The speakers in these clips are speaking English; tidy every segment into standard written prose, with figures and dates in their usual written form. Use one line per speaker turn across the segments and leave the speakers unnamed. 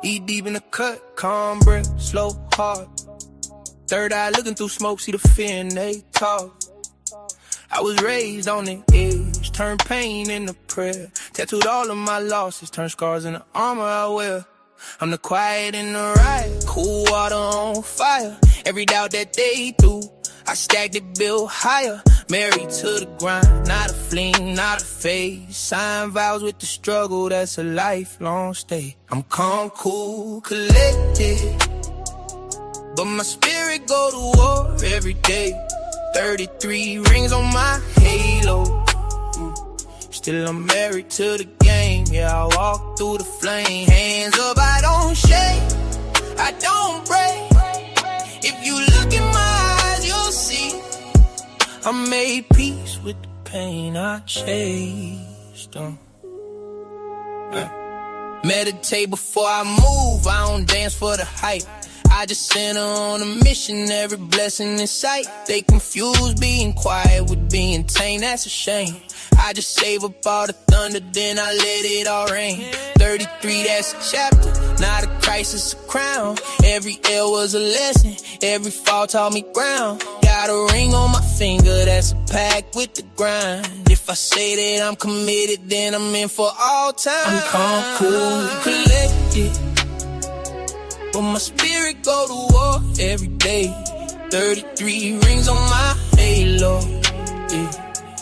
Eat deep in the cut, calm breath, slow heart. Third eye looking through smoke, see the fear and they talk. I was raised on the edge, turned pain into prayer. Tattooed all of my losses, turned scars into armor I wear. I'm the quiet in the riot, cool water on fire. Every doubt that they threw, I stacked it, built higher. Married to the grind, not a fling, not a phase. Sign vows with the struggle, that's a lifelong stay. I'm calm, cool, collected, but my spirit go to war every day. 33 rings on my halo. Still I'm married to the game. Yeah, I walk through the flame. Hands up, I don't shake, I don't break. If you look in my eyes, you'll see I made peace with the pain I chased. Meditate before I move, I don't dance for the hype. I just sent her on a mission, every blessing in sight. They confuse being quiet with being tame, that's a shame. I just save up all the thunder, then I let it all rain. 33, that's a chapter, not a crisis, a crown. Every L was a lesson, every fall taught me ground. Got a ring on my finger, that's a pact with the grind. If I say that I'm committed, then I'm in for all time. I'm calm, cool, collected, but my spirit go to war every day. 33 rings on my halo, yeah.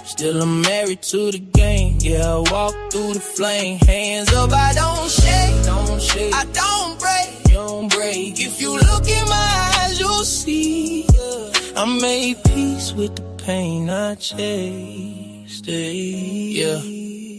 Still I'm married to the game, yeah, I walk through the flame. Hands up, I don't shake, I don't break, you don't break. If you look in my eyes, you'll see, yeah, I made peace with the pain I chased, yeah.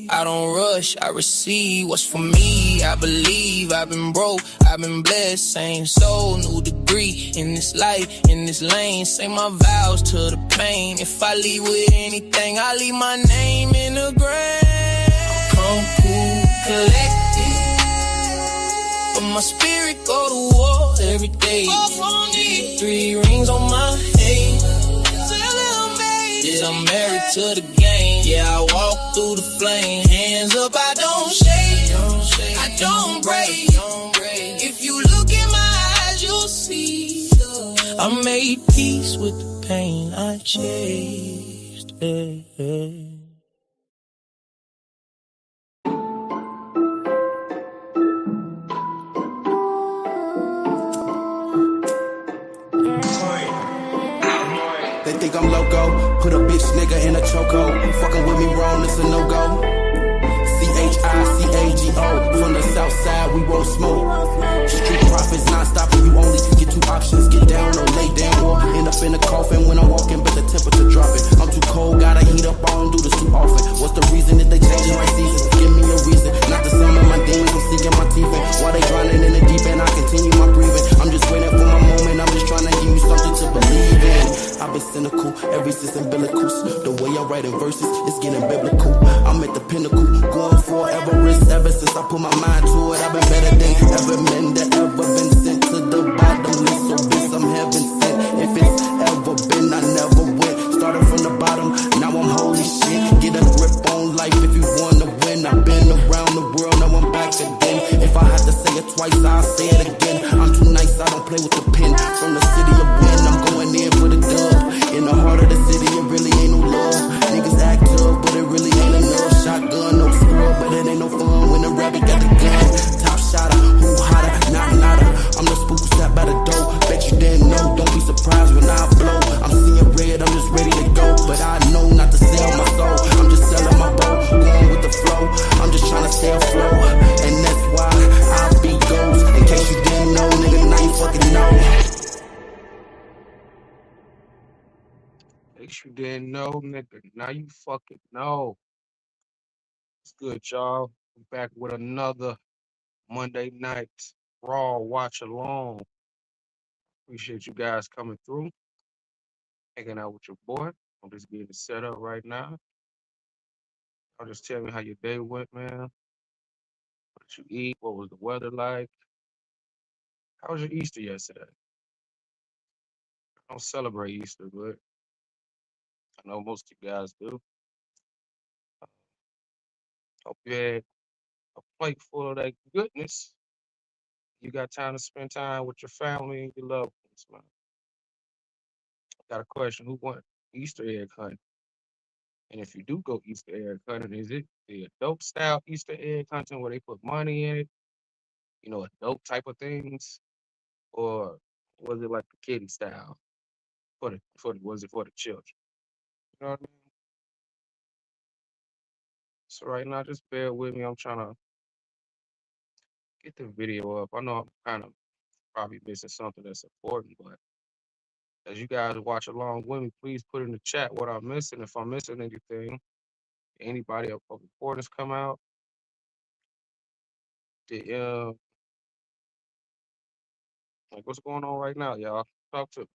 I don't rush, I receive what's for me. I believe I've been broke, I've been blessed. Same soul, new degree in this life, in this lane. Say my vows to the pain. If I leave with anything, I leave my name in the grave. Come cool, collected, but my spirit go to war every day. 3 rings on my head. Yeah, I'm married to the game. Yeah, I walk through the flame. Hands up, I don't shake, I don't break. If you look in my eyes, you'll see I made peace with the pain I chased.
They think I'm loco, put a bitch nigga in a chokehold. Fucking with me wrong, it's a no-go. CHICAGO, from the south side, we won't smoke. Street profits non-stop, and you only get 2 options. Get down or lay down, or end up in a coffin when I'm walking, but the temperature dropping. I'm too cold, gotta heat up, I don't do this too often. What's the reason that they changing my seasons? Give me a reason, not to summon my demons, I'm sinking my teeth in. While they drowning in the deep end, I continue my breathing. I'm just waiting for my moment, I'm just trying to give you something to believe in. I've been cynical, ever since umbilicals. The way I'm writing verses, it's getting biblical. I'm at the pinnacle, going for Everest. Ever since I put my mind to it, I've been better than ever men that ever been sent to the bottomless. So bitch, I'm heaven sent. If it's ever been, I never went. Started from the bottom, now I'm holy shit. Get a grip on life if you wanna win. I've been around the world, now I'm back again. If I had to say it twice, I'll say it again. I'm too nice, I don't play with the pen. From the city of wind, I'm going in for the dub. In the heart of the city, it really ain't no love. Niggas act tough, but it really ain't enough. Shotgun, no squirrel, but it ain't no fun when the rabbit got the gun. Top shotter, who hotter, not nada. I'm the spook who sat by the door. Bet you didn't know, don't be surprised when I blow. I'm seeing red, I'm just ready to go. But I know not to sell my soul. I'm just selling my boat, going with the flow. I'm just trying to stay afloat, and that's why I be ghost. In case you didn't know, nigga, now you fucking know.
In case you didn't know, nigga, now you fucking know. It's good, y'all. We're back with another Monday night Raw watch along. Appreciate you guys coming through, hanging out with your boy. I'm just getting it set up right now. I'll just tell me how your day went, man. What did you eat? What was the weather like? How was your Easter yesterday? I don't celebrate Easter, but I know most of you guys do. Hope you had a plate full of that goodness. You got time to spend time with your family and your loved ones, man. Got a question. Who went Easter egg hunting? And if you do go Easter egg hunting, is it the adult style Easter egg hunting where they put money in it, adult type of things? Or was it like the kiddie style was it for the children? You know what I mean? So right now, just bear with me. I'm trying to get the video up. I know I'm kind of probably missing something that's important, but as you guys watch along with me, please put in the chat what I'm missing. If I'm missing anything, anybody of importance come out. The like what's going on right now, y'all? Talk to me.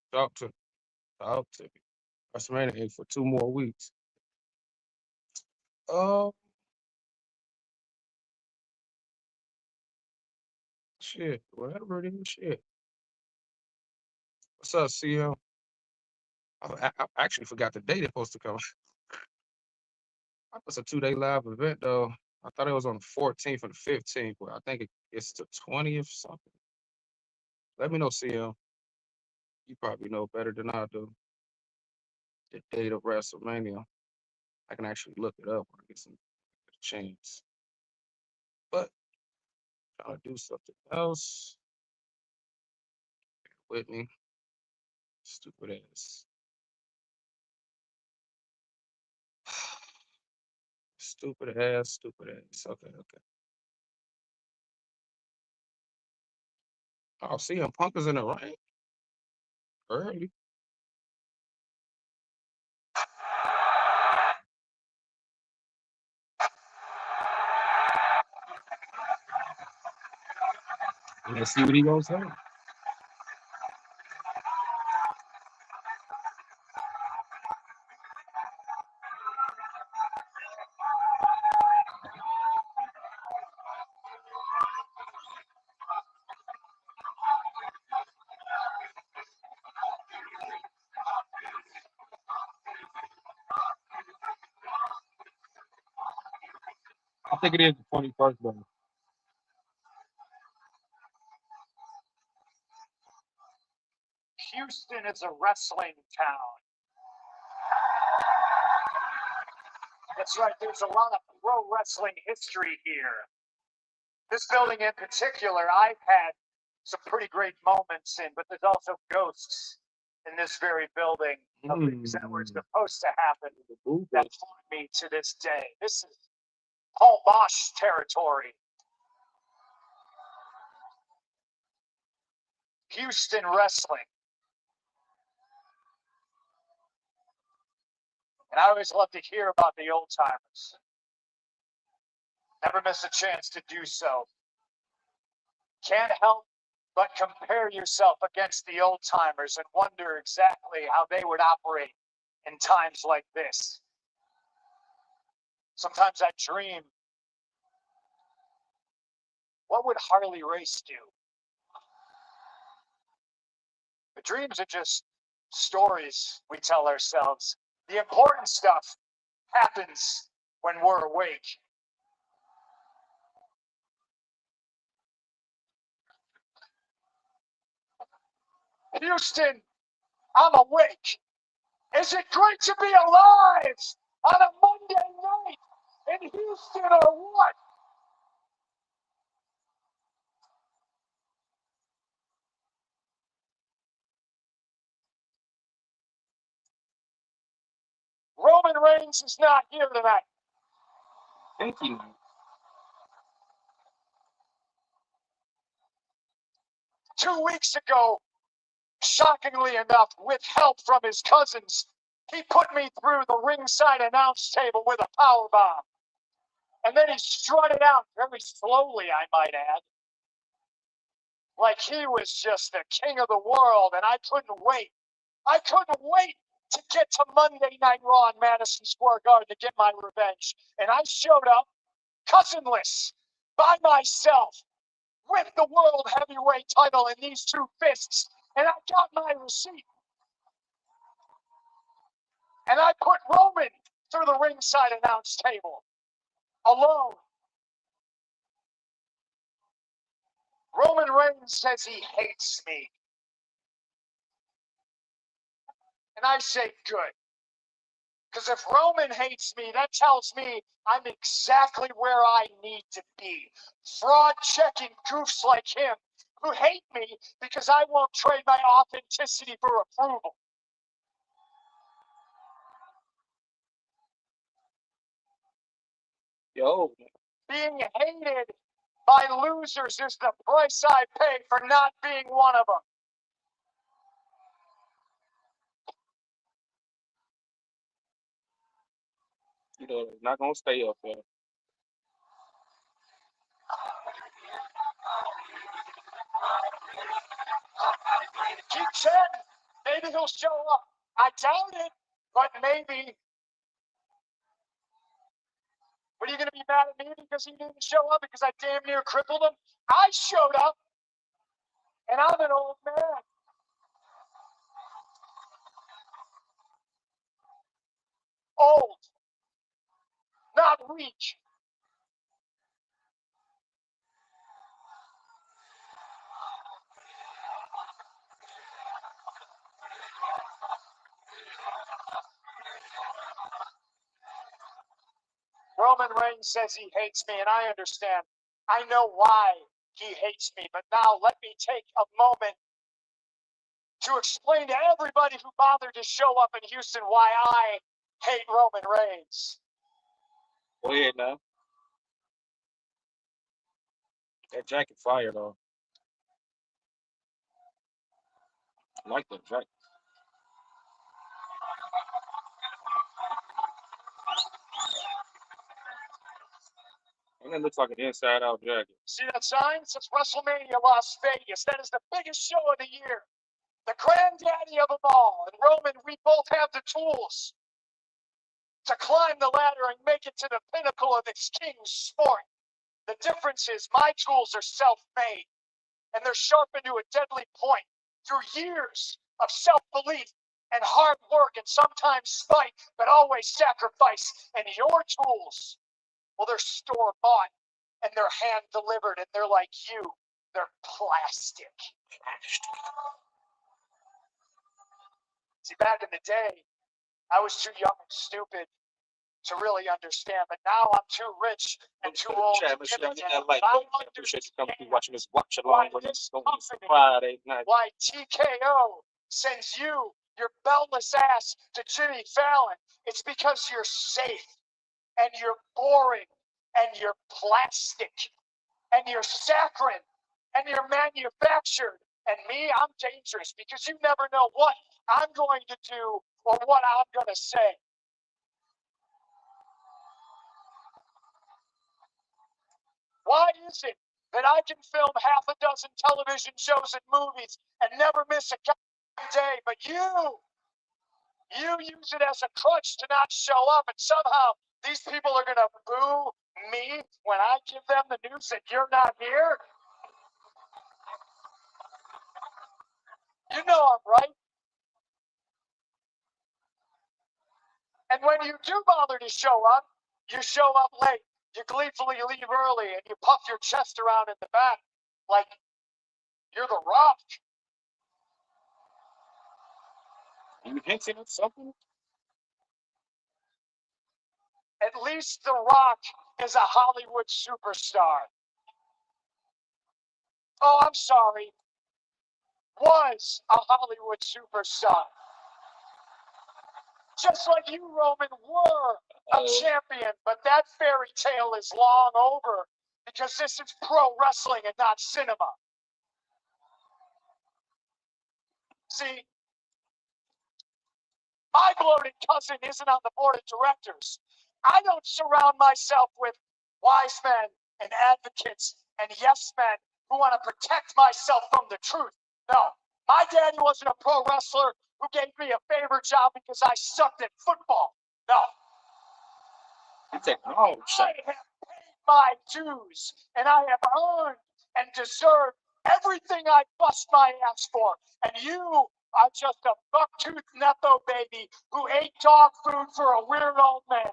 WrestleMania ain't for 2 more weeks. Oh shit, whatever it is, shit. What's up, CM? I actually forgot the date it's supposed to come. It's a 2-day live event though. I thought it was on the 14th or the 15th, but I think it's the 20th something. Let me know, CM. You probably know better than I do. The date of WrestleMania. I can actually look it up when I get some chance. But trying to do something else. Bear with me. Stupid ass. Stupid ass. Okay. Oh, CM Punk is in the ring early. Let's see what he gonna say. I think it is the 21st, though.
Houston is a wrestling town. That's right, there's a lot of pro wrestling history here. This building in particular, I've had some pretty great moments in, but there's also ghosts in this very building of things that were supposed to happen that haunt me to this day. This is Paul Bosch territory. Houston wrestling. And I always love to hear about the old timers. Never miss a chance to do so. Can't help but compare yourself against the old timers and wonder exactly how they would operate in times like this. Sometimes I dream, what would Harley Race do? The dreams are just stories we tell ourselves. The important stuff happens when we're awake. Houston, I'm awake. Is it great to be alive on a Monday night in Houston or what? Roman Reigns is not here tonight.
Thank you.
2 weeks ago, shockingly enough, with help from his cousins, he put me through the ringside announce table with a powerbomb. And then he strutted out very slowly, I might add. Like he was just the king of the world, and I couldn't wait. I couldn't wait to get to Monday Night Raw in Madison Square Garden to get my revenge. And I showed up, cousinless, by myself, with the World Heavyweight title in these two fists. And I got my receipt. And I put Roman through the ringside announce table, alone. Roman Reigns says he hates me. And I say good. Because if Roman hates me, that tells me I'm exactly where I need to be. Fraud-checking goofs like him who hate me because I won't trade my authenticity for approval.
Yo.
Being hated by losers is the price I pay for not being one of them.
You know, it's not going to stay up there.
Keep saying, maybe he'll show up. I doubt it, but maybe. What are you going to be mad at me because he didn't show up because I damn near crippled him? I showed up, and I'm an old man. Old, not weak. Roman Reigns says he hates me, and I understand. I know why he hates me, but now let me take a moment to explain to everybody who bothered to show up in Houston why I hate Roman Reigns.
Go ahead now. That jacket fire, though. I like that jacket. And it looks like an inside-out jacket.
See that sign? It says WrestleMania Las Vegas. That is the biggest show of the year. The granddaddy of them all. And Roman, we both have the tools to climb the ladder and make it to the pinnacle of this king's sport. The difference is my tools are self-made, and they're sharpened to a deadly point through years of self-belief and hard work and sometimes spite, but always sacrifice. And your tools, well, they're store-bought, and they're hand-delivered, and they're like you. They're plastic. See, back in the day, I was too young and stupid to really understand, but now I'm too rich and too old to get it.
I appreciate you coming through watching this watch along with us on Friday night.
Why TKO sends you, your beltless ass, to Jimmy Fallon. It's because you're safe, and you're boring, and you're plastic, and you're saccharine, and you're manufactured. And me, I'm dangerous because you never know what I'm going to do or what I'm going to say. Why is it that I can film half a dozen television shows and movies and never miss a day, but you use it as a crutch to not show up, and somehow these people are going to boo me when I give them the news that you're not here? You know I'm right. And when you do bother to show up, you show up late. You gleefully leave early, and you puff your chest around in the back like you're the Rock.
You hinting at something?
At least the Rock is a Hollywood superstar. Oh, I'm sorry. Was a Hollywood superstar. Just like you, Roman, were a champion, but that fairy tale is long over because this is pro wrestling and not cinema. See, my bloated cousin isn't on the board of directors. I don't surround myself with wise men and advocates and yes men who want to protect myself from the truth. No, my daddy wasn't a pro wrestler who gave me a favor job because I sucked at football. No.
You take all
I have paid my dues, and I have earned and deserved everything I bust my ass for. And you are just a buck-toothed nepo baby who ate dog food for a weird old man.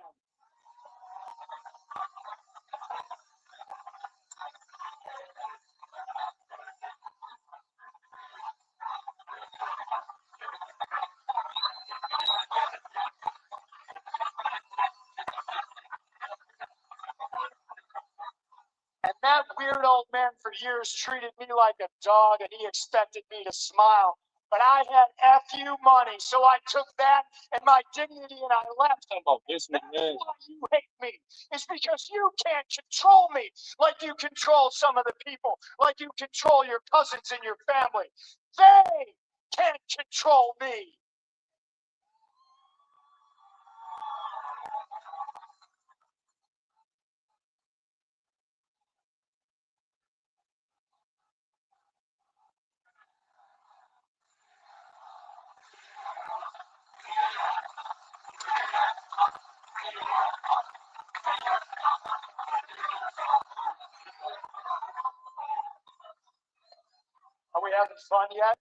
That weird old man for years treated me like a dog, and he expected me to smile. But I had FU money, so I took that and my dignity and I left him.
Oh, this
That's
nigga.
why you hate me. It's because you can't control me like you control some of the people, like you control your cousins and your family. They can't control me. Are we having fun yet?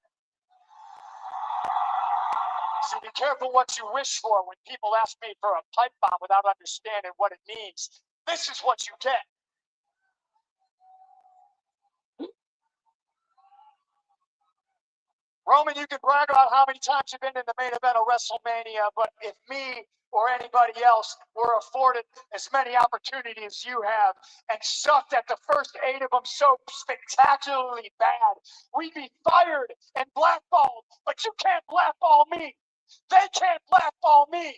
So be careful what you wish for when people ask me for a pipe bomb without understanding what it means. This is what you get. Roman, you can brag about how many times you've been in the main event of WrestleMania, but if me or anybody else were afforded as many opportunities as you have and sucked at the first 8 of them so spectacularly bad, we'd be fired and blackballed, but you can't blackball me. They can't blackball me.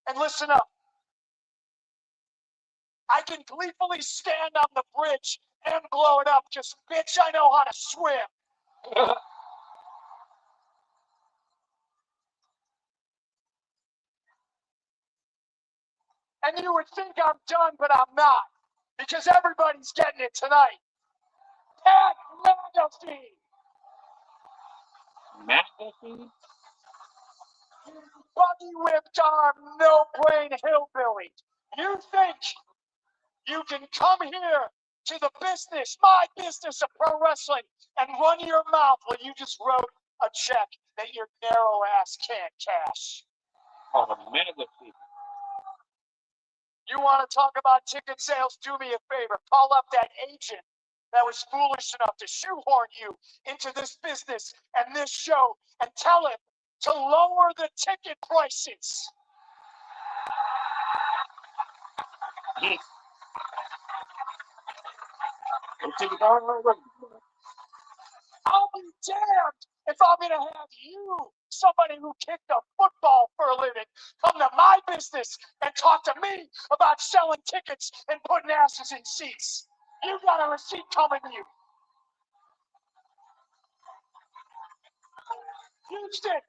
And listen up. I can gleefully stand on the bridge and blow it up because, bitch, I know how to swim. And you would think I'm done, but I'm not. Because everybody's getting it tonight. Pat McAfee.
McAfee?
Buggy whipped arm, no brain hillbilly. You think you can come here to the business, my business of pro wrestling, and run your mouth when you just wrote a check that your narrow ass can't cash?
Oh, McAfee.
You want to talk about ticket sales? Do me a favor. Call up that agent that was foolish enough to shoehorn you into this business and this show and tell him to lower the ticket prices. I'll be damned if I'm going to have you, somebody who kicked a football for a living, come to my business and talk to me about selling tickets and putting asses in seats. You got a receipt coming to you. Houston,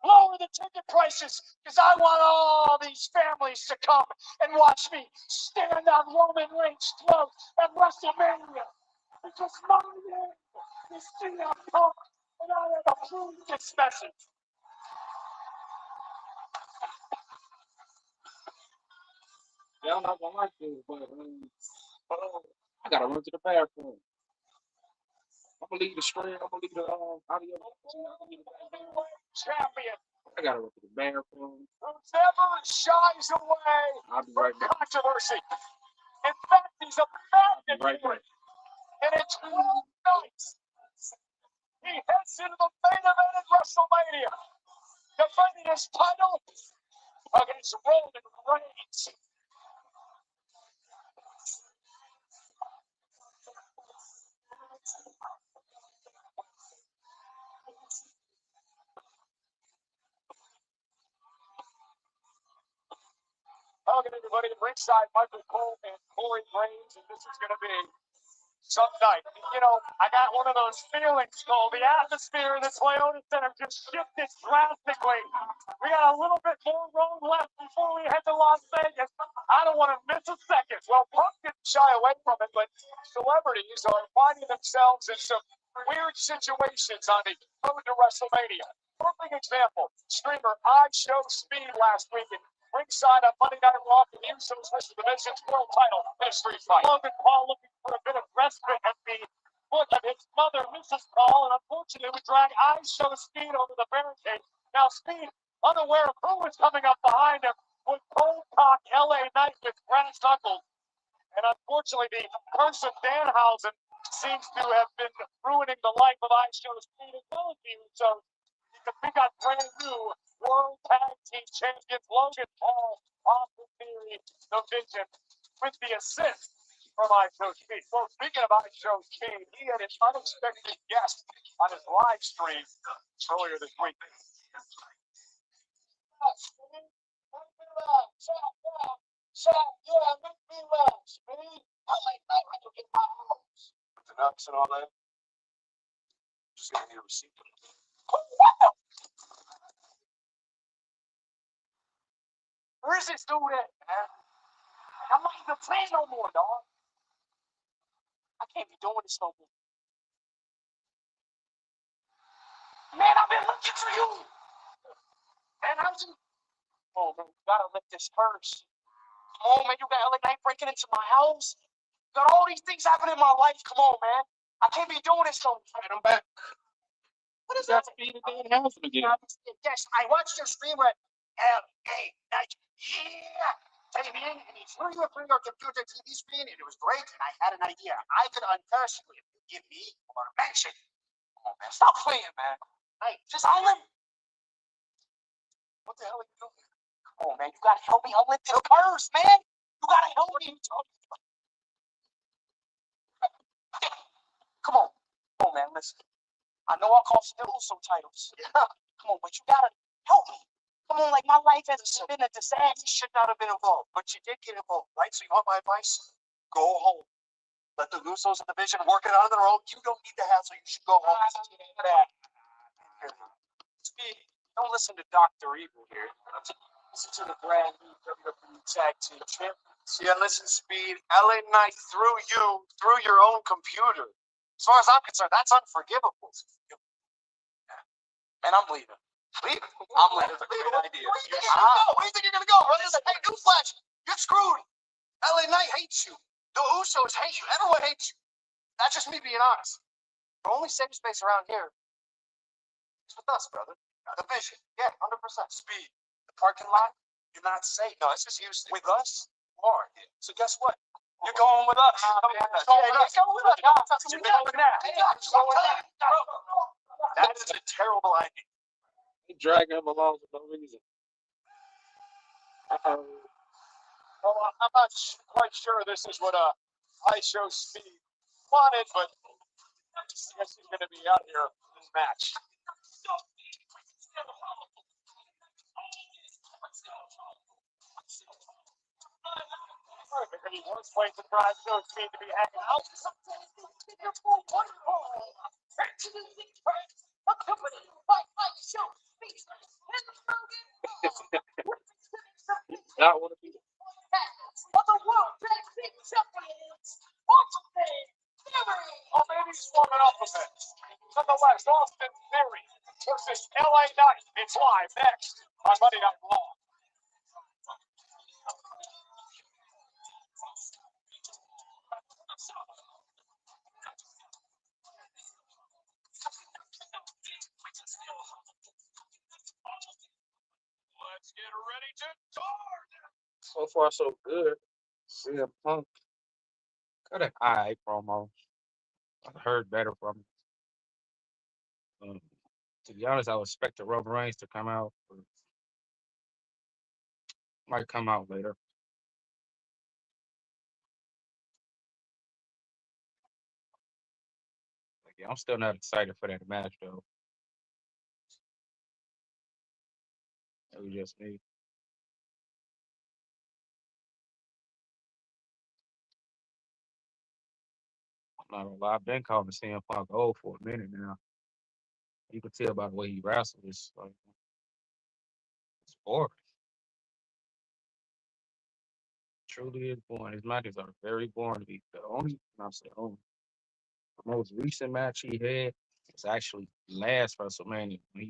lower the ticket prices because I want all these families to come and watch me stand on Roman Reigns' throat at WrestleMania. Because my name is CM Punk and I have approved this message.
Yeah, I'm not gonna like this, but I gotta run to the bathroom. I'm gonna leave the stream. I'm gonna leave the audio.
Champion.
I gotta run to the bathroom.
Who never shies away
I'll be
from
right back.
controversy. In fact, he's a magnet
Right
for
back.
it. And it's 12 nights. He heads into the main event at WrestleMania, defending his title against Roman Reigns. Welcome everybody to ringside, Michael Cole and Corey Graves, and this is going to be some night. You know, I got one of those feelings, Cole. The atmosphere in the Toyota Center just shifted drastically. We got a little bit more road left before we head to Las Vegas. I don't want to miss a second. Well, Punk didn't shy away from it, but celebrities are finding themselves in some weird situations on the road to WrestleMania. Perfect example, streamer I Show Speed last week and ringside on Monday Night Raw for the Usos versus the Nation's world title in a street fight. Logan Paul looking for a bit of respite at the foot of his mother, Mrs. Paul, and unfortunately we drag I Show Speed over the barricade. Now Speed, unaware of who was coming up behind him, would cold cock LA Knight with brass knuckles. And unfortunately the curse of Danhausen seems to have been ruining the life of I Show Speed as well as the Usos. We got brand new World Tag Team Champions Logan Paul, Austin Theory, The Vision, with the assist from iShow Speed. Well, speaking of iShow Speed, he had an unexpected guest on his live stream earlier this week. The nuts and all that. Just gonna need a receipt. Where is this dude at, man? I'm not even playing no more, dog. I can't be doing this no more. Man, I've been looking for you. Man, how's it? Oh, man, you gotta lift this purse. Come on, man, you got LA Knight breaking into my house. You got all these things happening in my life. Come on, man. I can't be doing this no more.
I'm back.
What is
Got
that?
Speed again. How's it again?
Yes, I watched your stream at LA Knight. Yeah. Came in and he threw you through your computer TV screen, and it was great. And I had an idea. I could uncurse you if you give me your mention. Come on, man. Stop playing, man. Hey, just unlimit. What the hell are you doing? Come on, man. You gotta help me unlimit the purse, man. You gotta help me. Come on. Come on, man. Listen. I know I'll cost you some titles. Yeah. Come on, but you gotta help me. Come on, like my life has been a disaster. You should not have been involved, but you did get involved, right? So you want my advice? Go home. Let the Usos in the division work it out on their own. You don't need the hassle. You should go home. Speed, don't listen to Dr. Evil here. Listen to the brand new WWE Tag Team Champions. Yeah, listen, Speed. LA Knight threw you through your own computer. As far as I'm concerned, that's unforgivable. Man, I'm leaving. Leaving? I'm leaving. That's a great idea. Where do you think you're gonna go? Where do you think you're gonna go, brother? Hey, newsflash! You're screwed. LA Knight hates you. The Usos hate you. Everyone hates you. That's just me being honest. The only safe space around here is with us, brother. The vision. Yeah, 100%. Speed. The parking lot, you're not safe. No, it's just used with us. You are. So guess what? You're going with us. Go with us. That is a terrible idea.
He dragging him along for no reason.
Well, I'm not quite sure this is what iShow Speed wanted, but I guess he's going to be out here in this match. Perfect. He was waiting for iShow Speed to be hanging out.
Not want to be.
Oh, maybe he's warming up a bit. Nonetheless, Austin Theory versus LA Knight. It's live next on Monday Night Raw. Let's get ready to start.
So far, so good. CM Punk got an eye promo. I heard better from him. To be honest, I would expect the Roman Reigns to come out. But might come out later. Like, yeah, I'm still not excited for that match though. It was just me. I'm not gonna lie, I've been calling CM Punk old for a minute now. You can tell by the way he wrestles. It's like it's boring. Truly is boring. His matches are very boring to be the only. Not say only. The most recent match he had was actually last WrestleMania when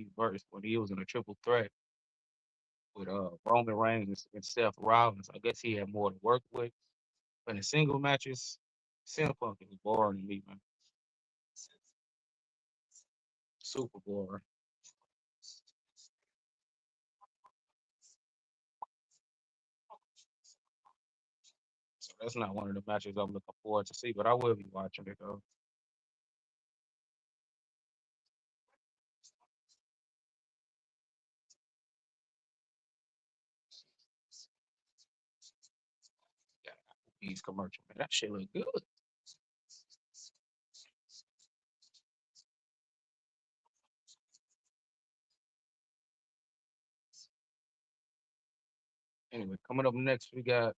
he was in a triple threat with Roman Reigns and Seth Rollins. I guess he had more to work with. But in single matches, CM Punk is boring to me, man. Super boring. So that's not one of the matches I'm looking forward to see, but I will be watching it though. These commercials, man. That shit look good. Anyway, coming up next, we got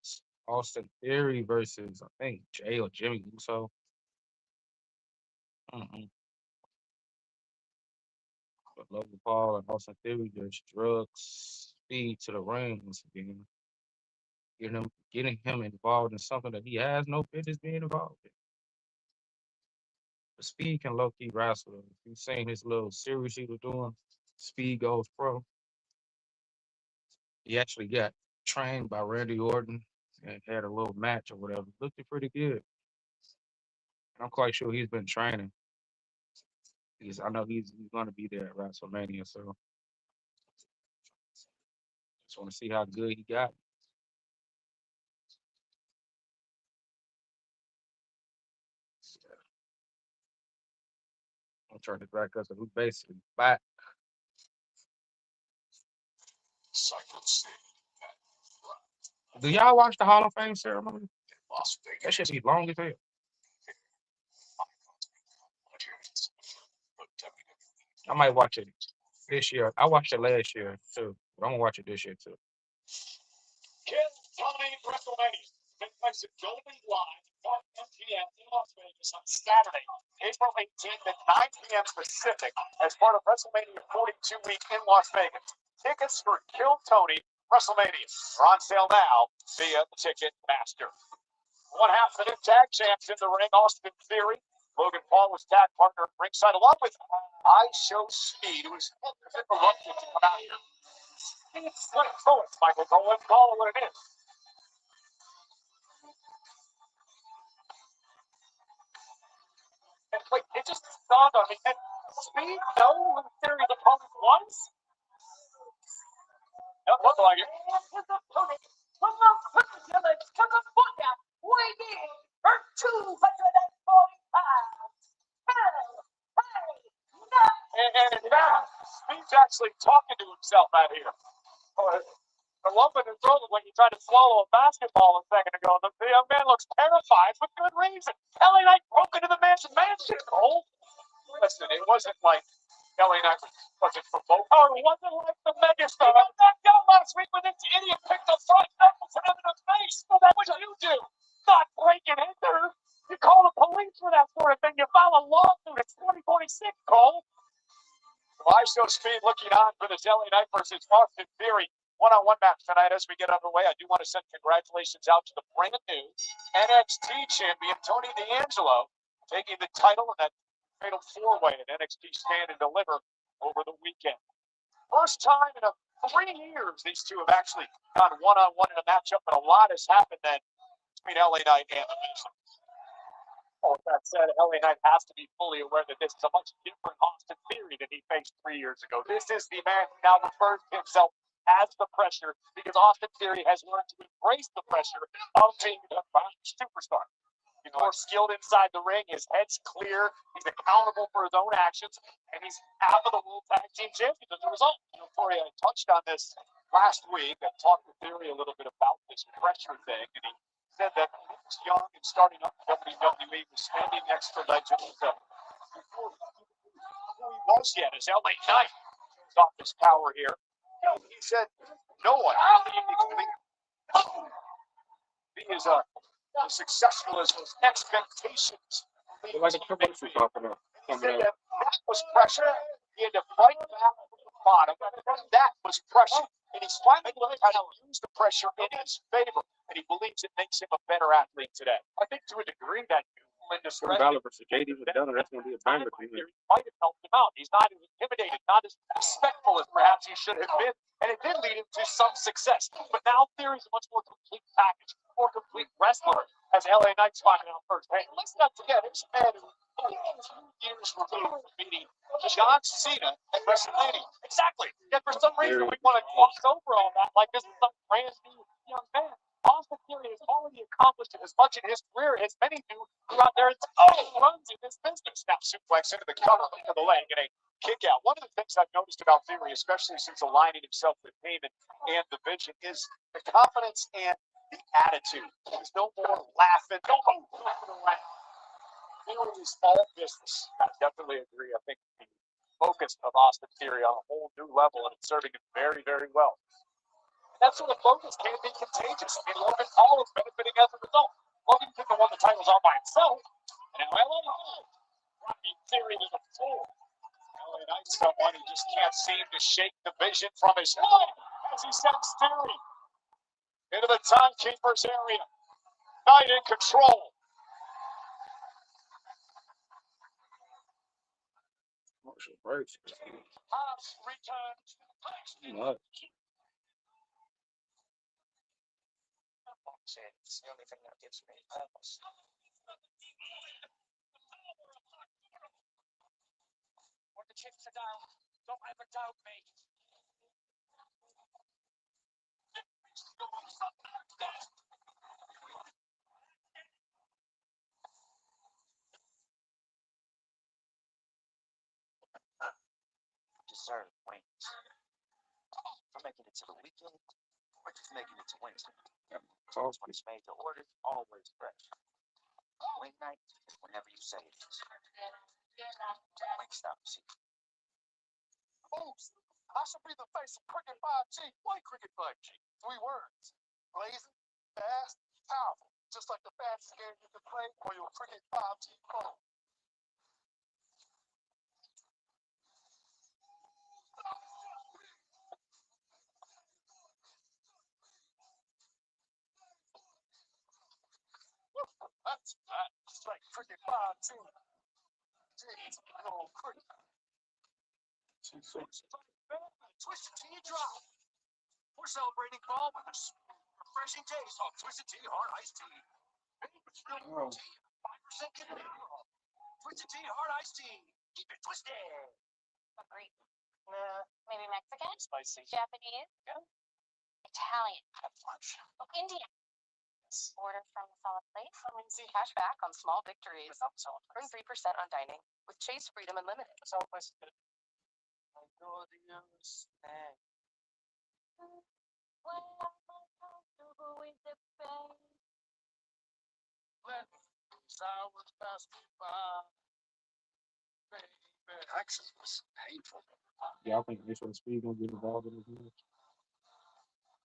Austin Theory versus, I think, Jay or Jimmy Uso. But Logan Paul and Austin Theory just drugs speed to the ring once again, getting him involved in something that he has no business being involved in. But Speed can low key wrestle. If you've seen his little series he was doing, Speed Goes Pro. He actually got trained by Randy Orton and had a little match or whatever. Looked pretty good. And I'm quite sure he's been training. Because I know he's going to be there at WrestleMania. So just want to see how good he got. I'm trying to back up. So we basically back. Do y'all watch the Hall of Fame ceremony? That should be long as hell. I might watch it this year. I watched it last year too, but I'm gonna watch it this year too.
Tony WrestleMania takes place at Golden Live, 5 p.m. in Las Vegas on Saturday, April 18th at 9 p.m. Pacific, as part of WrestleMania 42 week in Las Vegas. Tickets for Kill Tony WrestleMania are on sale now via Ticketmaster. One half of the new tag champs in the ring, Austin Theory. Logan Paul was tag partner at ringside, along with I Show Speed, who was reluctant to come out here. It's what it's going, Michael. Don't let call it what it is. And like, it just dawned on me. Did Speed know who Theory's opponent was? It looked like it. And in fact, Speed's actually talking to himself out here. The lump in his throat when he tried to swallow a basketball a second ago. The young man looks terrified for good reason. LA Knight broke into the mansion, Cole. Listen, it wasn't like LA Knight wasn't provoked. Or it wasn't like the megastar. He got knocked out last week when this idiot picked up front knuckles and him in the face. Well, that's what you do. Not breaking into her. You call the police for that sort of thing. You file a lawsuit. It's 2046, Cole. Well, I Show Speed looking on for this LA Knight versus Austin Theory one-on-one match tonight. As we get underway, I do want to send congratulations out to the brand new NXT champion, Tony D'Angelo, taking the title in that fatal four-way at NXT Stand and Deliver over the weekend. First time in 3 years these two have actually gone one-on-one in a matchup, but a lot has happened then between LA Knight and the Miz. With that said, LA Knight has to be fully aware that this is a much different Austin Theory than he faced 3 years ago. This is the man who now refers to himself as the pressure, because Austin Theory has learned to embrace the pressure of being a superstar. He's more skilled inside the ring. His head's clear. He's accountable for his own actions, and he's half of the World Tag Team Champions as a result. Corey, I touched on this last week. I talked to Theory a little bit about this pressure thing, and he said that when he was young and starting up in WWE, was standing next to legends before who he was yet as LA Knight shows off his power here. He said, no one be as successful as those expectations. He said that was pressure. He had to fight back from the bottom. That was pressure. And he's finally learned how to use the pressure in his favor. And he believes it makes him a better athlete today. I think to a degree that
Balor versus JD was done, and that's going to be a banger for him.
Might have helped him out. He's not as intimidated, not as respectful as perhaps he should have been, and it did lead him to some success. But now Theory's a much more complete package, more complete wrestler, as LA Knight's finding out first. Hey, let's not forget, it's a man who 2 years removed from beating John Cena at WrestleMania. Exactly. Yet for some reason we want to gloss over all that like this is some brand new young man. Austin Theory has already accomplished as much in his career as many do throughout their entire runs in this business. Now suplex into the cover of the leg and a kick out. One of the things I've noticed about Theory, especially since aligning himself with Heyman and the Vision, is the confidence and the attitude. There's no more laughing, no more goofing around. It was all business. I definitely agree. I think the focus of Austin Theory on a whole new level, and it's serving him very, very well. That sort of focus can be contagious. I mean, Logan Paul is benefiting as a result. Logan couldn't have won the titles all by himself. And now LA Knight driving Theory to the floor. LA Knight's someone who just can't seem to shake the vision from his mind as he sends Theory into the timekeeper's area. Knight in control.
Commercial breaks.
Hobbs returns.
Nuts.
It's the only thing that gives me purpose. When the chips are down, don't ever doubt me. Deserve wins. For making it to the weekend, or just making it to Wednesday. It's when it's made to order, always fresh. Wing night is whenever you say it is. Wingstop. Oops, I should be the face of Cricket 5G. Why Cricket 5G? 3 words. Blazing, fast, powerful. Just like the fastest game you can play on your Cricket 5G phone. That's that. It's like Cricket 5G. Jeez, no cricket. Twisted tea drop. We're celebrating fall with a refreshing taste of Twisted Tea Hard Iced Tea. It's real tea, 5% alcohol. Twisted Tea Hard Iced Tea. Keep it twisted.
Greek,
Nah,
maybe Mexican,
spicy.
Japanese,
Yeah.
Italian,
Have lunch.
oh, Indian. Order from a solid place. Cash back on small victories. Earn 3% on dining with Chase Freedom Unlimited.
Solid place. I know the understand. Let these hours pass me by. Baby. Access was painful.
Y'all think Nation Speed gonna get involved in this match?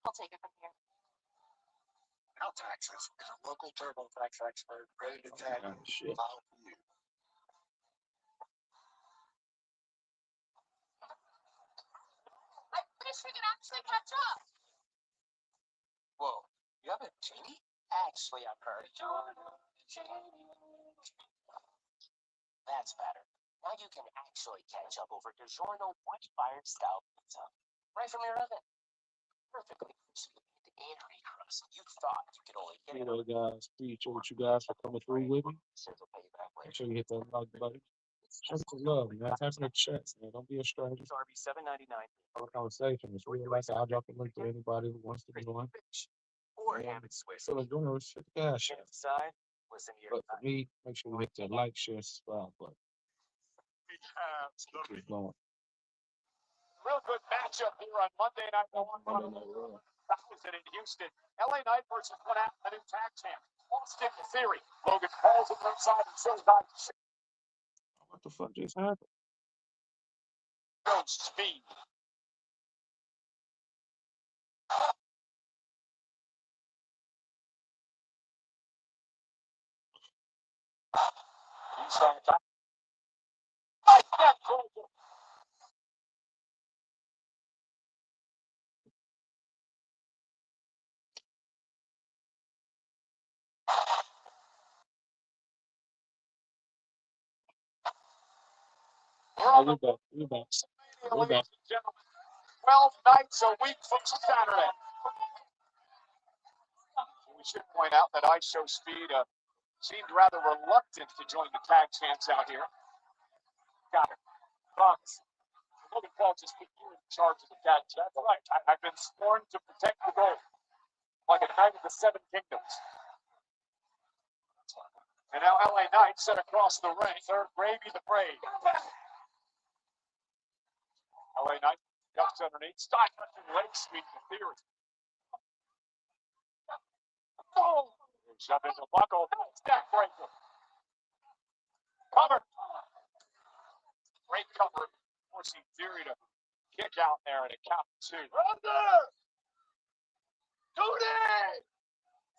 I'll take it from here.
Now Texas is a local TurboTax expert ready to tag
Oh, shit.
file for you.
I wish we could actually catch up.
Whoa, you have a genie? Actually, I've heard. That's better. Now you can actually catch up over DiGiorno wood-fired style pizza. Right from your oven. Perfectly crispy and recrust. You thought you could only get it.
Anyway, guys, appreciate you guys for coming through with me.
Sizzle pay back
Make
later.
sure you hit that like button. Show some love, man. Type in the chats, man. Don't be a stranger.
It's RB $7.99.
Have a conversation. It's really like I'll drop a link to anybody who wants to join.
Or
Yeah.
ham and Swiss.
So join us. Hit the cash.
Change aside, listen to your
But for me, make sure you hit that like, share, subscribe button. Keep going.
Real good matchup here on Monday Night Raw. Thousand in Houston. LA Knight versus one out the new tag champ. Austin Theory. Logan Paul's at the side and shows on
What the fuck just happened?
speed. He's on top.
Oh, we're back. We're back. We're back.
Ladies and gentlemen, 12 nights a week from Saturday. We should point out that ISO Speed seemed rather reluctant to join the tag champs out here. Got it. Promise. Logan Paul just put you in charge of the tag champs. That's right. I've been sworn to protect the gold. Like a knight of the seven kingdoms. And now LA Knight set across the ring. Third Gravy the Brave. LA Knight ducks underneath. Stop touching leg sweep to Theory. Shove into buckle. Stack breaker. Cover. Great cover. Forcing Fury to kick out there and a count 2. Under! Tony!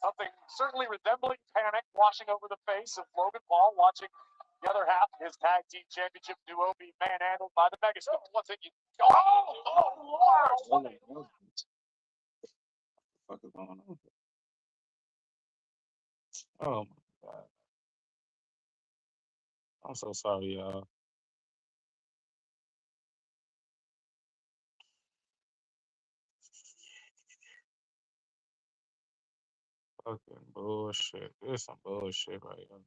Something certainly resembling panic washing over the face of Logan Paul, watching the other half of his tag team championship duo be manhandled by the Megastar. What's it?
What the fuck is going on? Oh my god. I'm so sorry, y'all. Fucking bullshit. This some bullshit right here.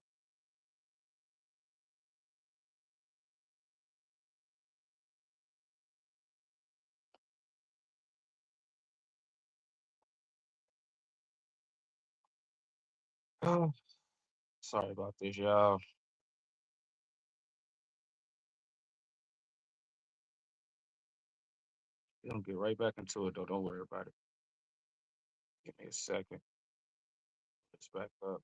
Oh, sorry about this, y'all. We're gonna get right back into it though. Don't worry about it. Give me a second. It's back up.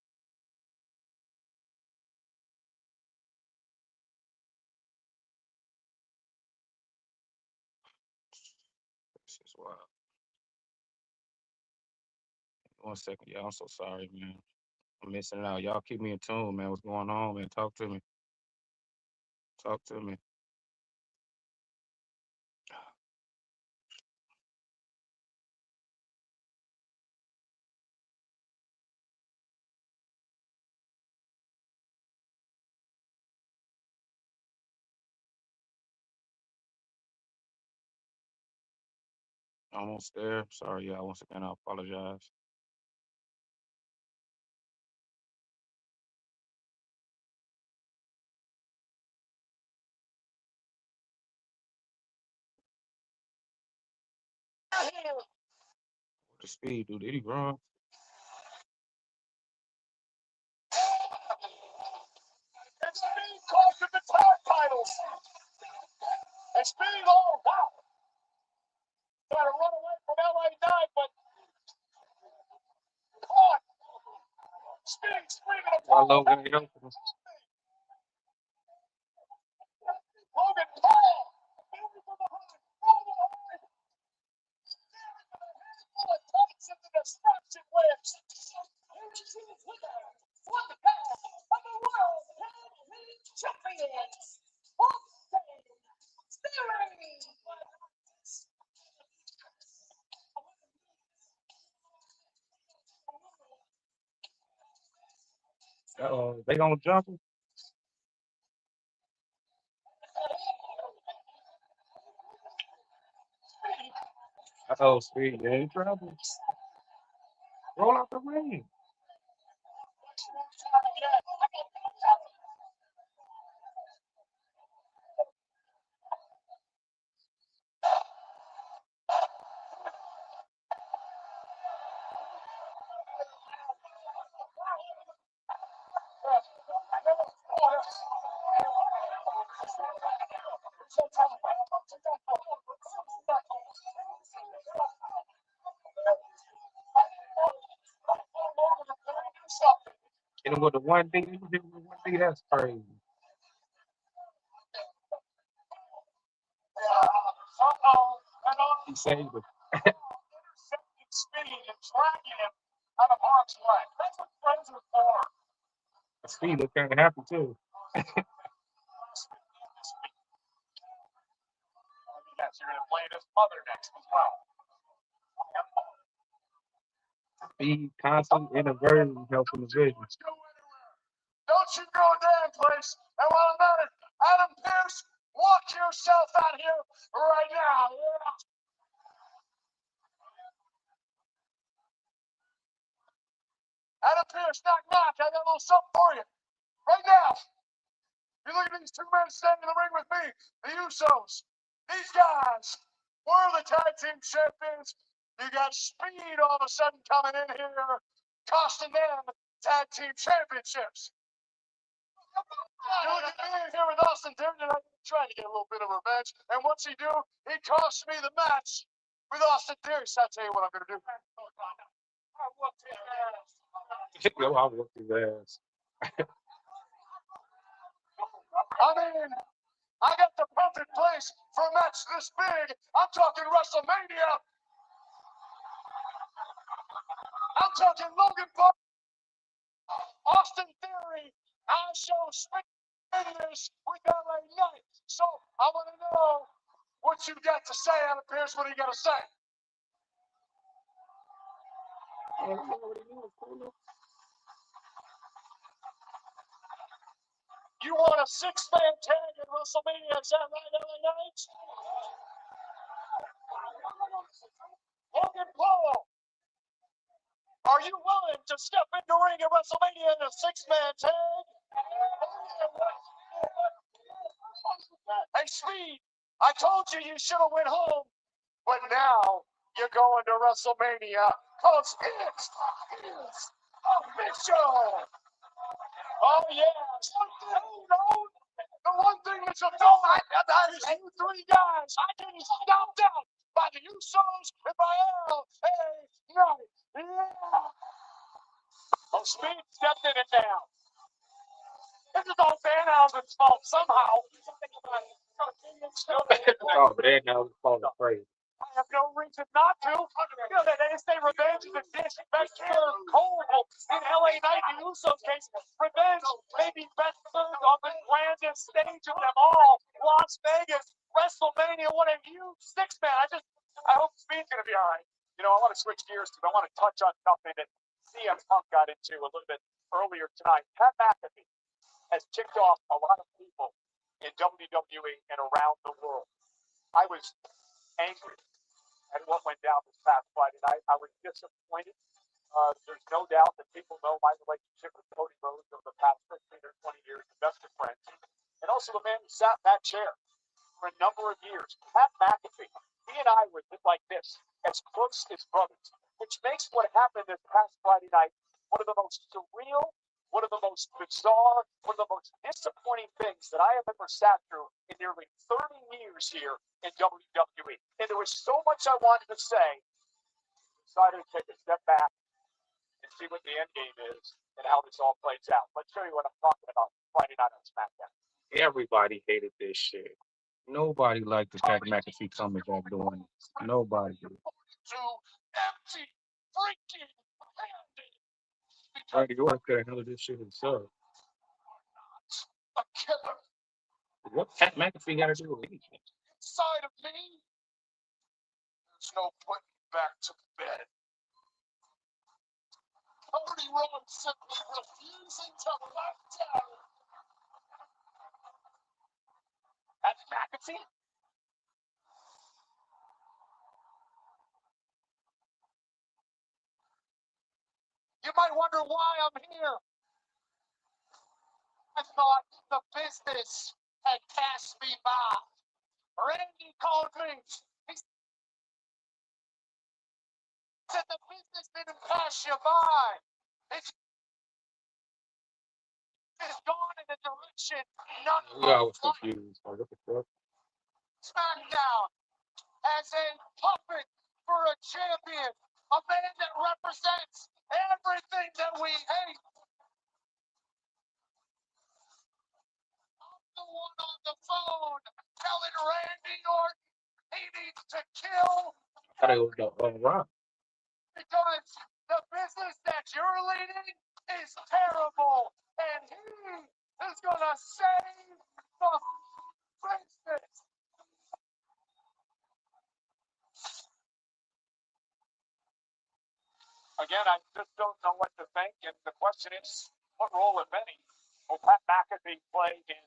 This is wild. 1 second, y'all. I'm so sorry, man. I'm missing it out. Y'all keep me in tune, man. What's going on, man? Talk to me. Talk to me. Almost there. Sorry, y'all. Once again, I apologize. What the speed, dude? Did he run?
And Speed cost him the tag titles. And Speed, oh wow. Trying to run away from LA Knight, but caught. Speed screaming at
Why
Paul.
Logan ain't helping us?
Logan Paul. Moving from behind. From behind. Full of tights into destruction whips. Here's his winner. For the path of the world heavyweight champions. Austin Theory.
They gonna jump him? Oh, Speed, you in trouble. Roll out the ring. Hit him with the 1D. Hit him with the 1D. That's crazy. He saved him.
Speed and dragging him out of harm's way. That's what friends are for.
Speed looked kind of happy too.
Yes, you're going to play his mother next as well.
Speed constant inadvertently helping the vision.
Don't you go damn place. And while I'm at it, Adam Pearce, walk yourself out here right now. Adam Pearce, knock, knock. I got a little something for you. Right now. You look at these two men standing in the ring with me, the Usos. These guys were the tag team champions. You got Speed all of a sudden coming in here, costing them tag team championships. You look at me in here with Austin Theory, and I'm trying to get a little bit of revenge. And what's he do? He cost me the match with Austin Theory. So I'll tell you what I'm going to do.
Yo, I whooped his ass.
I mean, I got the perfect place for a match this big. I'm talking WrestleMania. I'm talking Logan Paul, Austin Theory. I show finish with LA Knight. So I want to know what you got to say, Adam Pearce. What are you got to say? You want a six-man tag at WrestleMania? Is that right, LA Knight? Logan Paul, are you willing to step in the ring at WrestleMania in a six-man tag? Hey, Speed, I told you you should have went home, but now you're going to WrestleMania because it is official. Oh, yeah. No. The one thing that's a no, is you three guys getting stomped out by the Usos and by LA Knight. Yeah. Oh, Speed stepped in it now. This is all Danhausen's fault somehow.
Oh, man, now it's falling crazy.
I have no reason not to. You know, they say revenge is a dish best served cold. In LA Knight, the Usos case, revenge may be best served on the grandest stage of them all, Las Vegas, WrestleMania. What a huge six-man. I hope Speed's going to be all right. You know, I want to switch gears because I want to touch on something that CM Punk got into a little bit earlier tonight. Pat McAfee has ticked off a lot of people in WWE and around the world. I was angry at what went down this past Friday night. I was disappointed. There's no doubt that people know my relationship with Cody Rhodes over the past 15 or 20 years, the best of friends. And also the man who sat in that chair for a number of years. Pat McAfee, he and I were like this, as close as brothers, which makes what happened this past Friday night one of the most surreal, one of the most bizarre, one of the most disappointing things that I have ever sat through in nearly 30 years here in WWE. And there was so much I wanted to say, I decided to take a step back and see what the end game is and how this all plays out. Let's show you what I'm talking about Friday night on SmackDown.
Everybody hated this shit. Nobody liked the fact McAfee coming back doing it. Nobody did.
To empty freaking handed.
Randy Orton could have handled this shit himself.
A killer
What Pat McAfee got to do with anything?
inside of me. There's no putting back to bed. Cody Rhodes simply refusing to let down. That's McAfee. You might wonder why I'm here. I thought the business had passed me by. Randy called me. He said the business didn't pass you by. It's gone in a direction none
We all was
like.
confused. Like, what the fuck?
SmackDown as a puppet for a champion, a man that represents everything that we hate. I'm the one on the phone telling Randy Orton he needs to kill
I thought it was the Rock.
because the business that you're leading is terrible, and he is gonna save the business. Again, I just don't know what to think, and the question is, what role, if any, will Pat McAfee play in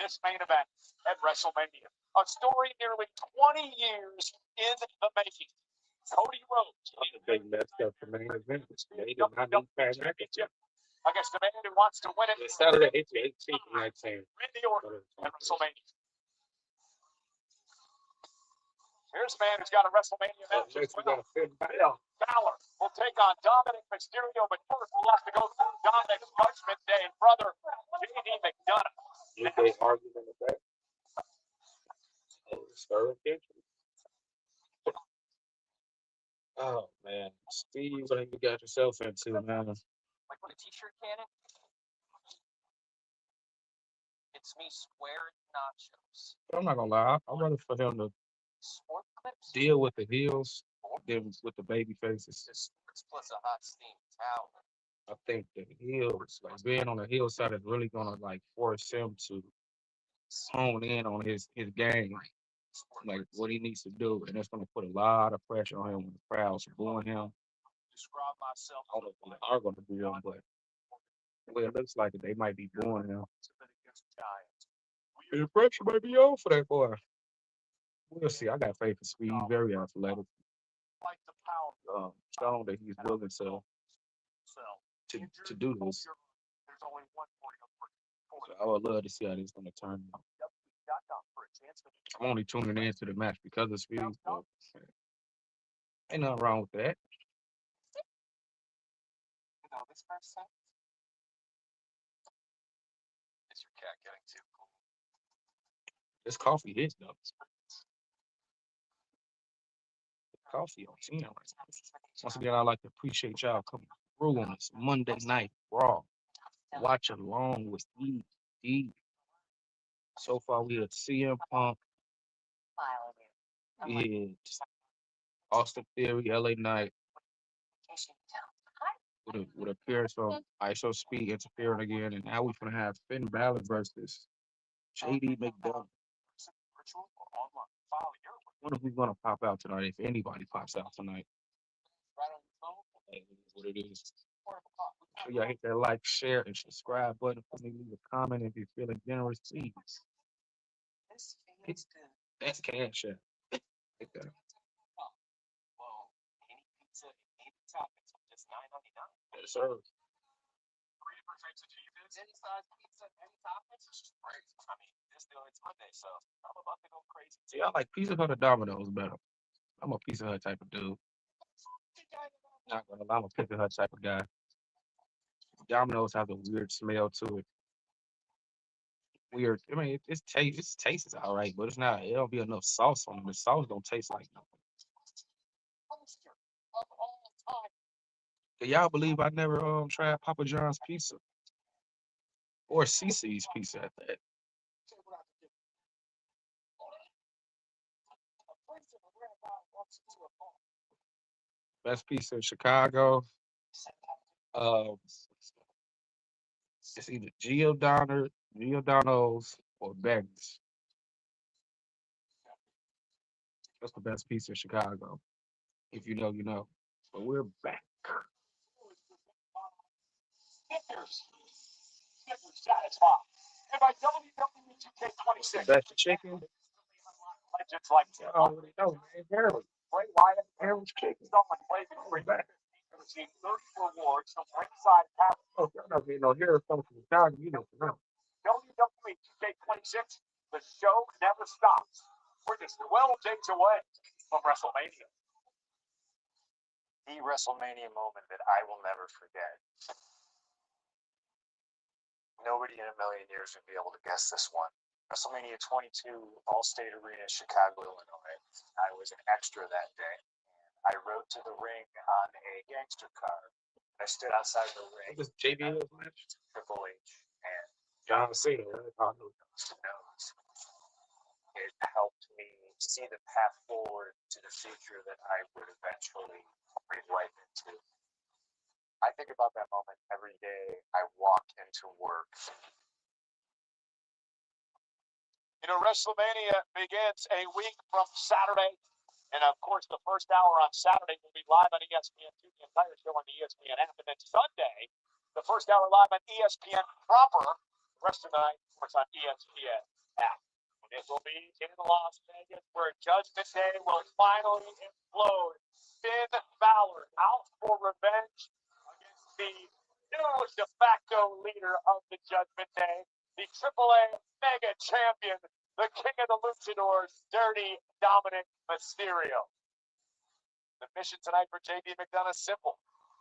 this main event at WrestleMania? A story nearly 20 years in the making. Cody Rhodes.
They messed up the main event. They did not need Pat McAfee.
I guess the man who wants to win it
It's Saturday, 18th night saying.
Randy Orton at WrestleMania. Here's a man who's got a WrestleMania match as well. Balor will take on Dominic Mysterio, but first we'll have to go through Dominic's Judgment Day. And brother, J.D. McDonough.
They arguing the back. Oh man, Steve, what you got yourself into, man?
Like when a t-shirt cannon. It's me squaring nachos.
I'm not gonna lie. I'd rather for him to
Sport clips.
deal with the heels than with the baby faces.
Sports plus a hot steam towel.
I think the heels, like being on the heel side, is really gonna like force him to hone in on his game, like what he needs to do, and it's gonna put a lot of pressure on him when the crowd's booing him.
Describe myself.
I don't know if they are gonna be him, but well, it looks like they might be booing him. The pressure might be on for that boy. We'll see. I got faith in Speed. He's very athletic. Shown that he's willing to do this. So I would love to see how this is gonna turn out. I'm only tuning into the match because of Speed, but ain't nothing wrong with that.
This person? Is your cat getting too cool?
This coffee hits though. Coffee on 10 right now. Once again, I'd like to appreciate y'all coming through on this Monday night Raw. Watch along with ED. So far, we had CM Punk, we had Austin Theory, LA Knight, with appearance from ISO Speed interfering again, and now we're gonna have Finn Balor versus JD McDonough. What if we're gonna pop out tonight? If anybody pops out tonight, it is what it is. So y'all hit that like, share, and subscribe button for me. Leave a comment if you're feeling generous, please. That's cash app. Hit that. Yes, sir.
Any size pizza, any toppings? I mean, this deal, it's Monday, so I'm about to go crazy.
See, I like Pizza Hut or Domino's better. I'm a Pizza Hut type of dude. Not gonna lie, I'm a Pizza Hut type of guy. Domino's has a weird smell to it. Weird. I mean, it tastes all right, but it's not. It don't be enough sauce on it. The sauce don't taste like nothing. Can y'all believe I never tried Papa John's pizza or CC's pizza at that? Best pizza in Chicago. It's either Giordano's, or Beggs. That's the best pizza in Chicago. If you know, you know. But we're back.
Snickers satisfied. And by WWE 2K26.
Best chicken.
Legends like
I already know, man. Harold.
Bray Wyatt,
Harold's chicken.
someone played
We're back.
received 30 rewards from ringside pass.
Oh, y'all not getting no Harold from Chicago. You don't know.
WWE 2K26, the show never stops. We're just 12 days away from WrestleMania. The WrestleMania moment that I will never forget. Nobody in a million years would be able to guess this one. WrestleMania 22, Allstate Arena, Chicago, Illinois. I was an extra that day. I rode to the ring on a gangster car. I stood outside the ring.
This JBL's match.
Triple H and
John Cena.
knows. It helped me see the path forward to the future that I would eventually breathe life into. I think about that moment every day I walk into work. You know, WrestleMania begins a week from Saturday. And of course, the first hour on Saturday will be live on ESPN2, the entire show on the ESPN app. And then Sunday, the first hour live on ESPN proper. The rest of the night, of course, on ESPN app. And it will be in Las Vegas where Judgment Day will finally implode. Finn Balor out for revenge against the new de facto leader of the Judgment Day, the AAA Mega Champion, the King of the Luchadors, Dirty Dominic Mysterio. The mission tonight for JD McDonough is simple.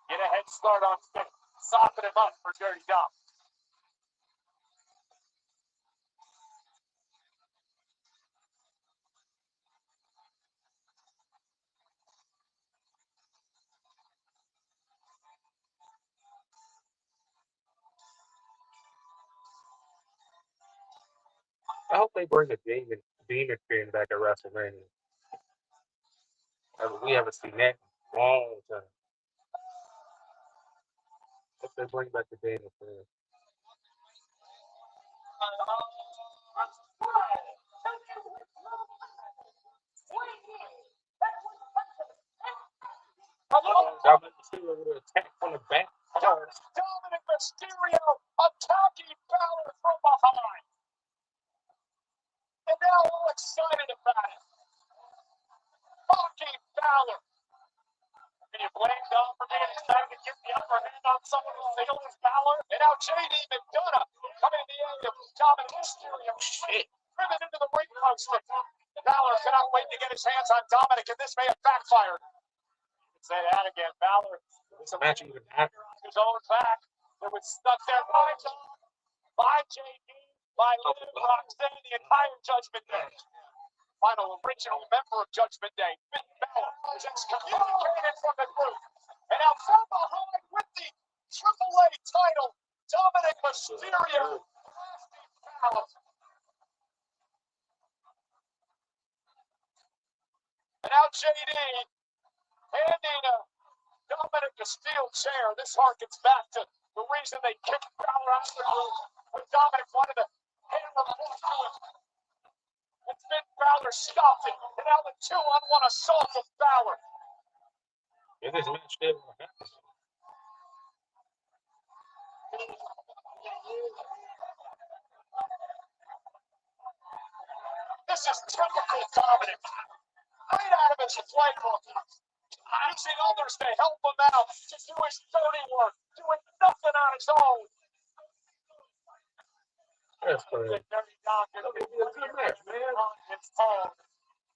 Get a head start on Finn. Soften him up for Dirty Dom.
I hope they bring a demon spin back at WrestleMania. We haven't seen that in a long time. Hope they bring back the demon spin. Dominic Mysterio with an attack from the back.
Dominic Mysterio attacking Balor from behind. And now all excited about it. Mocking Balor. Can you blame Dom for being excited to get the upper hand on someone who failed as Balor? And now JD McDonough coming in the aid of Dominic Mysterio. Driven into the ring post. Balor cannot wait to get his hands on Dominic, and this may have backfired. Say that again, Balor.
This match even happened.
His own back. It was stuck there by Dom, by JD, by Liv, Roxanne, the entire Judgment Day. Final original member of Judgment Day, Finn Balor, is excommunicated from the group. And now from behind with the AAA title, Dominic Mysterio. Balor. And now JD handing Dominic a steel chair. This harkens back to the reason they kicked Balor out of the group when Dominic wanted to hammer close to him. And Finn Balor stopped it. And now the 2-on-1 assault of Balor.
If this match still happens.
This is typical Dominic. Right out of his playbook. Using others to help him out, to do his dirty work, doing nothing on his own.
That's crazy.
Dirty Dom gets a good match, man. On his own.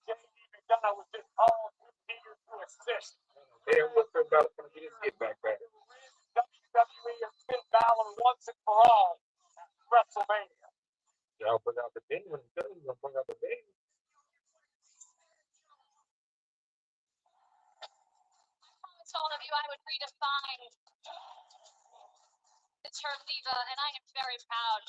JD McDonough was just all eager to assist.
Damn, what's about to get his get back.
WWE and Finn Balor once and for all at WrestleMania.
Y'all bring out the demon. Y'all bring out the demon.
All of you, I would redefine the term diva, and I am very proud.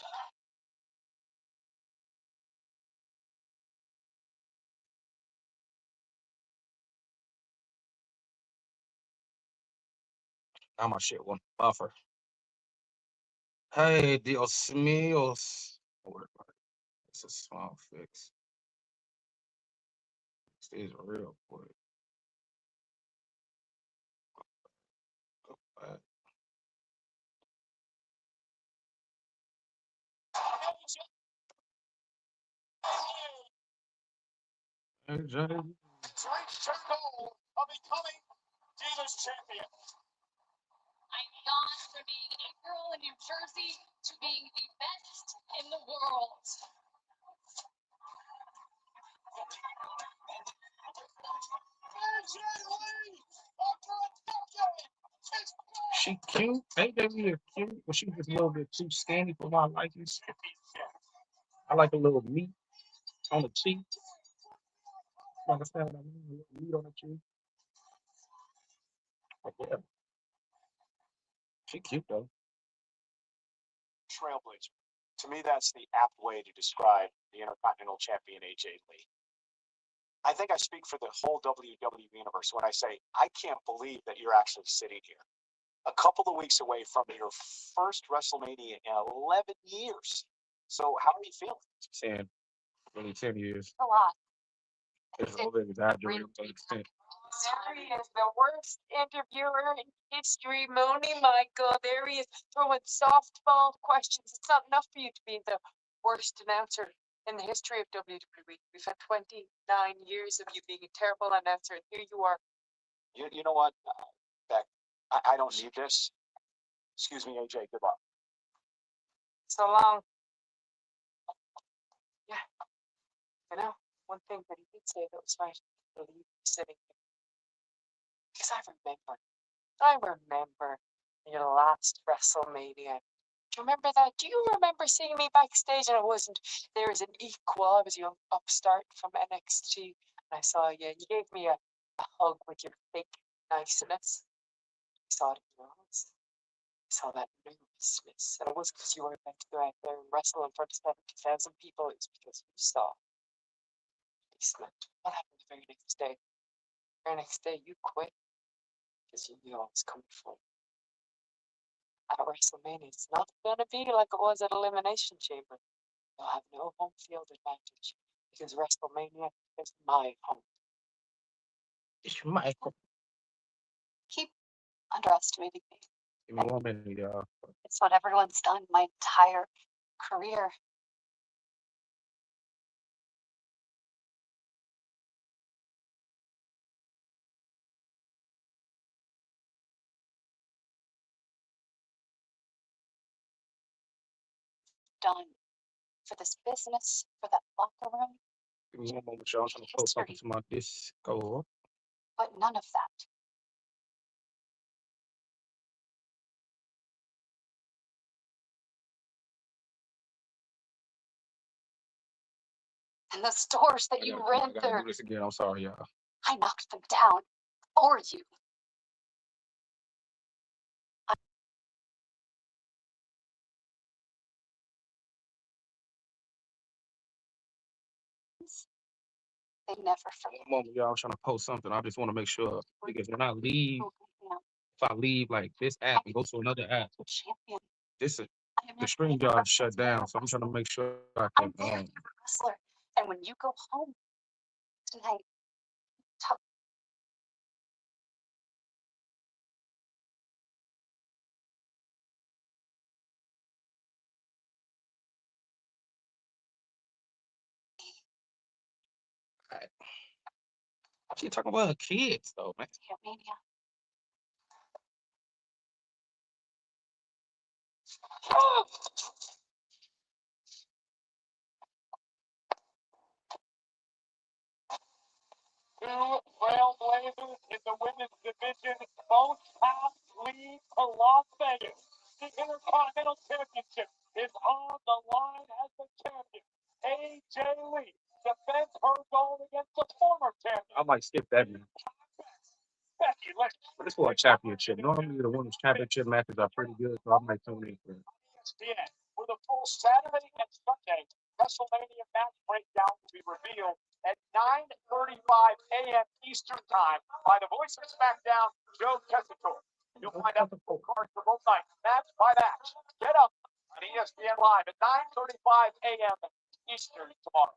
Now my shit won't buffer. Hey, Dios míos. It's a small fix. This is real quick. Go back. Hey, Johnny.
To reach their goal of becoming Divas Champion.
I'm gone from being a girl in New Jersey to being the best in the world.
She cute. Ain't that really cute? But she just a little bit too skinny for my likings. I like a little meat on the cheek. You understand what I mean? A little meat on the cheek. But yeah. She cute though.
Trailblazer. To me, that's the apt way to describe the Intercontinental Champion AJ Lee. I think I speak for the whole WWE universe when I say I can't believe that you're actually sitting here. A couple of weeks away from your first WrestleMania in 11 years. So how are you feeling?
10. Really 10 years.
A lot.
It's a little bit exaggerated to an extent.
There he is, the worst interviewer in history, Mooney Michael. There he is, throwing softball questions. It's not enough for you to be the worst announcer in the history of WWE. We've had 29 years of you being a terrible announcer, and here you are.
You know what, Beck? I don't need this. Excuse me, AJ. Good luck.
So long. Yeah. You know, one thing that he did say that was right. Believe you sitting here. Because I remember your last WrestleMania. Do you remember that? Do you remember seeing me backstage? And I wasn't there as an equal. I was a young upstart from NXT. And I saw you. And you gave me a hug with your fake niceness. I saw it in your eyes. I saw that nervousness, and it was because you weren't meant to go out there and wrestle in front of 70,000 people. It's because you saw basement. What happened the very next day? The very next day, you quit because you knew I was coming for you. At WrestleMania, it's not going to be like it was at Elimination Chamber. You'll have no home field advantage because WrestleMania is my home.
It's Michael.
Keep underestimating me.
Give me 1 minute, y'all.
It's what everyone's done my entire career. Done for this business, for that locker room,
Give me 1 moment, y'all. I'm trying to post something to my Discord.
but none of that. And the stores that you
I
ran
gotta
through,
do this again. I'm sorry, y'all.
I knocked them down for you. They never forget.
1 moment, y'all. I'm trying to post something. I just want to make sure because when I leave,
Yeah,
if I leave like this app and go to another app,
champion.
this is
I am
the
your
stream
favorite
job shut down. So I'm trying to make sure I
I'm
can.
there, you're a wrestler. And when you go home tonight, tell
She talking about her kids though, man.
Mania.
Two trailblazers in the women's division both have lead to Las Vegas. The Intercontinental Championship is on the line as the champion. AJ Lee defends her gold against the former champion.
I might skip that man.
Becky Lynch.
But it's for a championship. Normally the women's championship matches are pretty good, so I might tune in for it.
ESPN for the full Saturday and Sunday WrestleMania match breakdown will be revealed at 9:35 a.m. Eastern Time by the voice of SmackDown, Joe Tessitore. You'll find out the full cards for both nights, match by match. Get up on ESPN Live at 9:35 a.m. Eastern tomorrow.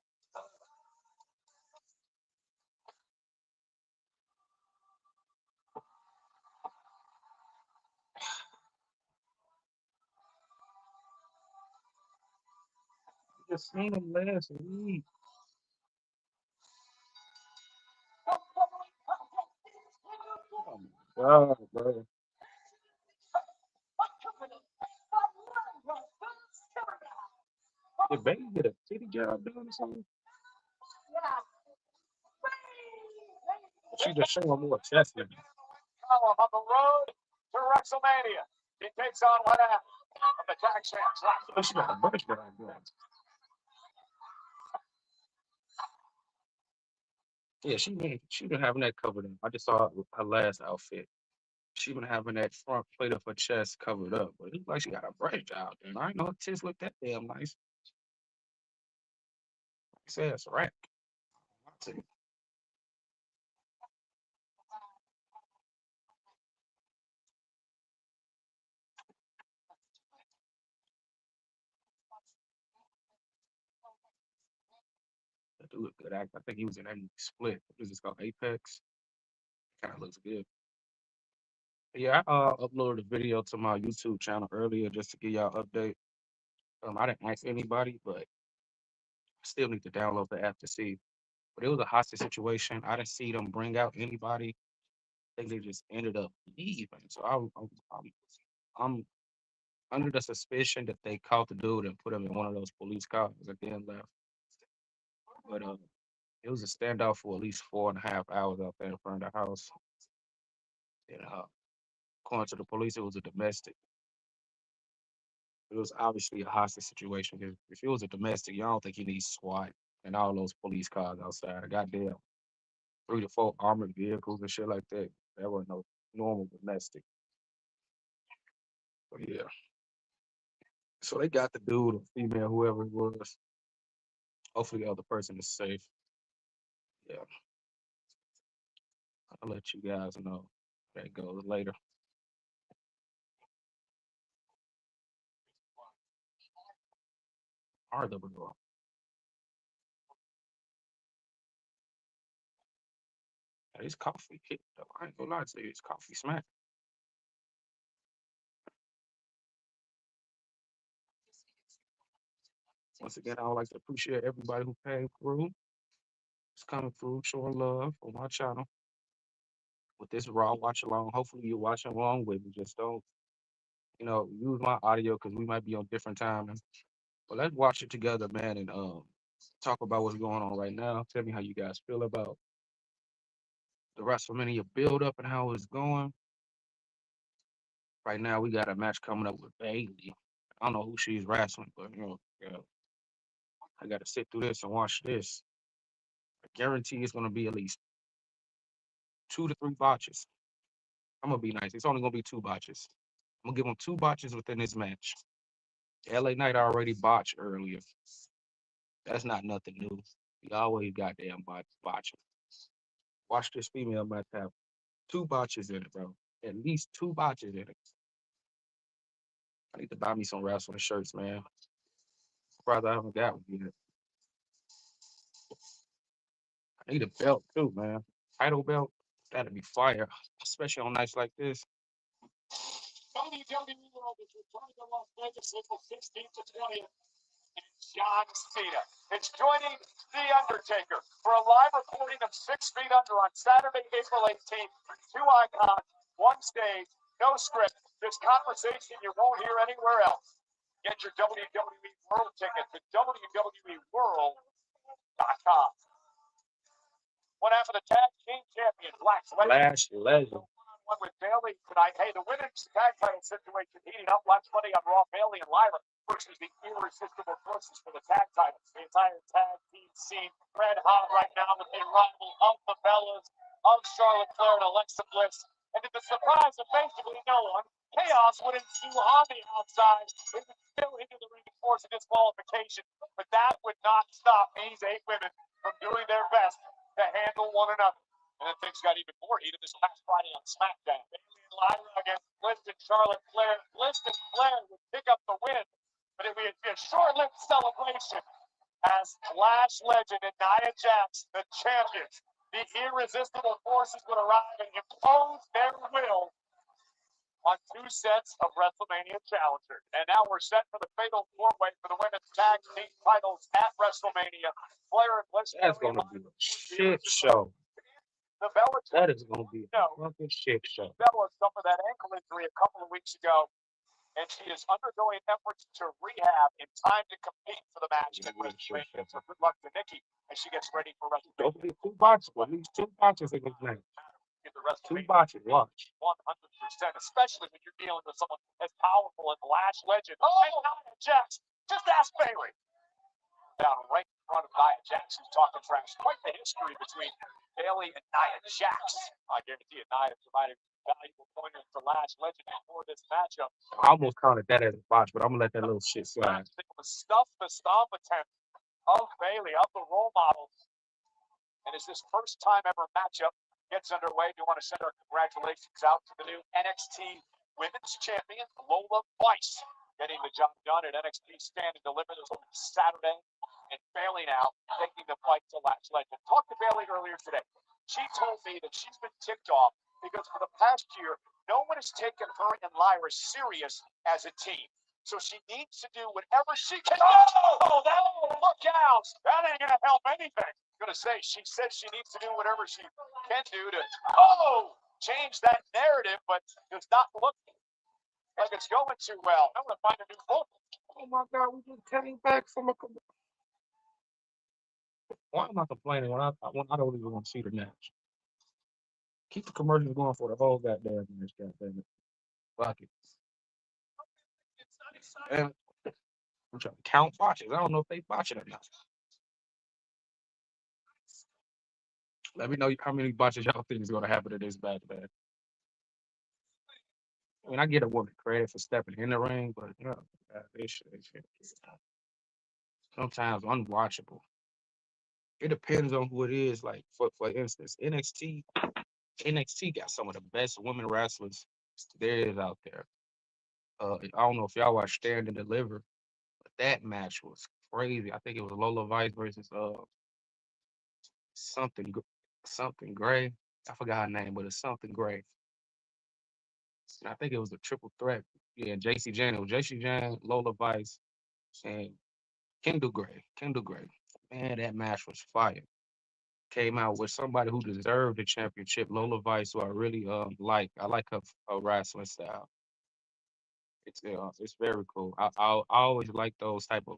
Just seen him last week. Oh my god, bro. Did Becky get a titty job done or something? She just showing more chest than me.
Call-Up on the road to WrestleMania. He takes on what happened from the tag champs.
Oh, she got a bunch of that going. Yeah, she been having that covered up. I just saw her last outfit. She been having that front plate of her chest covered up, but it looked like she got a breast out there. I ain't know her tits look that damn nice. I say it's a rack. I'll take it. That dude look good. I think he was in that split. What is this called? Apex. Kind of looks good. Yeah, I uploaded a video to my YouTube channel earlier just to give y'all an update. I didn't ask anybody, but I still need to download the app to see. But it was a hostage situation. I didn't see them bring out anybody. I think they just ended up leaving. So I'm under the suspicion that they caught the dude and put him in one of those police cars and then left. But it was a standoff for at least 4.5 hours out there in front of the house. And according to the police, it was a domestic. It was obviously a hostage situation. If it was a domestic, you don't think you need SWAT and all those police cars outside. Goddamn, 3 to 4 armored vehicles and shit like that. That wasn't no normal domestic. But yeah. So they got the dude or female, whoever it was. Hopefully the other person is safe. Yeah. I'll let you guys know. That goes later. RWO. It's coffee hit though. I ain't gonna lie to you, it's coffee smack. Once again, I would like to appreciate everybody who came through. It's coming through, showing love on my channel with this Raw watch along. Hopefully you're watching along with me. Just don't, use my audio because we might be on different timing. But let's watch it together, man, and talk about what's going on right now. Tell me how you guys feel about the WrestleMania build up and how it's going. Right now, we got a match coming up with Bailey. I don't know who she's wrestling, but yeah, I got to sit through this and watch this. I guarantee it's going to be at least 2 to 3 botches. I'm gonna be nice. It's only gonna be 2 botches. I'm gonna give them 2 botches within this match. LA Knight already botched earlier. That's not nothing new. He always goddamn botching. Watch this female match have 2 botches in it, bro. At least 2 botches in it. I need to buy me some wrestling shirts, man. Surprised I haven't got one yet. I need a belt too, man. Title belt. That'd be fire, especially on nights like this.
WWE World is returning to Las Vegas April 16th to 20th. And John Cena is joining The Undertaker for a live recording of 6 Feet Under on Saturday, April 18th. 2 icons, 1 stage, no script, just conversation you won't hear anywhere else. Get your WWE World ticket to WWEWorld.com. What happened to tag team champion Lash
Legend.
One with Bailey tonight. Hey, the women's tag title situation heating up. Last Monday on Raw, Bailey and Lyra versus the irresistible forces for the tag titles. The entire tag team scene red hot right now with the arrival of the Bellas, of Charlotte Flair and Alexa Bliss. And to the surprise of basically no one, chaos would ensue on the outside. It would still into the ring and force a disqualification. But that would not stop these 8 women from doing their best to handle one another. And then things got even more heated this past Friday on SmackDown. Bailey and Lyra against Bliss and Charlotte Flair. Bliss and Flair would pick up the win, but it would be a short-lived celebration as Lash Legend and Nia Jax, the champions, the irresistible forces would arrive and impose their will on 2 sets of WrestleMania challengers. And now we're set for the fatal 4-way for the women's tag team titles at WrestleMania. Flair and Bliss.
That's gonna be a shit show.
The Bella
That is gonna be a fucking shit show.
Bella suffered that ankle injury a couple of weeks ago, and she is undergoing efforts to rehab in time to compete for the match at WrestleMania. So good luck to Nikki as she gets ready for WrestleMania.
Don't be 2 botches. At least 2 botches in this match. 2 botches. Watch.
100%, especially when you're dealing with someone as powerful as Lash Legend. Oh, Nia Jax. Just ask Bailey. Down right in front of Nia Jax, who's talking trash. Quite the history between Bailey and Nia Jax. I guarantee you, Nia provided valuable pointers to Lash Legend before this matchup.
I almost counted that as a botch, but I'm gonna let that little shit slide.
It was stuff the stomp attempt of Bailey, of the role models. And as this first time ever matchup gets underway, we want to send our congratulations out to the new NXT Women's Champion, Lola Weiss, getting the job done at NXT Stand and Deliver this Saturday. And Bailey now taking the fight to Lash Legend. Talked to Bailey earlier today. She told me that she's been ticked off because for the past year, no one has taken her and Lyra serious as a team. So she needs to do whatever she can. Oh, look out! That ain't gonna help anything. I'm gonna say she said she needs to do whatever she can do to change that narrative, but does not look like it's going too well. I'm gonna find a new book.
Oh my God, we just came back from a. Why am I complaining when I don't even want to see the match? Keep the commercials going for the whole goddamn match, goddamn it. Fuck it. And I'm trying to count botches. I don't know if they botch it or not. Let me know how many botches y'all think is gonna happen in this match, man. I mean, I get a woman credit for stepping in the ring, but this shit is sometimes unwatchable. It depends on who it is. Like for instance, NXT got some of the best women wrestlers there is out there. I don't know if y'all watch Stand and Deliver, but that match was crazy. I think it was Lola Vice versus something something Gray. I forgot her name, but it's something Gray. And I think it was a triple threat. Yeah, JC Jane. It was JC Jane, Lola Vice, and Kendall Gray. Kendall Gray. Man, that match was fire. Came out with somebody who deserved the championship, Lola Vice, who I really like. I like her wrestling style. It's very cool. I always like those type of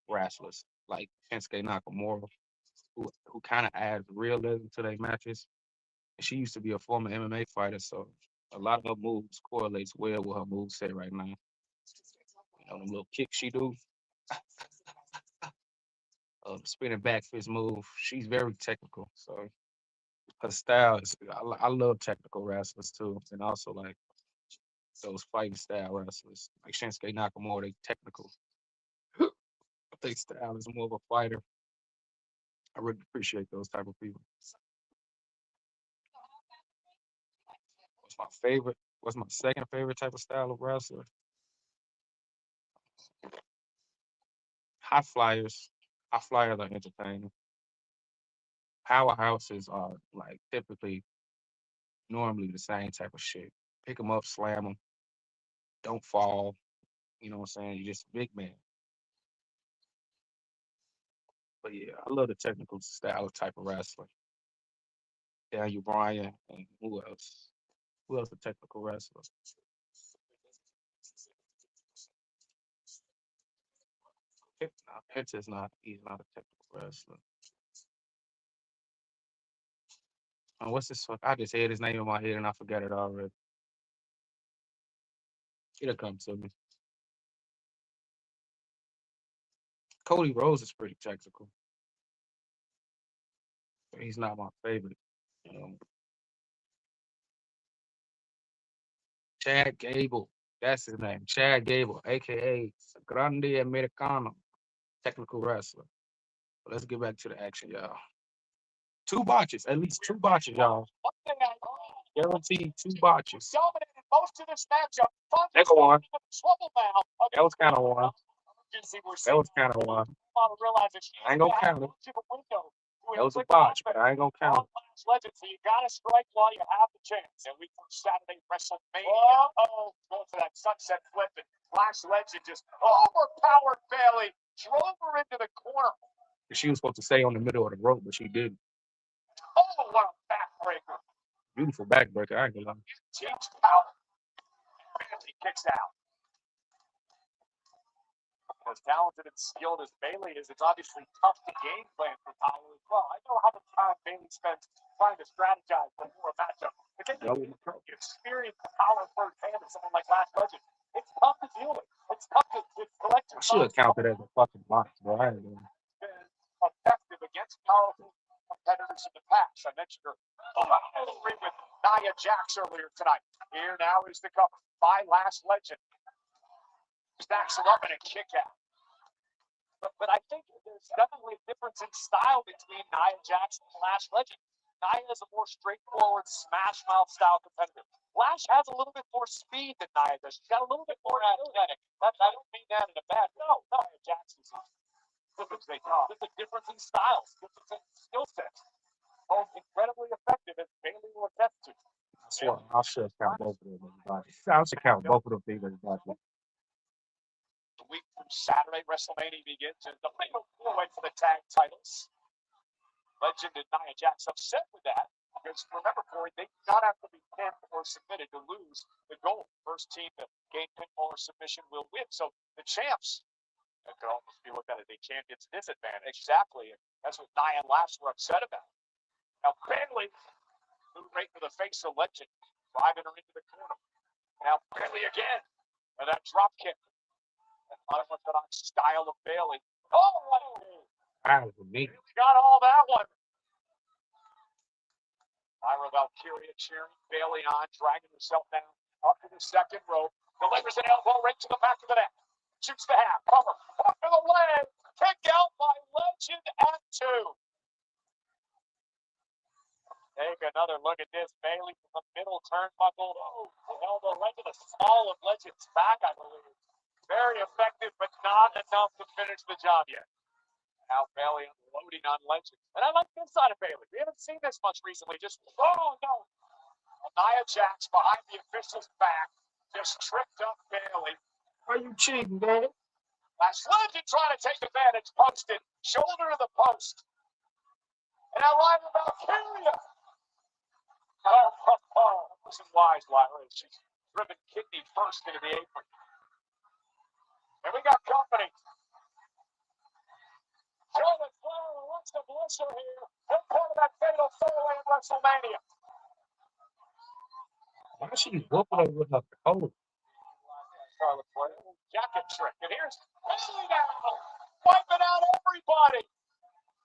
wrestlers, like Shinsuke Nakamura, who kind of adds realism to their matches. And she used to be a former MMA fighter, so a lot of her moves correlates well with her move set right now. You know, the little kick she do, the spinning back fist move. She's very technical, so her style is. I love technical wrestlers too, and also like those fighting style wrestlers like Shinsuke Nakamura. They technical. Their style is more of a fighter. I really appreciate those type of people. What's my favorite? What's my second favorite type of style of wrestler? High flyers. High flyers are entertaining. Powerhouses are like typically normally the same type of shit. Pick them up, slam them, don't fall. You know what I'm saying? You're just a big man. But yeah, I love the technical style type of wrestler. Daniel Bryan and who else? Who else a technical wrestler? Penta's not. He's not a technical wrestler. What's this fuck? I just had his name in my head and I forgot it already. It'll come to me. Cody Rhodes is pretty technical, but he's not my favorite. Um, Chad Gable, that's his name. Chad Gable, aka Grande Americano, technical wrestler. But let's get back to the action, y'all. Two botches, at least two botches, y'all.
One thing I know,
Guaranteed two botches.
dominated most of this matchup.
That's one.
Trouble now.
That was kind of one. That was kind of one. I ain't gonna count it. That was a botch, but I ain't gonna count it.
Legend, so you gotta strike while you have the chance. And we from Saturday WrestleMania. Going for that sunset flip, and Lash Legend just overpowered Bailey, drove her into the corner.
She was supposed to stay on the middle of the rope, but she didn't.
Oh, what a backbreaker!
Beautiful backbreaker. I ain't gonna lie.
James power. Bailey kicks out. As talented and skilled as Bailey is, it's obviously tough to game plan for Power as well. I know how much time Bailey spends trying to strategize before a matchup. But then you experience the power firsthand of someone like Lash Legend. It's tough to deal with. It's tough to collect your
I should have counted as a fucking box, bro. I ain't gonna lie.
been effective against powerful competitors in the past. I mentioned her rivalry with Nia Jax earlier tonight. Here now is the cover by Lash Legend. Stacks her up in a kick out. But I think there's definitely a difference in style between Nia Jax and Lash Legend. Nia is a more straightforward smash mouth style competitor. Lash has a little bit more speed than Nia does. She's got a little bit more athletic. I don't mean that in a bad way. No, Nia Jax is there's a difference in styles, difference in skill sets. Both incredibly effective, as Bailey will attest to.
I should count both of them. I should count both of them things as boxes.
The week from Saturday, WrestleMania begins, and the fatal four-way for the tag titles. Legend and Nia Jax upset with that, because remember, Corey, they do not have to be pinned or submitted to lose the goal. First team to gain pinfall or submission will win. So the champs, it could almost be looked at as a champion's disadvantage. Exactly. And that's what Nia and Lash were upset about. Now, Bailey moved right to the face of Legend, driving her into the corner. Now, Bailey again, and that drop kick. Unorthodox style of Bailey. Oh,
That was neat.
got all that one. Myra Valkyria cheering Bailey on, dragging herself down Up to the second rope. Delivers an elbow right to the back of the neck. Shoots the half. Cover. Up to the leg. Kick out by Legend at 2. Take another look at this. Bailey from the middle turnbuckle. Oh, the elbow right to the small of Legend's back, I believe. Very effective, but not enough to finish the job yet. Now Bailey unloading on Legend. And I like this side of Bailey. We haven't seen this much recently. Just, oh no. Nia Jax behind the official's back. Just tripped up Bailey.
Are you cheating, man?
That's Legend trying to take advantage. Posted. Shoulder to the post. And now live about Kyria. Oh, listen wise, Wiley. She's driven kidney first into the apron. And we got company. Charlotte Flair wants to bliss her here. They're part of that fatal four-way at WrestleMania.
Why is she whooping her with her coat?
Charlotte Flair, jacket trick. And here's Bailey now, wiping out everybody.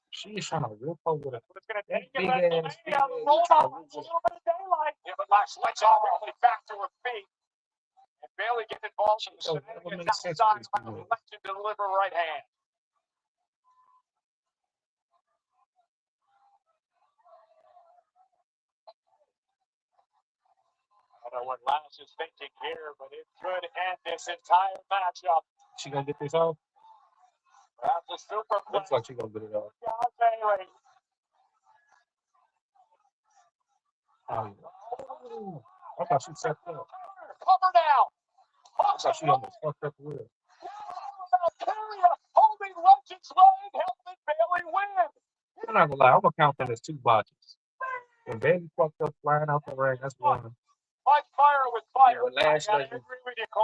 She's trying to whip her with a
It's going to take
big
it
ass.
a little bit of daylight. Yeah, but Lash lets all the way back to her feet. And Bailey getting involved in the shenanigans outside by the Legend to deliver right hand. I don't know what Lash is thinking here, but it could end this entire matchup.
She gonna get this off?
That's a super
Looks like she gonna get it off.
Bailey.
Oh, I thought she set up.
Cover now.
I thought she almost fucked up the wheel.
Kyria holding Legend's leg, helping Bailey win.
I'm not gonna lie, I'm gonna count that as 2 botches. When Bailey fucked up flying out the ring, that's one.
Fight fire with fire.
Yeah, Lash Legend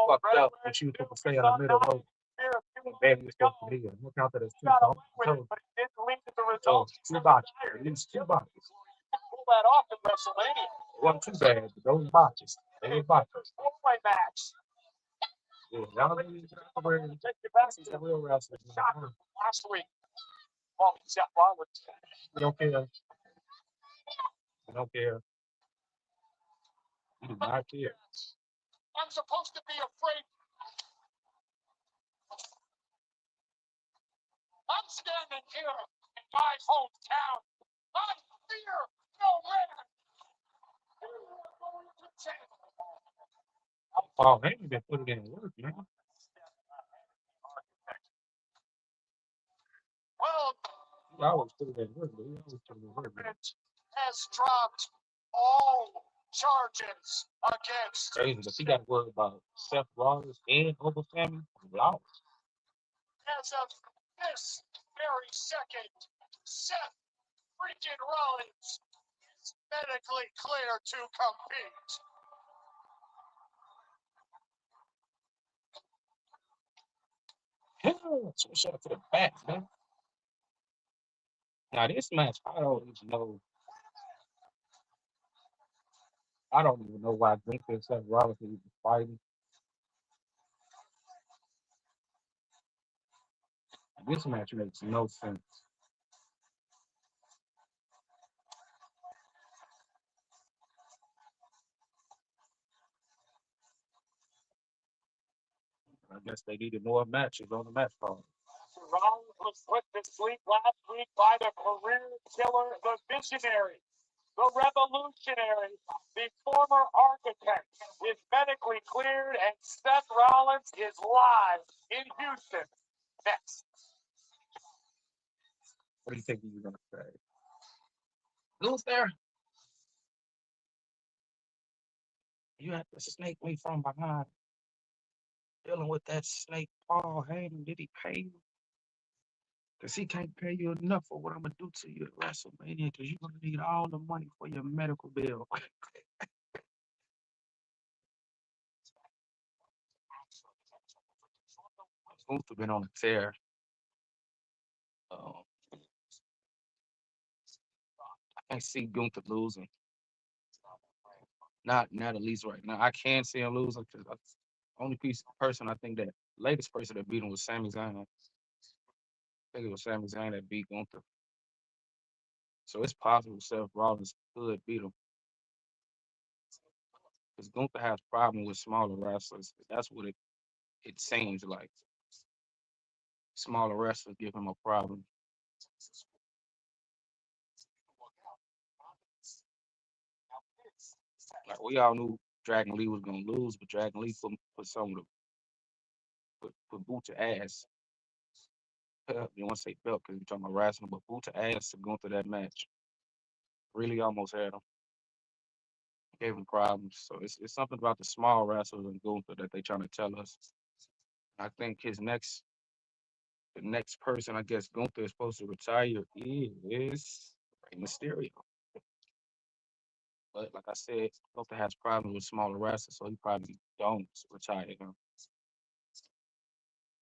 fucked up when she was supposed to stay on the middle rope. And Bailey was supposed to be in. I'm gonna count that as 2. So 2 botches, at least 2 botches.
Pull that off in WrestleMania.
It wasn't too bad, but those botches, they were botches.
Four-way match.
Yeah, y'all need to
Take you back to
the real wrestlers.
last week. Oh, Seth Rollins.
We don't care. We don't care. We do not care.
I'm supposed to be afraid. I'm standing here in my hometown. I fear no man.
Paul Heyman been put it in work, man.
Well,
He always put it in work, but he always put it in work. Man.
has dropped all charges against.
Crazy, but he got to worry about Seth Rollins and over Sammy. Wow.
As of this very second, Seth freaking Rollins is medically clear to compete.
Switch up to the back, man. Now this match, I don't even know. I don't even know why Gunther and Seth Rollins are even fighting. This match makes no sense. I guess they needed more matches on the match card.
Rollins was put to sleep last week by the career killer, the visionary, the revolutionary, the former architect is medically cleared, and Seth Rollins is live in Houston next.
What do you think he's going to say? Who's there? You have to snake me from behind. Dealing with that snake Paul Heyman, did he pay you? Because he can't pay you enough for what I'm going to do to you at WrestleMania, because you're going to need all the money for your medical bill. Gunther been on a tear. I can't see Gunther losing. Not at least right now. I can see him losing because the only person I think that latest person that beat him was Sami Zayn. I think it was Sami Zayn that beat Gunther. So it's possible Seth Rollins could beat him. Because Gunther has problem with smaller wrestlers. That's what it seems like. Smaller wrestlers give him a problem. Like we all knew Dragon Lee was gonna lose, but Dragon Lee put some of the put boot to ass. You want to say belt because you're talking about wrestling, but boot to ass to go through that match. Really almost had him. Gave him problems. So it's something about the small wrestlers and Gunther that they trying to tell us. I think the next person I guess Gunther is supposed to retire is Rey Mysterio. But like I said, Gunther has problems with smaller wrestlers, so he probably don't retire him.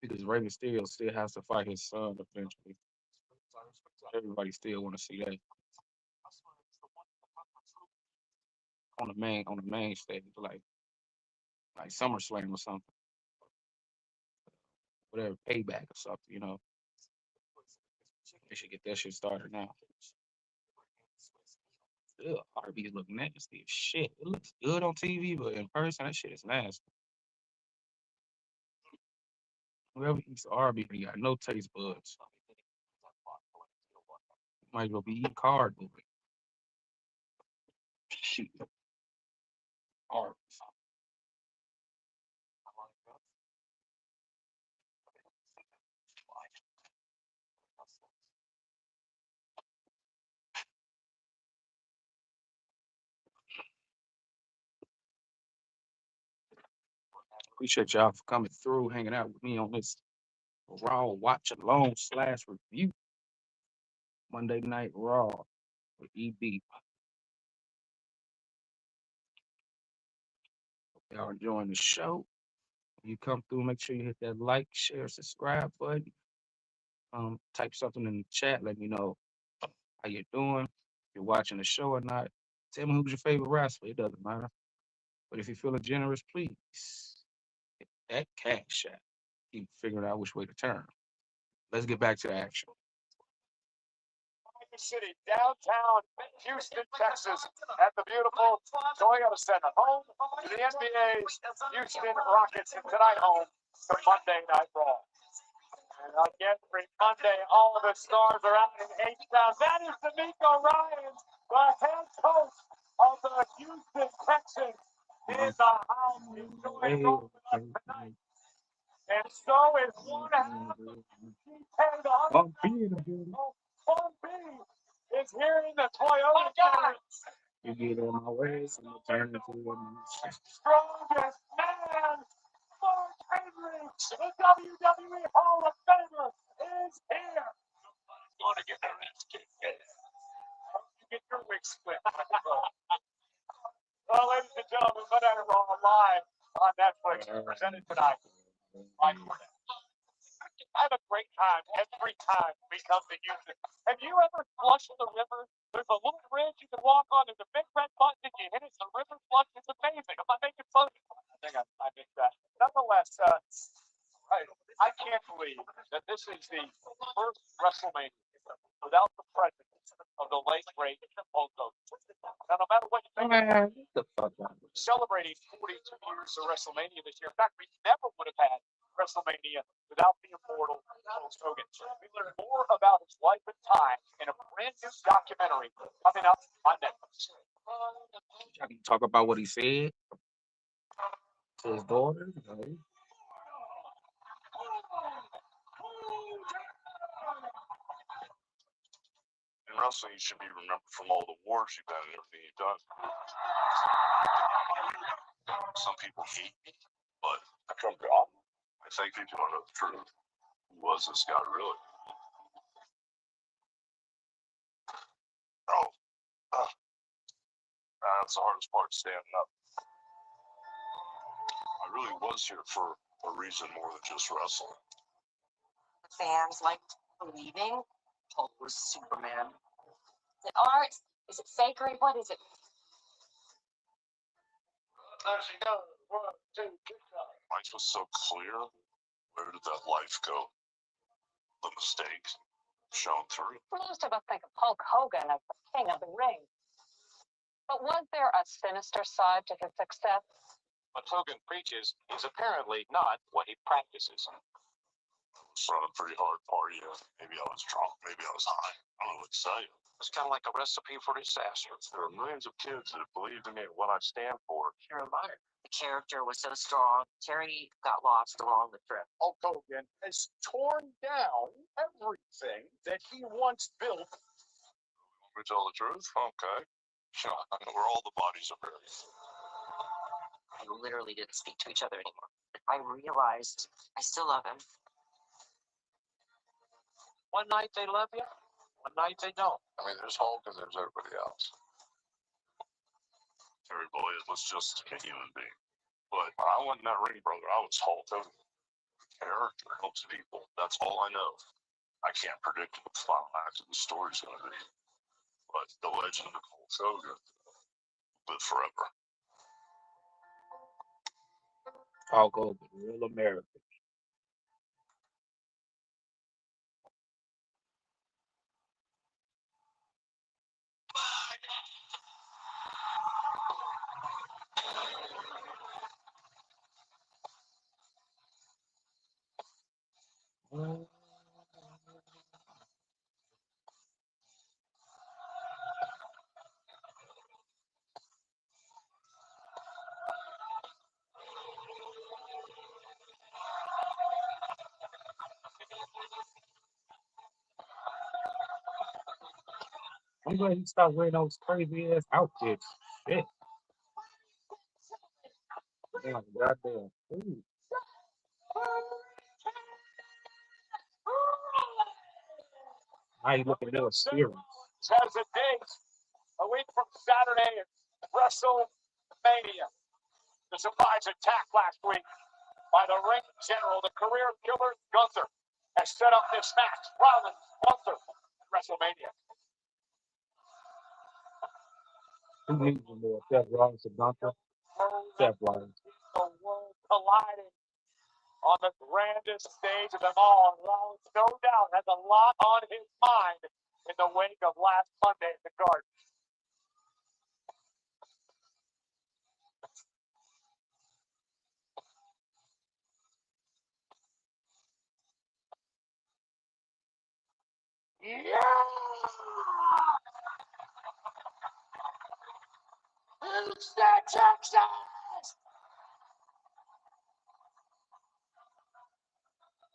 Because Rey Mysterio still has to fight his son eventually. Everybody still want to see that on the main stage, like SummerSlam or something, whatever, Payback or something. They should get that shit started now. Ugh, Arby's look nasty as shit. It looks good on TV, but in person, that shit is nasty. Whoever eats Arby's, he got no taste buds. Might as well be eating cardboard. Shit. Arby's. Appreciate y'all for coming through, hanging out with me on this Raw Watch Along / review. Monday Night Raw with EB. Hope y'all enjoying the show. When you come through, make sure you hit that like, share, subscribe button. Type something in the chat. Let me know how you're doing. If you're watching the show or not. Tell me who's your favorite wrestler. It doesn't matter. But if you're feeling generous, please hit that cash app. Keep figuring out which way to turn. Let's get back to the action.
City, downtown Houston, Texas, at the beautiful Toyota Center, home to the NBA's Houston Rockets, and tonight home to Monday Night Raw. And again, every Monday, all of the stars are out in H-Town. That is D'Amico Ryans, the head coach of the Houston Texans, in the house, enjoying all of us tonight. And so is one half of Tom B is here in the Toyota Center.
You get in my way, so you turn into a
Strongest man, Mark Henry, the WWE Hall of Famer, is here. Want to get their ass kicked? You get your wig split. Well, ladies and gentlemen, Monday Night Raw live on Netflix, presented tonight by Cornette. I have a great time every time we come to Houston. Have you ever flushed the river? There's a little bridge you can walk on. There's a big red button and you hit it. The river flush. It's amazing. I'm not making fun of you. I think I missed that. Nonetheless, I can't believe that this is the first WrestleMania without the presence of the late great Hulk Hogan. Now, no matter what you think, celebrating 42 years of WrestleMania this year. In fact, we never would have had WrestleMania without the immortal Hulk Hogan. We learn more about his life and time in a brand new documentary coming up on Netflix.
I can talk about what he said to his daughter.
In wrestling, you should be remembered from all the wars you've been in and everything you've done. Some people hate me, but I come God. I think people don't know the truth. Who was this guy really? That's the hardest part, standing up. I really was here for a reason more than just wrestling.
Fans liked believing Hulk was Superman. Is it art? Is it fakery? What is it?
Life was so clear. Where did that life go? The mistakes shown through.
Most of us think of Hulk Hogan as the king of the ring. But
But was there a sinister side to his success?
What Hogan preaches is apparently not what he practices.
From a pretty hard party. Maybe I was drunk, maybe I was high. I don't know what to say.
It's kind of like a recipe for disaster.
There are millions of kids that have believed in me and what I stand for.
Here am I.
The character was so strong, Terry got lost along the trip.
Hulk Hogan has torn down everything that he once built.
Want me to tell the truth? Okay. Yeah, I know where all the bodies are buried.
We literally didn't speak to each other anymore. I realized I still love him.
One night they love you, one night they don't.
I mean, there's Hulk and there's everybody else. Terry Boyd was just a human being. But I wasn't that ring brother. I was Hulk Hogan. The character helps people. That's all I know. I can't predict what the final act of the story's going to be. But the legend of Hulk Hogan will live forever.
Hulk Hogan, real American. I'm glad he stopped wearing those crazy ass outfits. Shit. Damn, goddamn. Ooh. Now you looking at those series.
Has a date a week from Saturday at WrestleMania. The surprise attack last week by the ring general, the career killer Gunther, has set up this match. Rollins, Gunther, at WrestleMania.
Who needs them more? Seth Rollins and Gunther? Seth Rollins.
The world colliding on the grandest stage of them all. Rollins, no doubt, has a lot on his mind in the wake of last Monday at the Garden. Yeah! Houston, Texas!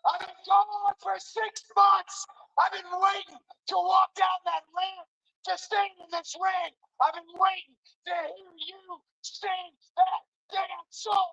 I've been gone for 6 months. I've been waiting to walk down that ramp, to stand in this ring. I've been waiting to hear you sing that damn song.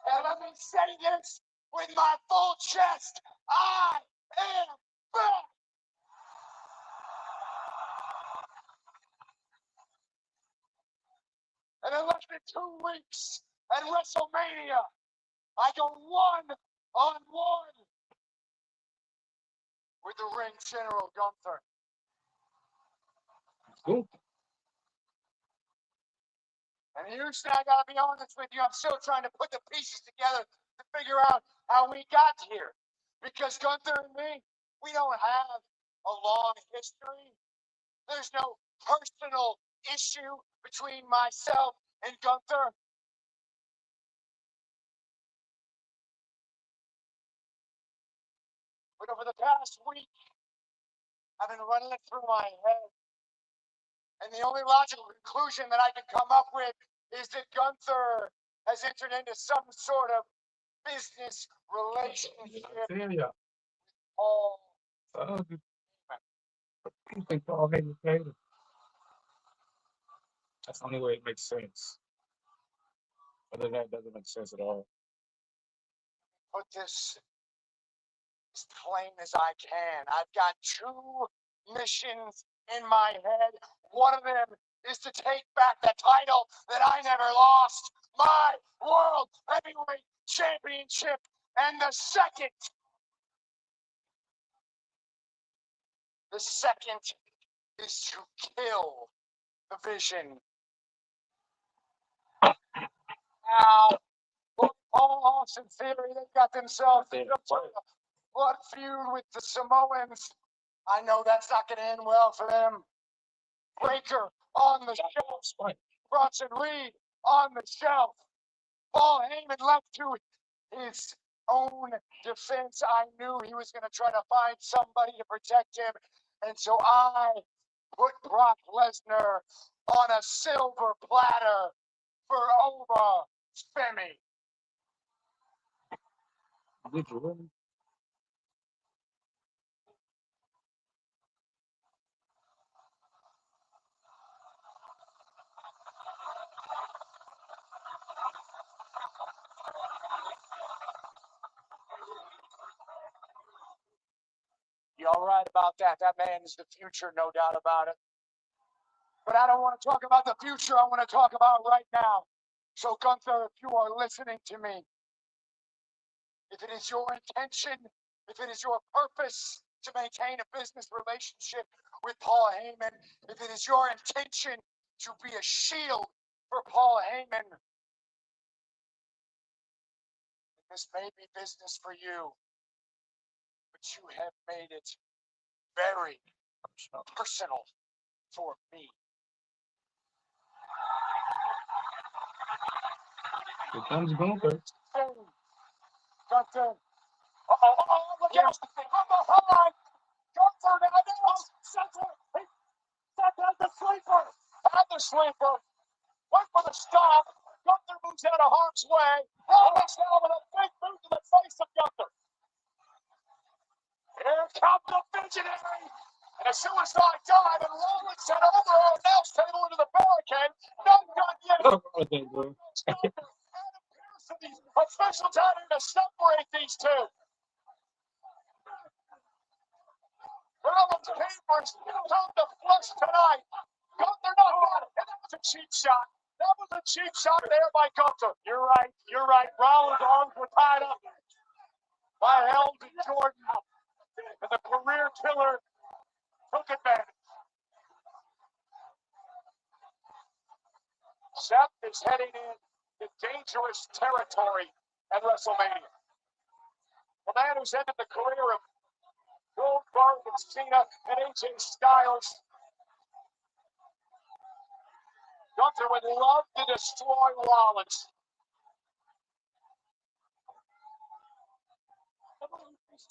And let me say this with my full chest. I am back. And in less than 2 weeks at WrestleMania, I go 1-on-1 with the ring general Gunther.
Cool.
And Houston, I gotta be honest with you, I'm still trying to put the pieces together to figure out how we got here. Because Gunther and me, we don't have a long history. There's no personal issue between myself and Gunther. But over the past week, I've been running it through my head. And the only logical conclusion that I can come up with is that Gunther has entered into some sort of business relationship
I tell ya.
with Paul.
You think Paul Heyman paid him? That's the only way it makes sense. Other than that, it doesn't make sense at all.
Put this as plain as I can. I've got two missions in my head. One of them is to take back the title that I never lost, my World Heavyweight Championship. And the second is to kill the Vision. Now, look, Paul Austin Theory, they've got themselves a blood feud with the Samoans. I know that's not going to end well for them. Breaker on the shelf. Bronson Reed on the shelf. Paul Heyman left to his own defense. I knew he was going to try to find somebody to protect him. And so I put Brock Lesnar on a silver platter for Oma Femi.
Did you really?
You all right about that? That man is the future, no doubt about it. But I don't want to talk about the future. I want to talk about right now. So, Gunther, if you are listening to me, if it is your intention, if it is your purpose to maintain a business relationship with Paul Heyman, if it is your intention to be a shield for Paul Heyman, this may be business for you, but you have made it very personal for me.
Here comes Gunther.
Gunther. Look out! From behind! Gunther now! Set at the sleeper! At the sleeper! Went for the stop! Gunther moves out of harm's way! Rollins now with a big boot to the face of Gunther! Here comes the Visionary! And a suicide dive, and Rollins sent over our announce table into the barricade! Not done yet! A special time to separate these two! Rollins papers on the flush tonight. Gunther not got it. And that was a cheap shot. That was a cheap shot there by Gunther. You're right. You're right. Rollins' arms were tied up by Helms and Jordan. And the career killer took advantage. Seth is heading in to dangerous territory at WrestleMania. The man who's ended the career of Goldberg and Cena and AJ Styles. Gunther would love to destroy Rollins.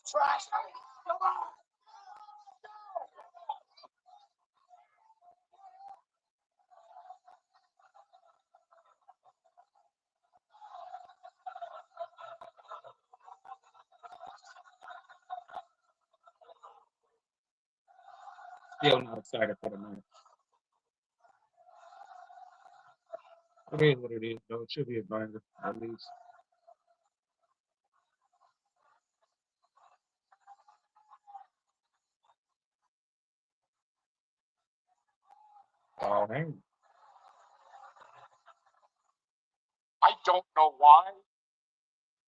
Trash. Come on.
Still not excited for the match. It is what it is, though. It should be a banger, at least. Oh, man.
I don't know why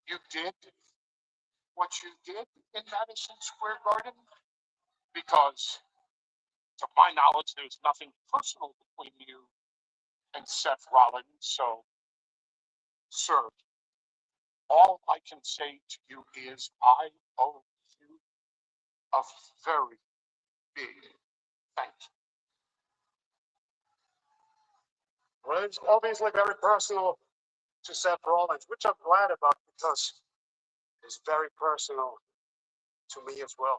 you did what you did in Madison Square Garden, because to my knowledge, there's nothing personal between you and Seth Rollins. So, sir, all I can say to you is I owe you a very big thank you. Well, it's obviously very personal to Seth Rollins, which I'm glad about because it's very personal to me as well.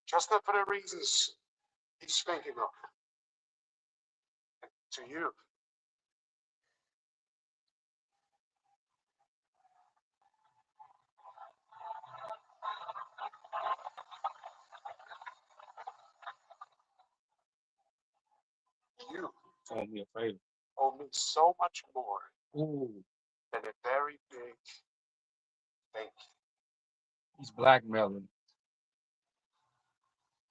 Just not for the reasons he's thinking of. To you.
owe me a favor.
owe me so much more
Ooh,
than a very big thank you.
he's blackmailing.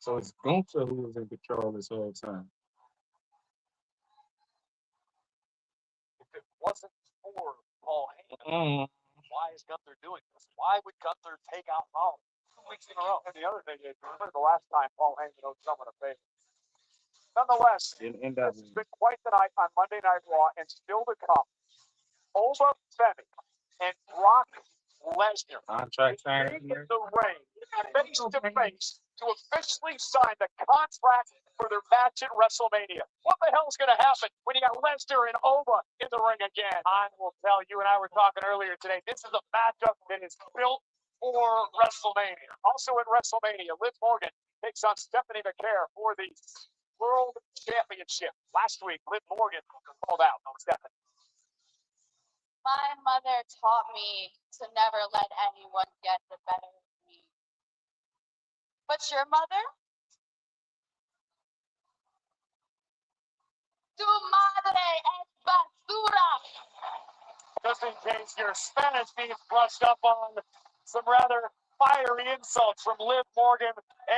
So it's Gunther who was in control this whole time.
If it wasn't for Paul Heyman, why is Gunther doing this? Why would Gunther take out Paul 2 weeks in a row? And the other thing is, remember the last time Paul Heyman owed someone a favor. Nonetheless,
Didn't end
this
up
has been quite the night on Monday Night Raw, and still to come. Ova Femi and Brock Lesnar
contract
in
signing.
the ring, face to face, to officially sign the contract for their match at WrestleMania. What the hell's going to happen when you got Lesnar and Ova in the ring again? I will tell you, and I were talking earlier today, this is a matchup that is built for WrestleMania. Also at WrestleMania, Liv Morgan takes on Stephanie McCare for the World Championship. Last week, Liv Morgan called out on Stephanie.
My mother taught me to never let anyone get the better of me. But your mother? Tu madre es basura.
Just in case your Spanish needs brushed up on, some rather fiery insults from Liv Morgan,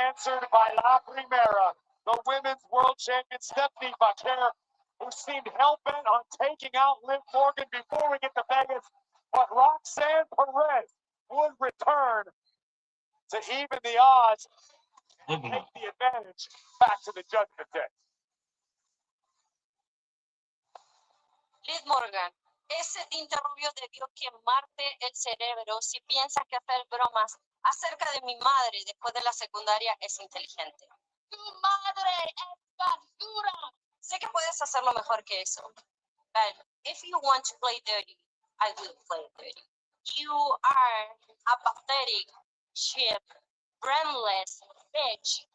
answered by La Primera, the women's world champion Stephanie McCare, who seemed hell-bent on taking out Liv Morgan before we get to Vegas, but Roxanne Perez would return to even the odds and take the advantage back to the Judgment Day.
Liv Morgan, ese tinte rubio debió quemarte el cerebro si piensas que hacer bromas acerca de mi madre después de la secundaria es inteligente.
Tu madre es basura.
Sé que puedes hacerlo mejor que eso. But if you want to play dirty, I will play dirty. You are a pathetic, cheap, brainless bitch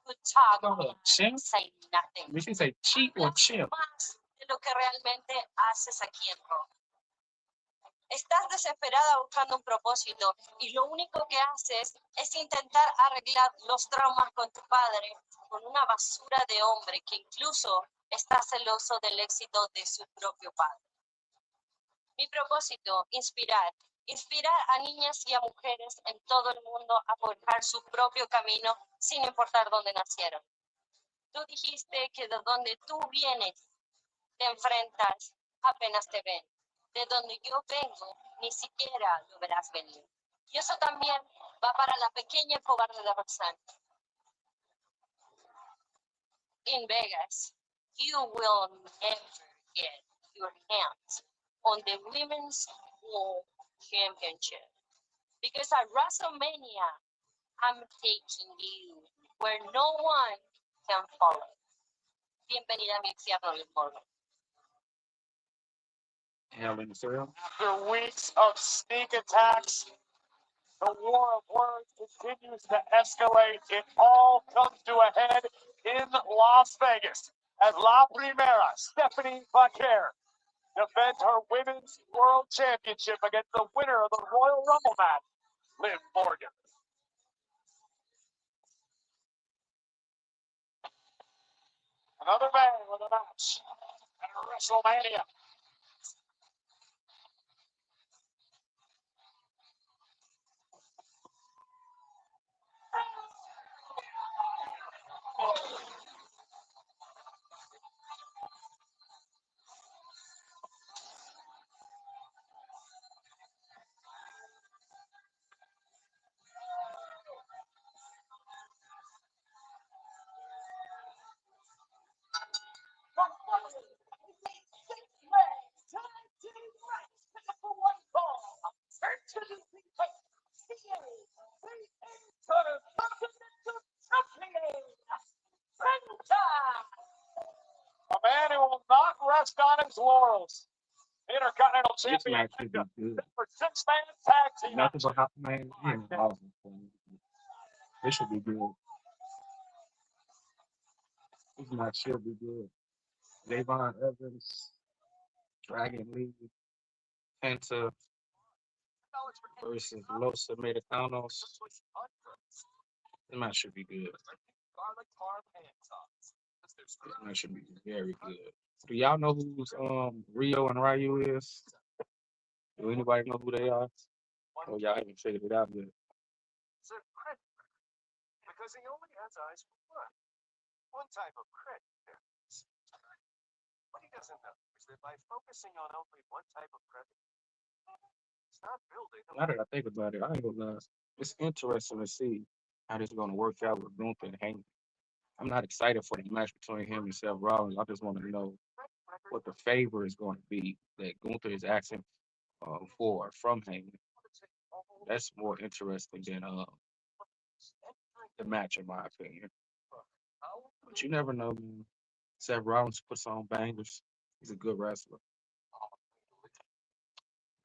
who talk and say nothing.
We should say cheat or chip.
Más de lo que realmente haces aquí en Raw. Estás desesperada buscando un propósito y lo único que haces es intentar arreglar los traumas con tu padre con una basura de hombre que incluso está celoso del éxito de su propio padre. Mi propósito, inspirar a niñas y a mujeres en todo el mundo a forjar su propio camino sin importar dónde nacieron. Tú dijiste que de donde tú vienes te enfrentas apenas te ven. De donde yo vengo, ni siquiera lo verás venir. Y eso también va para la pequeña cobarde de Roxanne. In Vegas, you will never get your hands on the Women's World Championship. Because at WrestleMania, I'm taking you where no one can follow. Bienvenida a mi infierno, Liv Morgan.
Hell in the cell.
After weeks of sneak attacks, the war of words continues to escalate. It all comes to a head in Las Vegas as La Primera, Stephanie McCare, defends her Women's World Championship against the winner of the Royal Rumble match, Liv Morgan. Another man with a match at WrestleMania. A man who will not rest on his laurels. Intercontinental
This
Champion
match should be good.
for six-man tag team.
Nothing but hot man. Awesome. This should be good. This match should be good. Davon Evans, Dragon Lee, Penta versus Los Americanos. This match should be good.
Garlic parm hand sauce.
This match should be very good. Do y'all know who's Rio and Ryu is? Do anybody know who they are? Oh, y'all haven't figured it out yet.
It's a predator because he only has eyes for one type of predator. What he doesn't know is that by focusing on only one type of predator, it's not building a
Now that I think about it, I ain't gonna lie. It's interesting to see how this is gonna work out with Gunther and Heyman. I'm not excited for the match between him and Seth Rollins. I just want to know what the favor is going to be that Gunther is asking for from Heyman. That's more interesting than the match, in my opinion. But you never know, man. Seth Rollins puts on bangers. He's a good wrestler.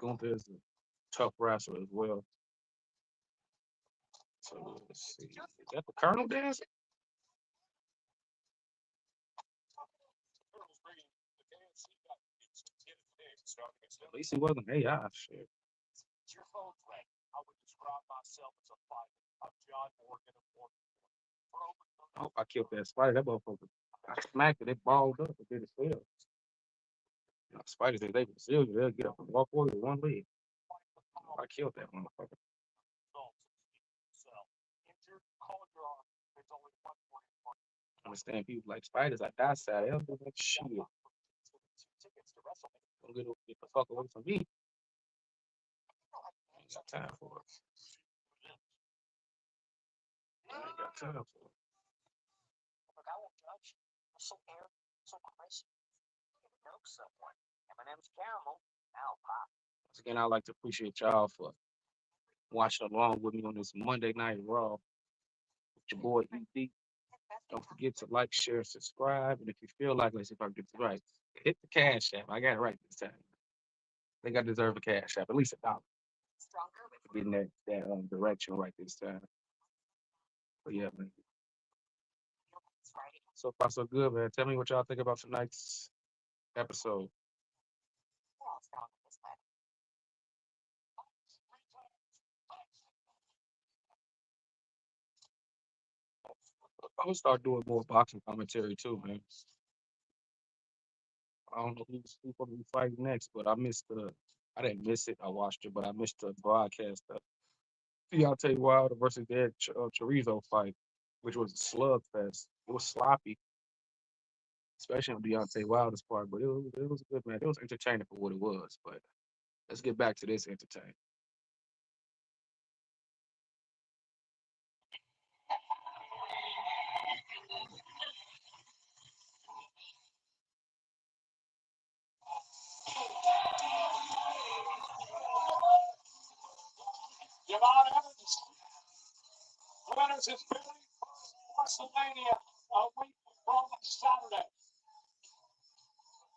Gunther is a tough wrestler as well. So let's see. Is that the Colonel dancing? At least he wasn't AI. Shit.
your phone threat. I would describe myself as a fighter. I'm John Morgan of Morgan.
I hope I killed that spider. That motherfucker. I smacked it. It balled up. It did it still. You know, spiders, if they Brazilian, they'll get up and walk away with one leg. I killed that motherfucker. I understand people like spiders like that side. They'll do that shit. Don't get the fuck away from me. I ain't got time for it. I ain't got time for it.
Look, I won't judge. I'm so arrogant, so crazy. You know someone. M&M's caramel. Now pop.
Once again, I'd like to appreciate y'all for watching along with me on this Monday Night Raw with your boy ED. Don't forget to like, share, subscribe, and if you feel like, let's see if I can get this right, hit the cash app. I got it right this time. I think I deserve a cash app, at least $1. For getting that direction right this time. But yeah, man. So far, so good, man. Tell me what y'all think about tonight's episode. I'm gonna start doing more boxing commentary too, man. I don't know who's gonna be fighting next, but I didn't miss it. I watched it, but I missed the broadcast of Deontay Wilder versus Ed Chorizo fight, which was a slugfest. It was sloppy, especially on Deontay Wilder's part, but it was a good match. It was entertaining for what it was, but let's get back to this entertainment.
Javon Evans, winners his very first WrestleMania a week from Saturday.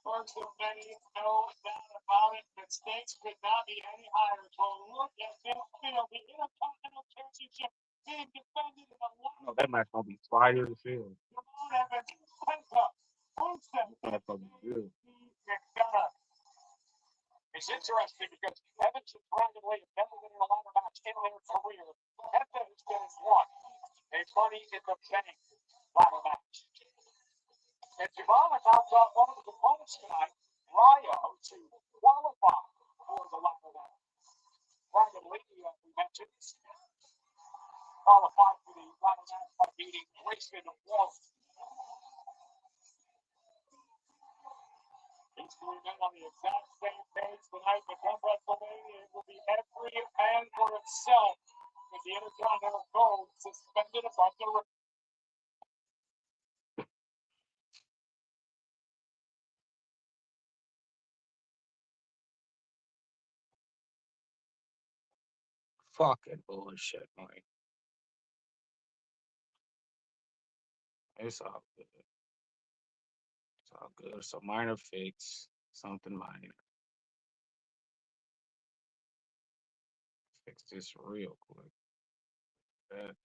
First of many, no doubt about it. The stakes could not be any higher. So look at this field, the Intercontinental Championship being defended in the last.
No, that match gonna be fire to field.
Javon Evans, Penta, Winston,
That's gonna be good.
It's interesting because Evans and Brandon Lee have never been in a ladder match in their career. Penta has been in one, a Money in the Bank ladder match. And Javon now got one of the opponents tonight, Ryo, to qualify for the ladder match. Brandon Lee, we mentioned, qualified for the ladder match by beating Grayson Waller. These three men on the exact same page tonight, but come WrestleMania, it will be every man for himself. With the Intercontinental Gold suspended above the ring.
Fucking bullshit, man. It's all good. It's all good. It's a minor fix. Something minor. Fix this real quick. That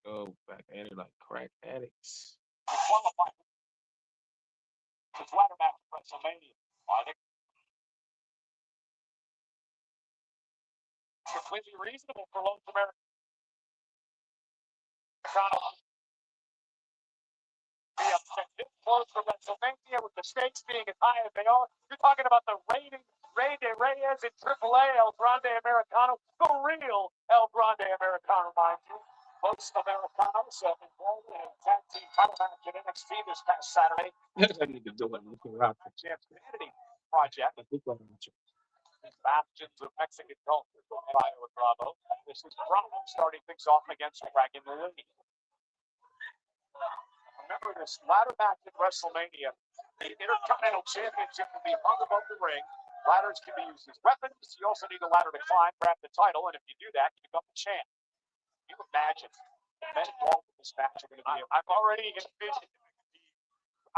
go back at it like crack addicts.
Qualified for the ladder match at WrestleMania. I think completely reasonable for most Americans. Be upset close for WrestleMania with the stakes being as high as they are. You're talking about the reigning Rey de Reyes in AAA, El Grande Americano, the real El Grande Americano, mind you. Most Americanos involved in a tag team title match at NXT this past Saturday.
I need to do it. We can rock it.
Champs Humanity Project. Bastions of Mexican culture, Pyro and Bravo. This is Bravo starting things off against Dragon Lee. Remember this ladder match at WrestleMania. The Intercontinental Championship will be hung above the ring. Ladders can be used as weapons. You also need a ladder to climb, grab the title, and if you do that, you become the champ. Can you imagine the men involved in this match are going to be? I've already envisioned the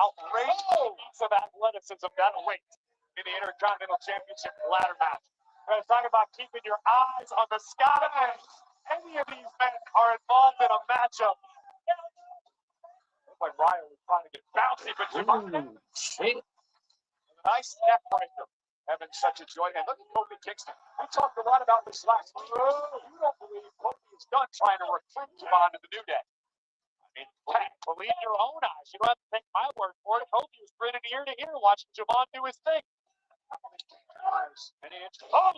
outrageous of athleticism that awaits in the Intercontinental Championship ladder match. We're talking about keeping your eyes on the sky. Any of these men are involved in a matchup. Like Ryan was trying to get bouncy, but
Shit.
nice neck breaker. Having such a joy. And look at Kofi Kingston. We talked a lot about this last week. You don't believe Kofi is done trying to recruit Javon to the New Day. I mean, heck, believe your own eyes. You don't have to take my word for it. Kofi was grinning ear to ear watching Javon do his thing. Oh!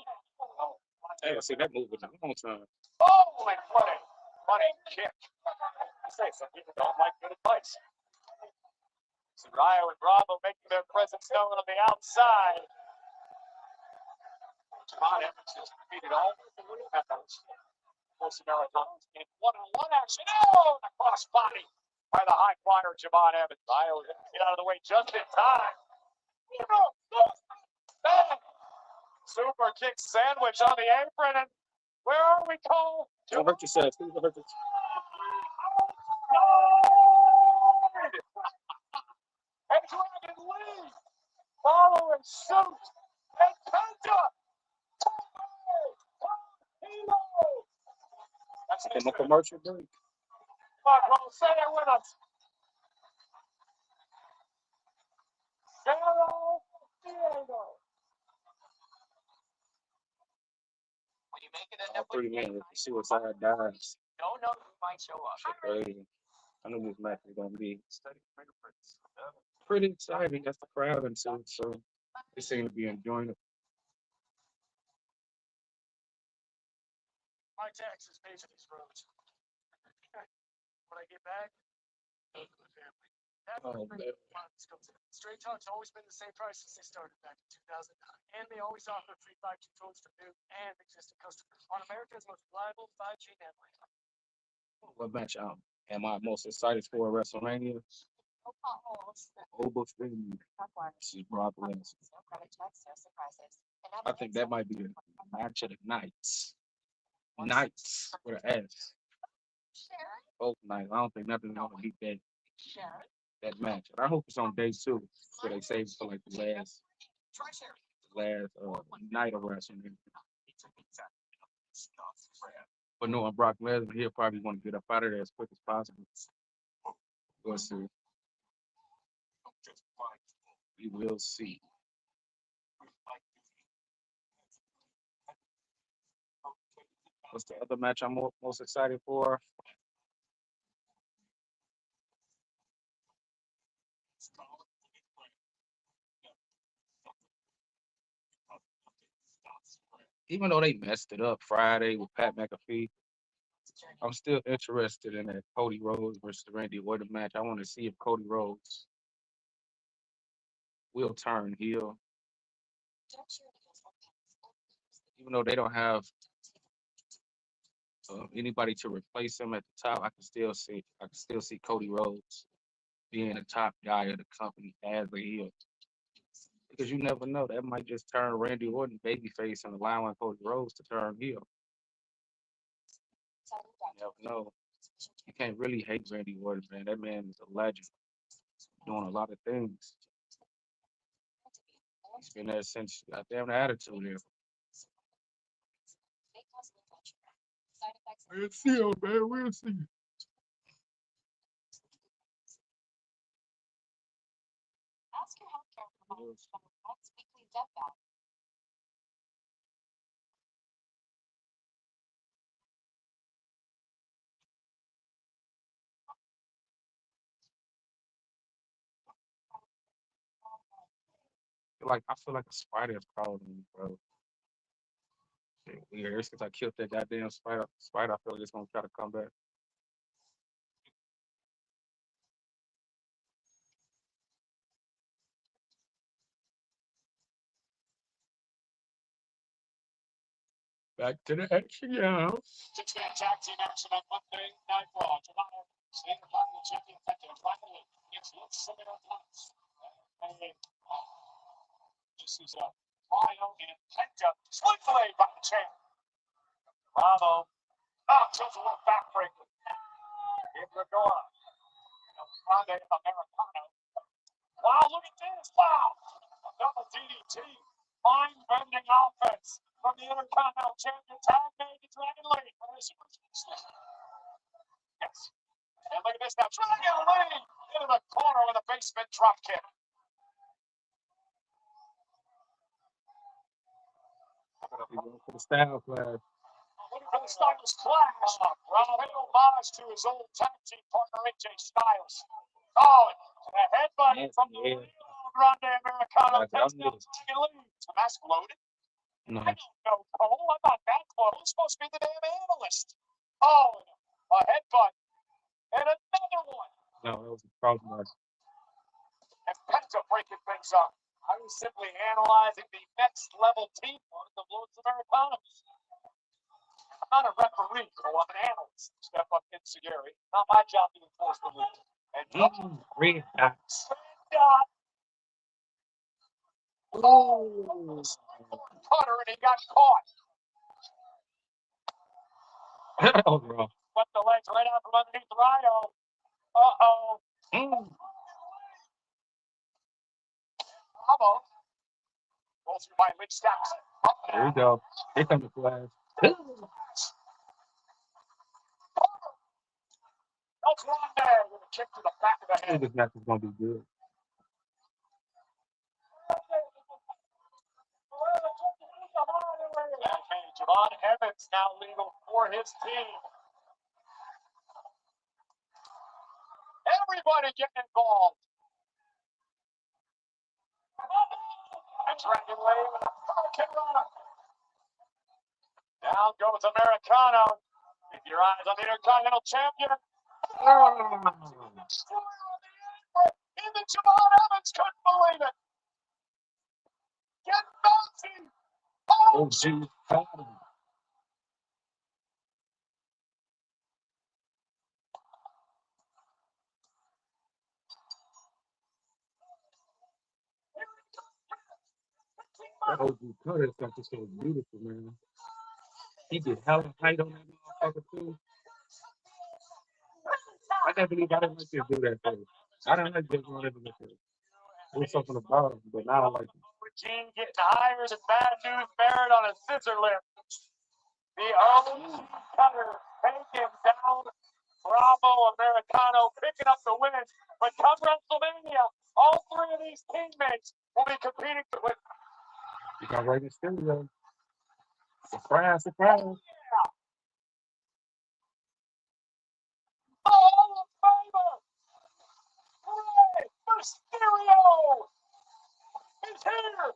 I haven't seen that move in a long time.
Oh, and what a kick. I say some people don't like good advice. Soraya and Bravo making their presence known on the outside. Javon Evans has defeated all the members. Most Americanos in one-on-one action. Oh, the cross body by the high flyer Javon Evans. Soraya get out of the way just in time. Bang! Super kick sandwich on the apron, and where are we, Cole?
Don't hurt yourself. Don't hurt yourself.
And Dragon Lee following suit. And Penta. That's
In a commercial break.
Come on, Cole, say it with us. Cerro Diego. When you make it a
All 3 minutes. See what side dies.
don't know who might show up.
Crazy. I knew this match was gonna be pretty exciting. That's the crowd and so they seem to be enjoying it.
My taxes pay for these roads. When I get back, family.
Oh, man.
Straight Talk's always been the same price since they started back in 2009. And they always offer free 5G phones for new and existing customers on America's most reliable 5G network.
What match am I most excited for at WrestleMania? Overfilling. This is Brock Lesnar. I think that might be the match of the nights. Nights with an S. Both nights. I don't think nothing's gonna beat that match. And I hope it's on day 2. So they save it for like the last night of WrestleMania. But knowing Brock Lesnar, he'll probably want to get up out of there as quick as possible. We'll see. We will see. What's the other match I'm most excited for? Even though they messed it up Friday with Pat McAfee, I'm still interested in that Cody Rhodes versus Randy Orton match. I want to see if Cody Rhodes will turn heel. Even though they don't have anybody to replace him at the top, I can still see Cody Rhodes being the top guy of the company as a heel. Because you never know, that might just turn Randy Orton babyface and allowing Cody Rhodes to turn heel. You never know. You can't really hate Randy Orton, man. That man is a legend, doing a lot of things. He's been there since goddamn the Attitude Era. We'll see, man. We'll see.
Ask your healthcare provider for the next weekly death back.
I feel like a spider is crawling on me, bro. Shit weird. Ever since I killed that goddamn spider, I feel like it's gonna try to come back. Back to the action, yeah.
Six-man tag team action on Monday Night Raw. July State Final Champion Penta finally gets its similar points. And this is a Rhino and Penta split blade by the champ. Bravo. Just a little backbreaker. In Radora. Friday Americano. Wow, look at this. Wow. A double DDT. Mind-bending offense from the Intercontinental Champion tag made to Dragon Lee. Yes. And look at this now. Dragon Lee into the corner with a basement drop kick.
He's going for the style flash.
Looking for the Styles Clash. Ronald paid homage to his old tag team partner, AJ Styles. Oh, and a headbutt from the Grande Americano takes down Dragon Lee. Is the mask loaded?
No.
I don't know, Cole. I'm not that close. I'm supposed to be the damn analyst. Oh, a headbutt. And another one.
No, that was a cross mark.
And Penta breaking things up. I was simply analyzing the next level team of the Blues Americanos. I'm not a referee, so I'm an analyst. Step up Inseguri. Not my job to enforce the rules. And
Green dots.
dot. Oh, cutter, and he got caught.
Oh, bro.
Swept the legs right out from underneath the Rhino. Uh-oh. Bravo. Goes through by Lynch Stacks.
There we go. Here comes the flash.
That's one there with a kick to the back of the
I think
head.
this match is going to be good.
Okay, Javon Evans now legal for his team. Everybody getting involved. And Dragon Lee with a hurricane run. Down goes Americano. Keep your eyes on the Intercontinental Champion. Even Javon Evans couldn't believe it. Get bouncing.
Oh, geez. That OG cutter stuff is so beautiful, man. He did hella height on that motherfucker, too. I can't believe I didn't like this do that first. I didn't like this one ever before. There was something about him, but now I like it.
Gene getting higher than Bad News Barrett on a scissor lift. The OG cutter taking down Bravo Americano, picking up the win. But come WrestleMania, all three of these teammates will be competing to win.
You got right in the studio. Surprise, surprise.
Yeah. Hall of Famer, Rey Mysterio is here.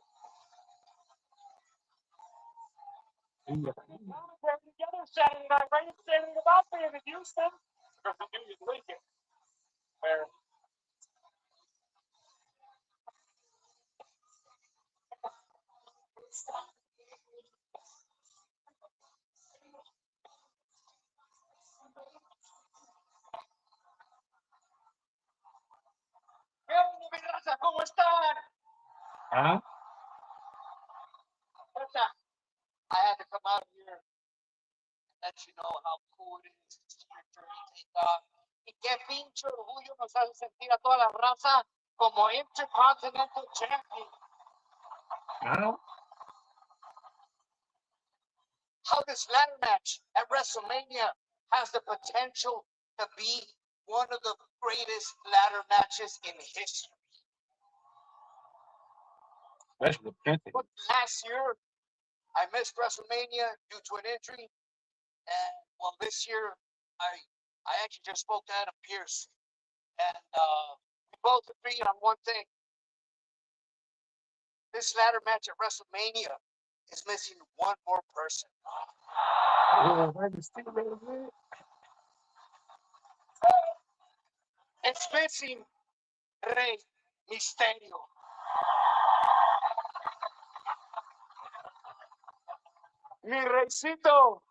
We're together Saturday night, right? Standing about being in Houston. Or the New Year's weekend. Where ¿Cómo están?
Huh?
I had to come out here and let you know how cool it is. Y qué pinche orgullo nos hace sentir a toda la raza como Intercontinental Champion.
Huh?
How this ladder match at WrestleMania has the potential to be one of the greatest ladder matches in history.
Especially with Penta.
But last year, I missed WrestleMania due to an injury. And, well, this year, I actually just spoke to Adam Pearce. And we both agreed on one thing. This ladder match at WrestleMania is missing one more person. It's missing Rey Mysterio. Mi Reycito,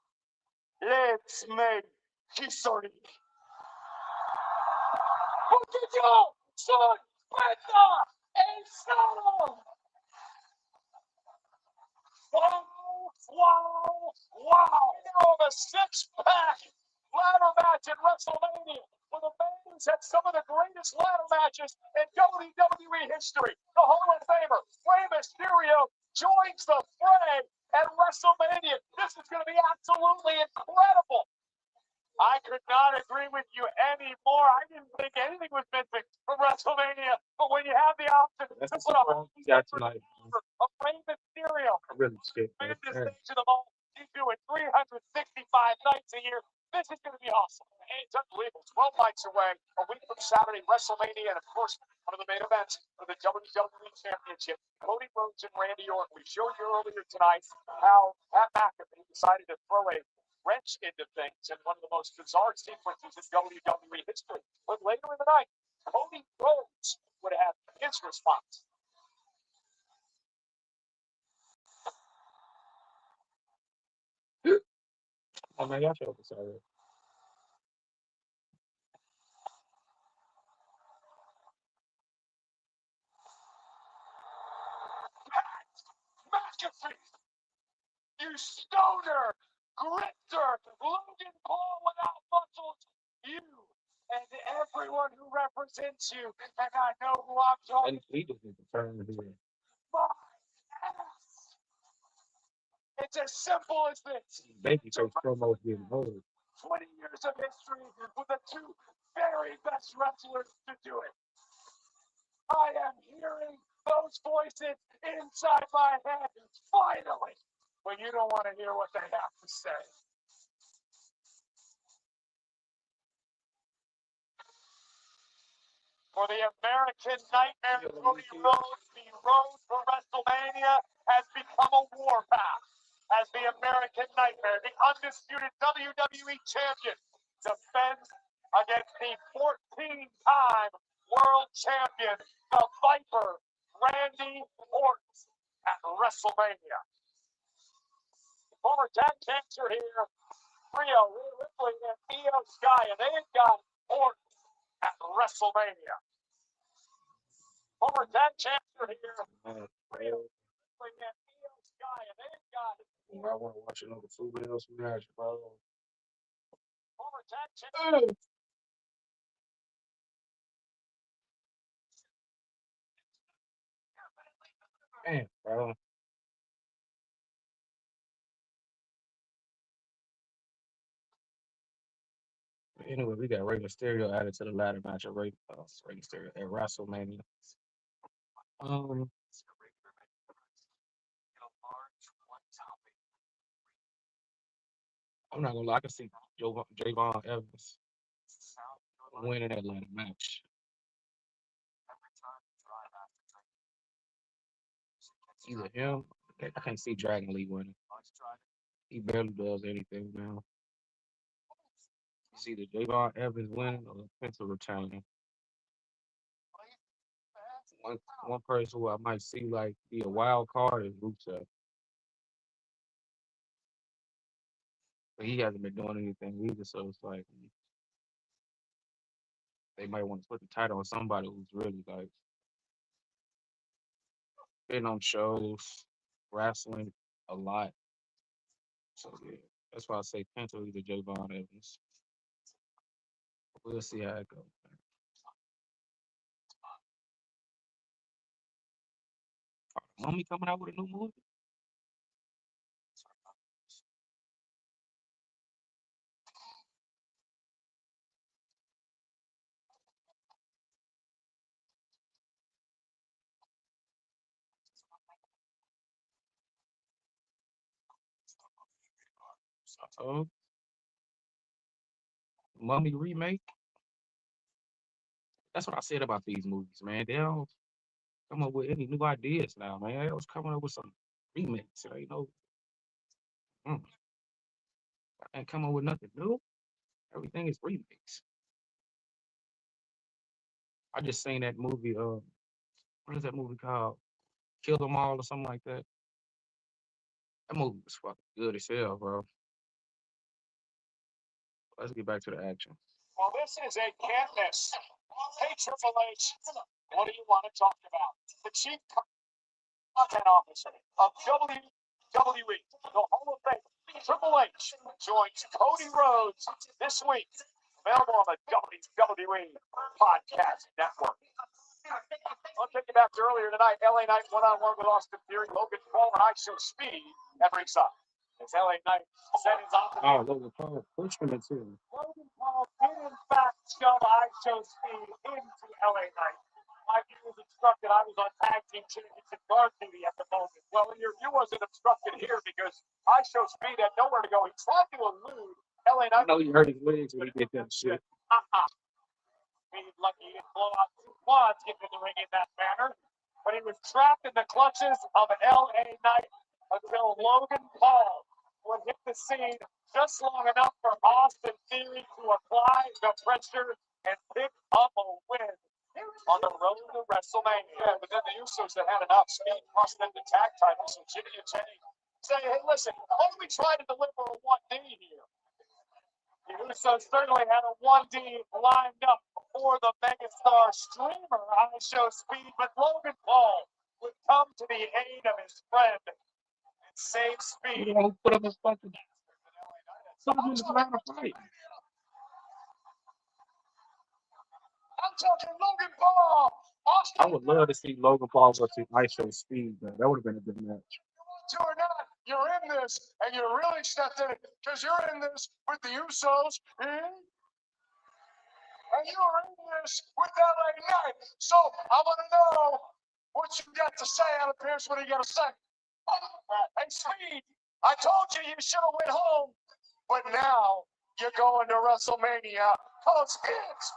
let's make history. Porque yo soy Penta el Solo. Wow, wow, wow. Of a six-pack ladder match at WrestleMania. Where the Bands had some of the greatest ladder matches in WWE history. The Hall of Famer, Rey Mysterio, joins the fray at WrestleMania. This is going to be absolutely incredible. I could not agree with you anymore. I didn't think anything was missing from WrestleMania, but when you have the option to put a Rey Mysterio, this stage of the ball, you do it 365 nights a year. This is going to be awesome. It's unbelievable. 12 nights away, a week from Saturday, WrestleMania, and of course, one of the main events for the WWE Championship. Cody Rhodes and Randy Orton. We showed you earlier tonight how Pat McAfee decided to throw a wrench into things in one of the most bizarre sequences in WWE history. But later in the night, Cody Rhodes would have his response.
Oh man, y'all show this already.
McAfee, you stoner, grifter, Logan Paul without muscles, you and everyone who represents you, and I know who I'm talking
And he just need to turn here.
my ass. It's as simple as this.
Babyface promos getting old.
20 years of history with the two very best wrestlers to do it. I am hearing those voices inside my head, finally, when you don't want to hear what they have to say. For the American Nightmare, Cody Rhodes, the road to WrestleMania has become a warpath. As the American Nightmare, the undisputed WWE Champion, defends against the 14-time World Champion, the Viper, Randy Orton, at WrestleMania. Former tag champs are here. Rhea Ripley and Io Sky, and they've got Orton at WrestleMania. Former tag champs are here. Rhea Ripley and Io Sky, and they've got
I want to watch another Super Else match, bro.
former tag champs.
Man, bro. Anyway, we got Rey Mysterio added to the ladder match of Rey Mysterio at WrestleMania. I'm not gonna lie, I can see Javon Evans winning that ladder match. Either him, I can't see Dragon Lee winning. He barely does anything now. It's either Javon Evans winning or Penta retaining. One person who I might see like be a wild card is Rusev. But he hasn't been doing anything either, so it's like they might want to put the title on somebody who's really like been on shows, wrestling a lot. So yeah, that's why I say Penta either Javon Evans. We'll see how it goes. Mummy coming out with a new movie? Oh, Mummy remake. That's what I said about these movies, man. They don't. come up with any new ideas now, man. They was coming up with some remakes. Mm, I ain't come up with nothing new. Everything is remakes. I just seen that movie. What is that movie called? Kill Them All or something like that. That movie was fucking good as hell, bro. Let's get back to the action.
Well, this is a can't miss. Hey, Triple H, what do you want to talk about? The chief content officer of WWE, the Hall of Fame, Triple H, joins Cody Rhodes this week. Available on the WWE Podcast Network. I'll take you back to earlier tonight. LA Knight one-on-one with Austin Theory, Logan Paul, and I Show Speed at ringside. As LA Knight set his opponent.
Logan Paul pushed him into him.
Logan Paul did in fact shove I Show Speed into LA Knight. Like he was instructed, I was on tag team championship guard duty at the moment. Well, you wasn't instructed here because I Show Speed had nowhere to go. He tried to elude LA Knight.
I know he hurt his legs when he did that shit.
He's lucky he didn't blow out two quads getting in the ring in that manner. But he was trapped in the clutches of LA Knight until Logan Paul would hit the scene just long enough for Austin Theory to apply the pressure and pick up a win on the road to WrestleMania. Yeah, but then the Usos that had enough speed cost them the tag titles. So Jimmy and Jenny say, hey, listen, why don't we try to deliver a 1D here? The Usos certainly had a 1D lined up for the megastar streamer I Show Speed, but Logan Paul would come to the aid of his friend and save Speed.
Put up a fucking something in the fight.
I'm talking Logan Paul. Austin,
I would love to see Logan Paul versus I Show Speed, man. That would have been a good match.
you or not, you're in this, and you really stepped in it because you're in this with the Usos, and you're in this with LA Knight. So I want to know what you got to say out of Pierce. What do you got to say? Hey, Speed, I told you should have went home, but now you're going to WrestleMania because it's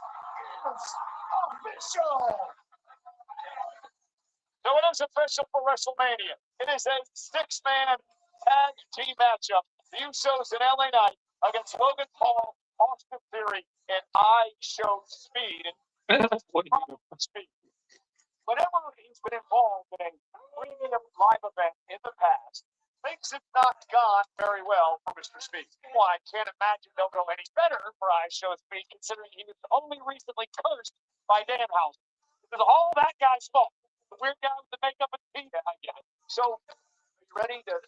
official. So it is official for WrestleMania. It is a six-man tag team matchup. The Usos and LA Knight against Logan Paul, Austin Theory, and I Show Speed. Speed. Whenever he's been involved in a premium live event in the past, things have not gone very well for Mr. Speed. Well, I can't imagine they'll go any better for I Show Speed, considering he was only recently cursed by Danhausen. It was all that guy's fault. The weird guy with the makeup and teeth, I get it. So, are you ready to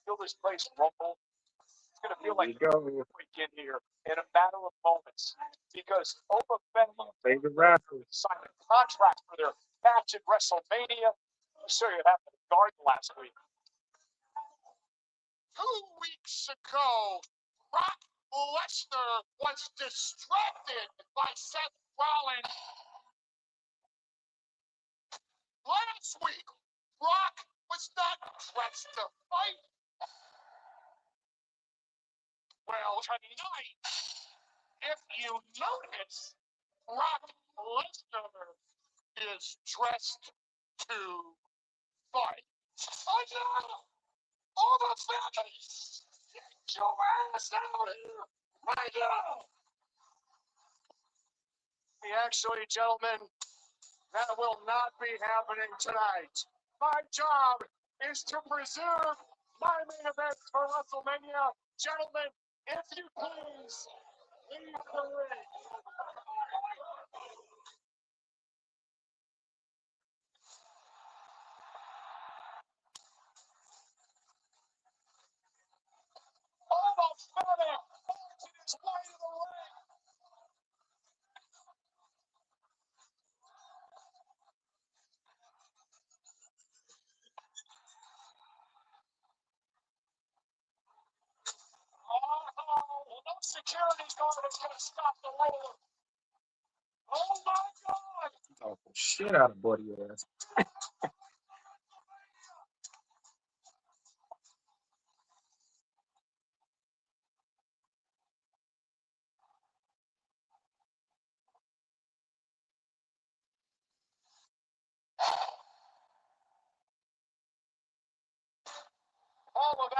feel this place rumble? It's going to feel like a weekend here in a matter of moments because Oba Fenlon,
favorite rapper,
signed a contract for their match at WrestleMania. I'm sure it happened in Garden last week. 2 weeks ago, Brock Lesnar was distracted by Seth Rollins. Last week, Brock was not pressed to fight. Well, tonight, if you notice, Brock Lesnar is dressed to fight. Oh, no! All the families! Get your ass out here right now! Actually, gentlemen, that will not be happening tonight. My job is to preserve my main event for WrestleMania. Gentlemen, if you please, leave the ring. Almost better. Martin is way to the ring. Oh, no security guard is going to stop the roller. Oh, my God.
Oh, shit out of Buddy ass.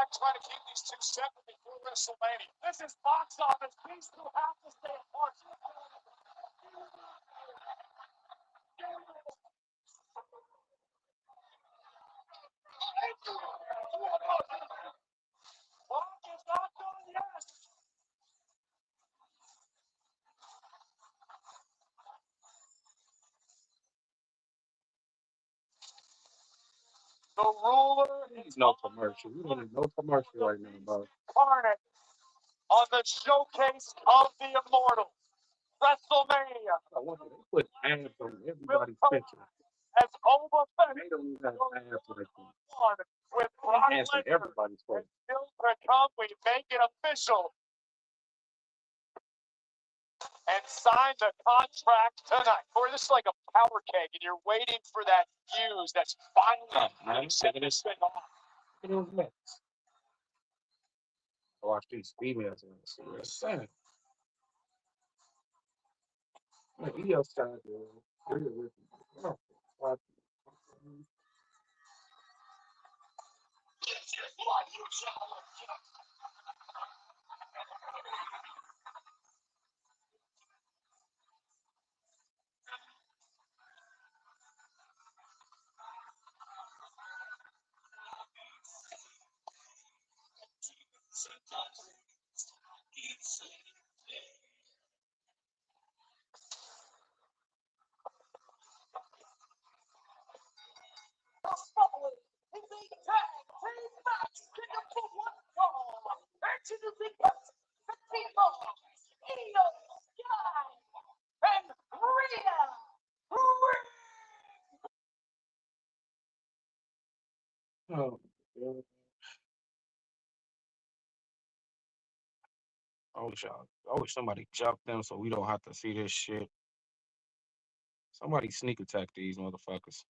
back trying to keep these two separate before WrestleMania. This is box office. These two have to stay apart. Brock is not done yet. The ruler is
No commercial. We don't need no commercial right now, bro.
incarnate on the showcase of the immortal. WrestleMania
I wonder, they put ads on
will
everybody's
come
picture.
as Oba
They don't even have ads like that.
one with Brock
Ads on
Lesnar.
everybody's
And
face.
still to come, we make it official and sign the contract tonight. Or this is like a power keg, and you're waiting for that fuse that's finally
I'm
setting this thing off.
It was mixed. I watch these females and see what it's saying. Like, EO side, dude. Oh, God. I wish somebody jumped them so we don't have to see this shit. Somebody sneak attack these motherfuckers.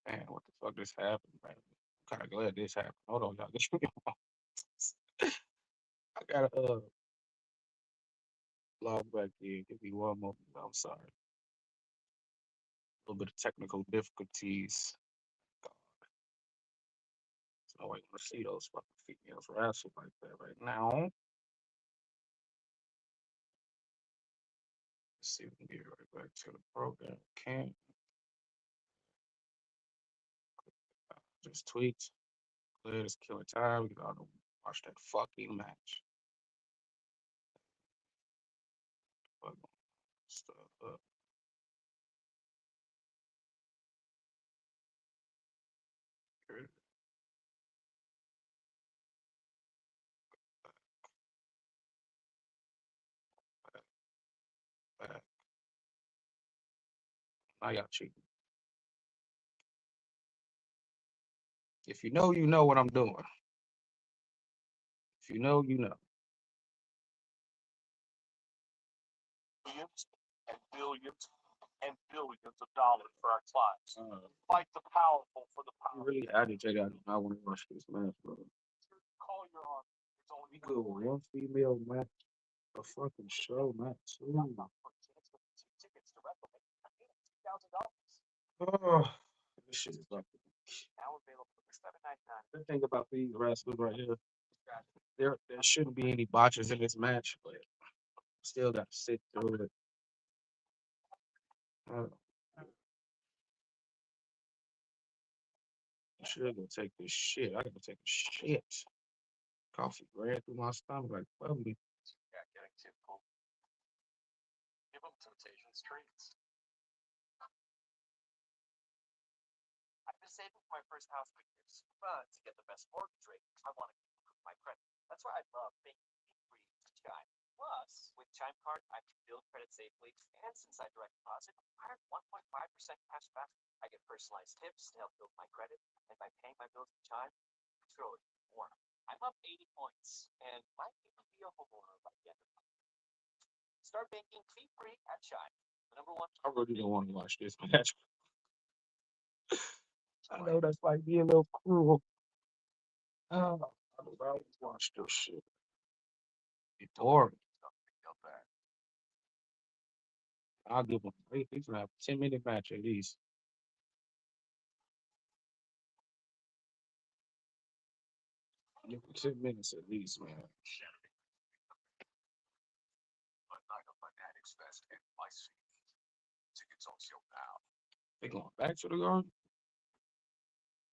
Man, what the fuck just happened, man? I'm kind of glad this happened. Hold on, y'all. I gotta log back in. Give me one moment. I'm sorry. A little bit of technical difficulties. God. So I want to see those fucking females wrestle like that right now. Let's see if we can get right back to the program. Can't. Just tweets. Clear this killing time. We gotta watch that fucking match. Fuck stuff up. Here back. Now y'all cheating. If you know, you know what I'm doing. If you know, you know.
Billions and billions and billions of dollars for our clients. Fight the powerful for the
I'm
power.
really agitated. I want to watch this match, bro.
Call your arm. It's only
We go one female match, a fucking show match.
tickets to WrestleMania.
Oh, this shit is like
Now available for $7.99.
the thing about these wrestlers right here. There shouldn't be any botches in this match, but still got to sit through it. I should go take this shit. I gotta take a shit. Coffee ran through my stomach like bubbly.
Yeah, getting typical. Give them temptation streets. I've been saving for my first house for years, but to get the best mortgage rate, I want to improve my credit. That's why I love making free to Chime. Plus, with Chime Card, I can build credit safely, and since I direct deposit, I earn 1.5% cash back. I get personalized tips to help build my credit, and by paying my bills with Chime, I control it more. I'm up 80 points, and might even be a homeowner by the end of the month. Start banking fee-free at Chime. The number one.
I really don't want to watch this match. I know that's like being a little cruel. Oh, I don't know. Watch this shit. It's boring. I'll give them. He's gonna have a 10-minute match at least. Give me 10 minutes at least, man. They going back to the garden?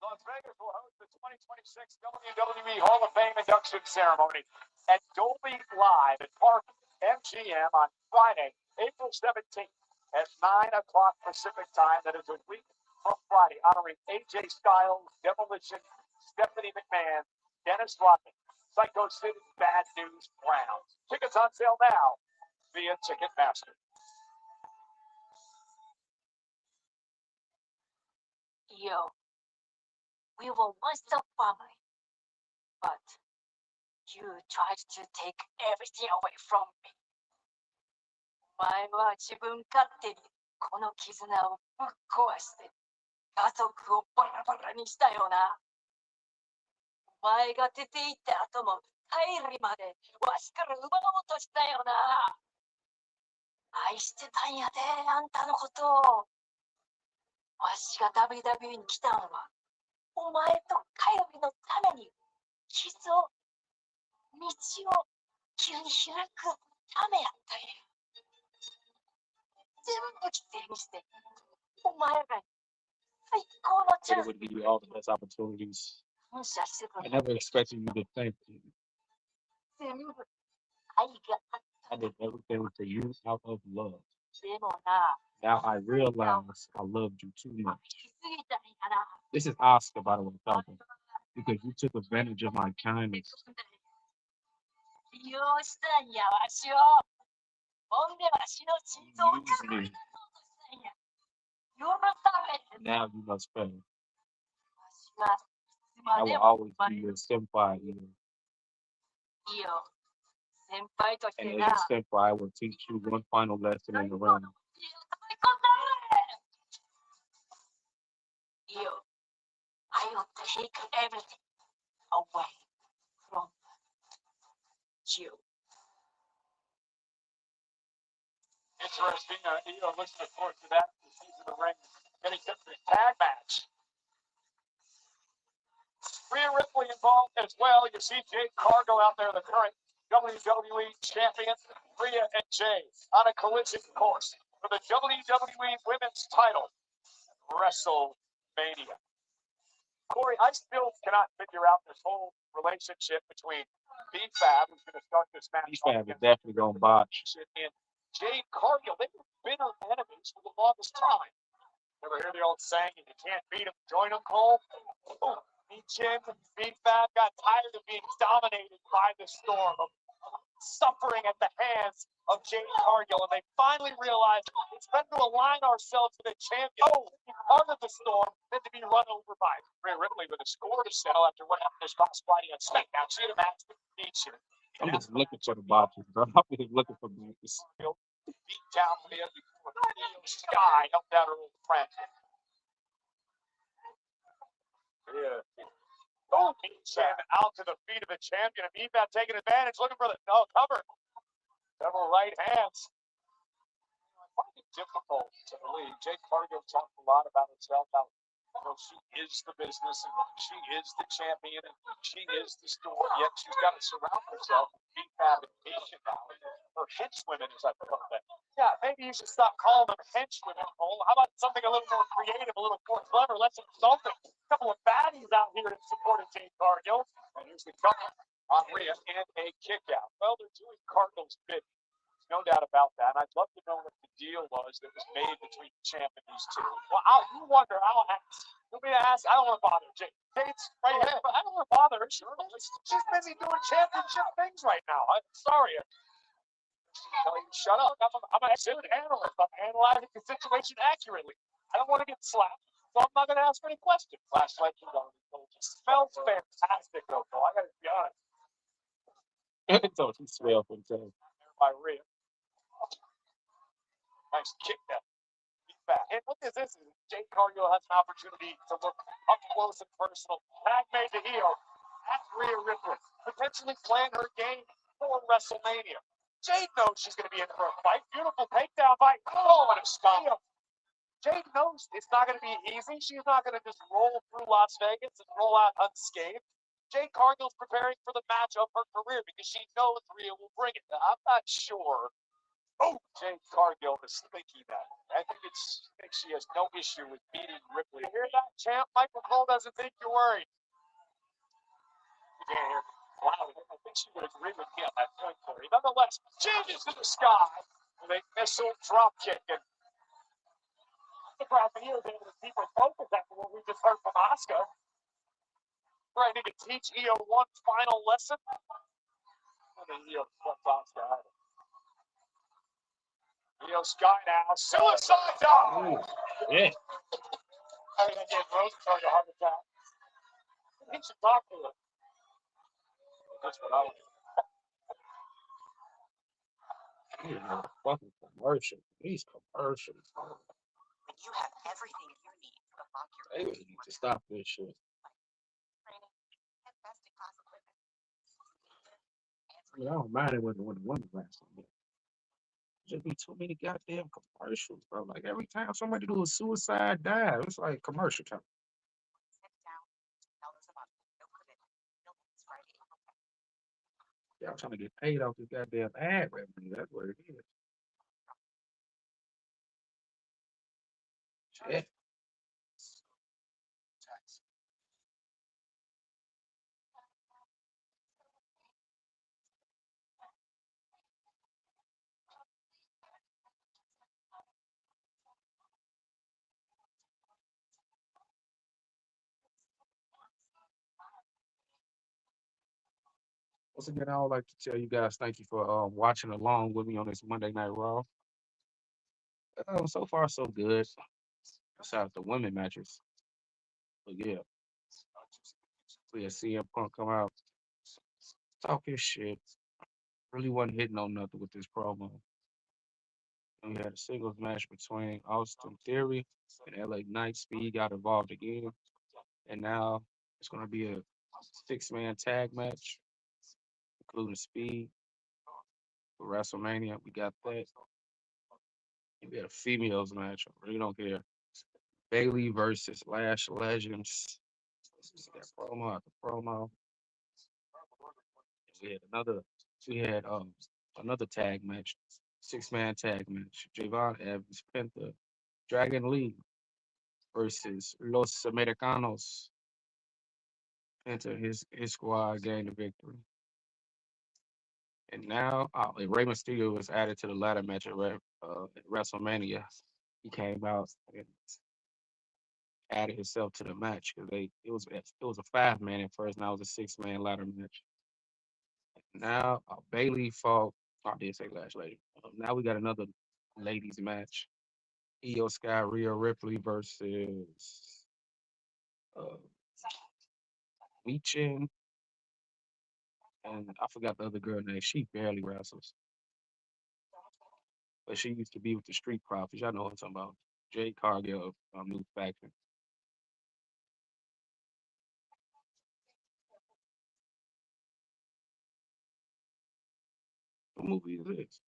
Las Vegas will host the 2026 WWE Hall of Fame induction ceremony at Dolby Live at Park MGM on Friday, April 17th at 9 o'clock Pacific time. That is a week from Friday, honoring AJ Styles, Demolition, Stephanie McMahon, Dennis Rodman, Psycho Sid, Bad News Brown. Tickets on sale now via Ticketmaster.
Yo, we were once a family, but you tried to take everything away from me. お前は自分勝手にこの絆をぶっ壊して家族をバラバラにしたよな。お前が出て行った後も帰りまでわしから奪おうとしたよな。愛してたんやで、あんたのことを。わしが WWE に来たんはお前とカヨリのために道を急に開くためやったんや。全部犠牲にしてお前らに最高のチャ
Said
ン
it
ス
would give you all the best opportunities.
感謝してた
I never expected you to thank me.
全部愛があっ
I did everything for you out of love.
でもな
Now I realize I loved you too much.
来すぎたんやな。
This is Oscar, by the way, talking. Because you took advantage of my kindness.
利用したんやわしを。ほんでわしの心臓を
Use me.
したんや。許されへん。
Now you must pay.
わしはいつま
I
で
will
も
always
お
be
前
your senpai. You know.
いいよ。先輩とし
And
て
as
な。
a senpai, I will teach you one final lesson in the ring.
いいよ。I will take everything away from you.
Interesting. Listen, of course, to that. He's in the ring getting set for the tag match. Rhea Ripley involved as well. You see Jade Cargill out there, the current WWE champion. Rhea and Jay on a collision course for the WWE Women's title. WrestleMania. Corey, I still cannot figure out this whole relationship between B-Fab, who's going to start this match,
B-Fab is definitely going to botch.
and Jade Cargill. They were bitter enemies for the longest time. Ever hear the old saying, if you can't beat them, join them, Cole? Boom. Jim and B-Fab got tired of being dominated by the Storm, of suffering at the hands of Jade Cargill, and they finally realized it's better to align ourselves with a champion, be part of the Storm, than to be run over by Rhea Ripley with a score to settle after what happened this past Friday on SmackDown. She had a match with Nietzsche.
I'm just looking for the botches, bro. I'm just looking for botches.
Beat down Rhea before Sky helped out her old friend. Yeah. Oh, Jim out to the feet of the champion. And B-Fab taking advantage, looking for the cover. Several right hands. I find it difficult to believe. Jade Cargill talked a lot about herself, how she is the business and she is the champion and she is the Storm. Yet she's got to surround herself with B-Fab and Nation now. Her henchwomen, as I put that. Yeah, maybe you should stop calling them henchwomen, Cole. How about something a little more creative, a little more clever, less insulting? A couple of baddies out here in support of Jade Cargill. And here's the cover on Rhea and a kick out. Well, they're doing Cargill's bid. No doubt about that. And I'd love to know what the deal was that was made between the champ and these two. Well, you wonder, I'll ask. You'll be asked. I don't want to bother Jade. Jade's right here, but I don't want to bother her. She's busy doing championship things right now. I'm sorry. Tell you, shut up. I'm an excellent analyst. I'm analyzing the situation accurately. I don't want to get slapped, so I'm not going to ask any questions. Flashlight, you know, it smells fantastic, though. I got to be honest.
So he smells himself.
By Rhea. Nice kick that. Back. And what is this? Jade Cargill has an opportunity to look up close and personal. Tag made to heel at Rhea Ripley, potentially playing her game for WrestleMania. Jade knows she's going to be in for a fight. Beautiful takedown fight. Oh, and a stop. Jade knows it's not going to be easy. She's not going to just roll through Las Vegas and roll out unscathed. Jade Cargill's preparing for the match of her career because she knows Rhea will bring it. I'm not sure. Oh, Jade Cargill is thinking that. I think she has no issue with beating Ripley. You hear that, champ? Michael Cole doesn't think you're worried. You can't hear me. Wow, I think she would agree with me on that point, Corey. Nonetheless, Jade is to the sky with a missile drop kick. And the crowd here is able to keep her focus after what we just heard from Asuka. Trying to teach Io one final lesson. And then Io flips Asuka out. Io Sky now. Suicide dive!
Yeah.
I mean, again, Rosenberg a heart attack. He should talk to her. That's what I would do.
Fucking commercial. These commercials.
When you have everything you need to unlock your
They really need to stop this shit.
training and best in class equipment.
I mean, I don't mind it when the women wrestling, but just be too many goddamn commercials, bro. Like every time somebody do a suicide dive, it's like commercial time.
Sit down. $10 a month. No commitment. No limits. Friday, April 10th.
Y'all trying to get paid off this goddamn ad revenue. That's what it is. Shit. Once again, I would like to tell you guys thank you for watching along with me on this Monday Night Raw. So far, so good. Besides the women matches. But yeah, we had CM Punk come out, talk his shit. Really wasn't hitting on nothing with this promo. And we had a singles match between Austin Theory and LA Knight. Speed got involved again. And now it's going to be a 6-man tag match, including Speed for WrestleMania. We got that. And we had a females match. I really don't care. Bailey versus Lash Legends. That promo after promo. We had another tag match, 6-man tag match. Javon Evans, Penta, Dragon Lee versus Los Americanos. Penta, his squad gained the victory. And now Rey Mysterio was added to the ladder match at WrestleMania. He came out and added himself to the match because it was a 5-man at first. Now it was a 6-man ladder match. Now Bailey fought. I did say Lash Lady. Now we got another ladies match. Io Sky, Rhea Ripley versus Michin, and I forgot the other girl name. She barely wrestles, but she used to be with the Street Profits. Y'all know what I'm talking about. Jade Cargill, new faction. What movie is this?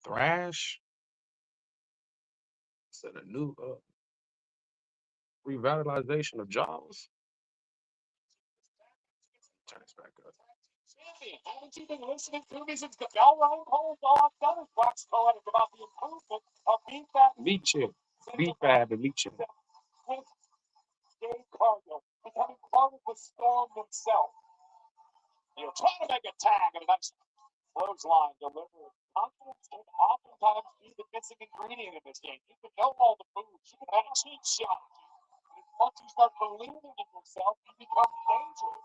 Thrash? Is that a new revitalization of Jaws? Turn this back up.
Sammy, haven't you been listening to me since the bell rang? Hold on, that is Brock's poetic about the improvement of beef fat.
Michin. Beef Fab and Michin.
With Jade Cargill becoming part of the storm himself. You're trying to make a tag and a nice clothesline delivery. Confidence can oftentimes be the missing ingredient in this game. You can know all the moves. You can have a cheap shot. And once you start believing in yourself, you become dangerous.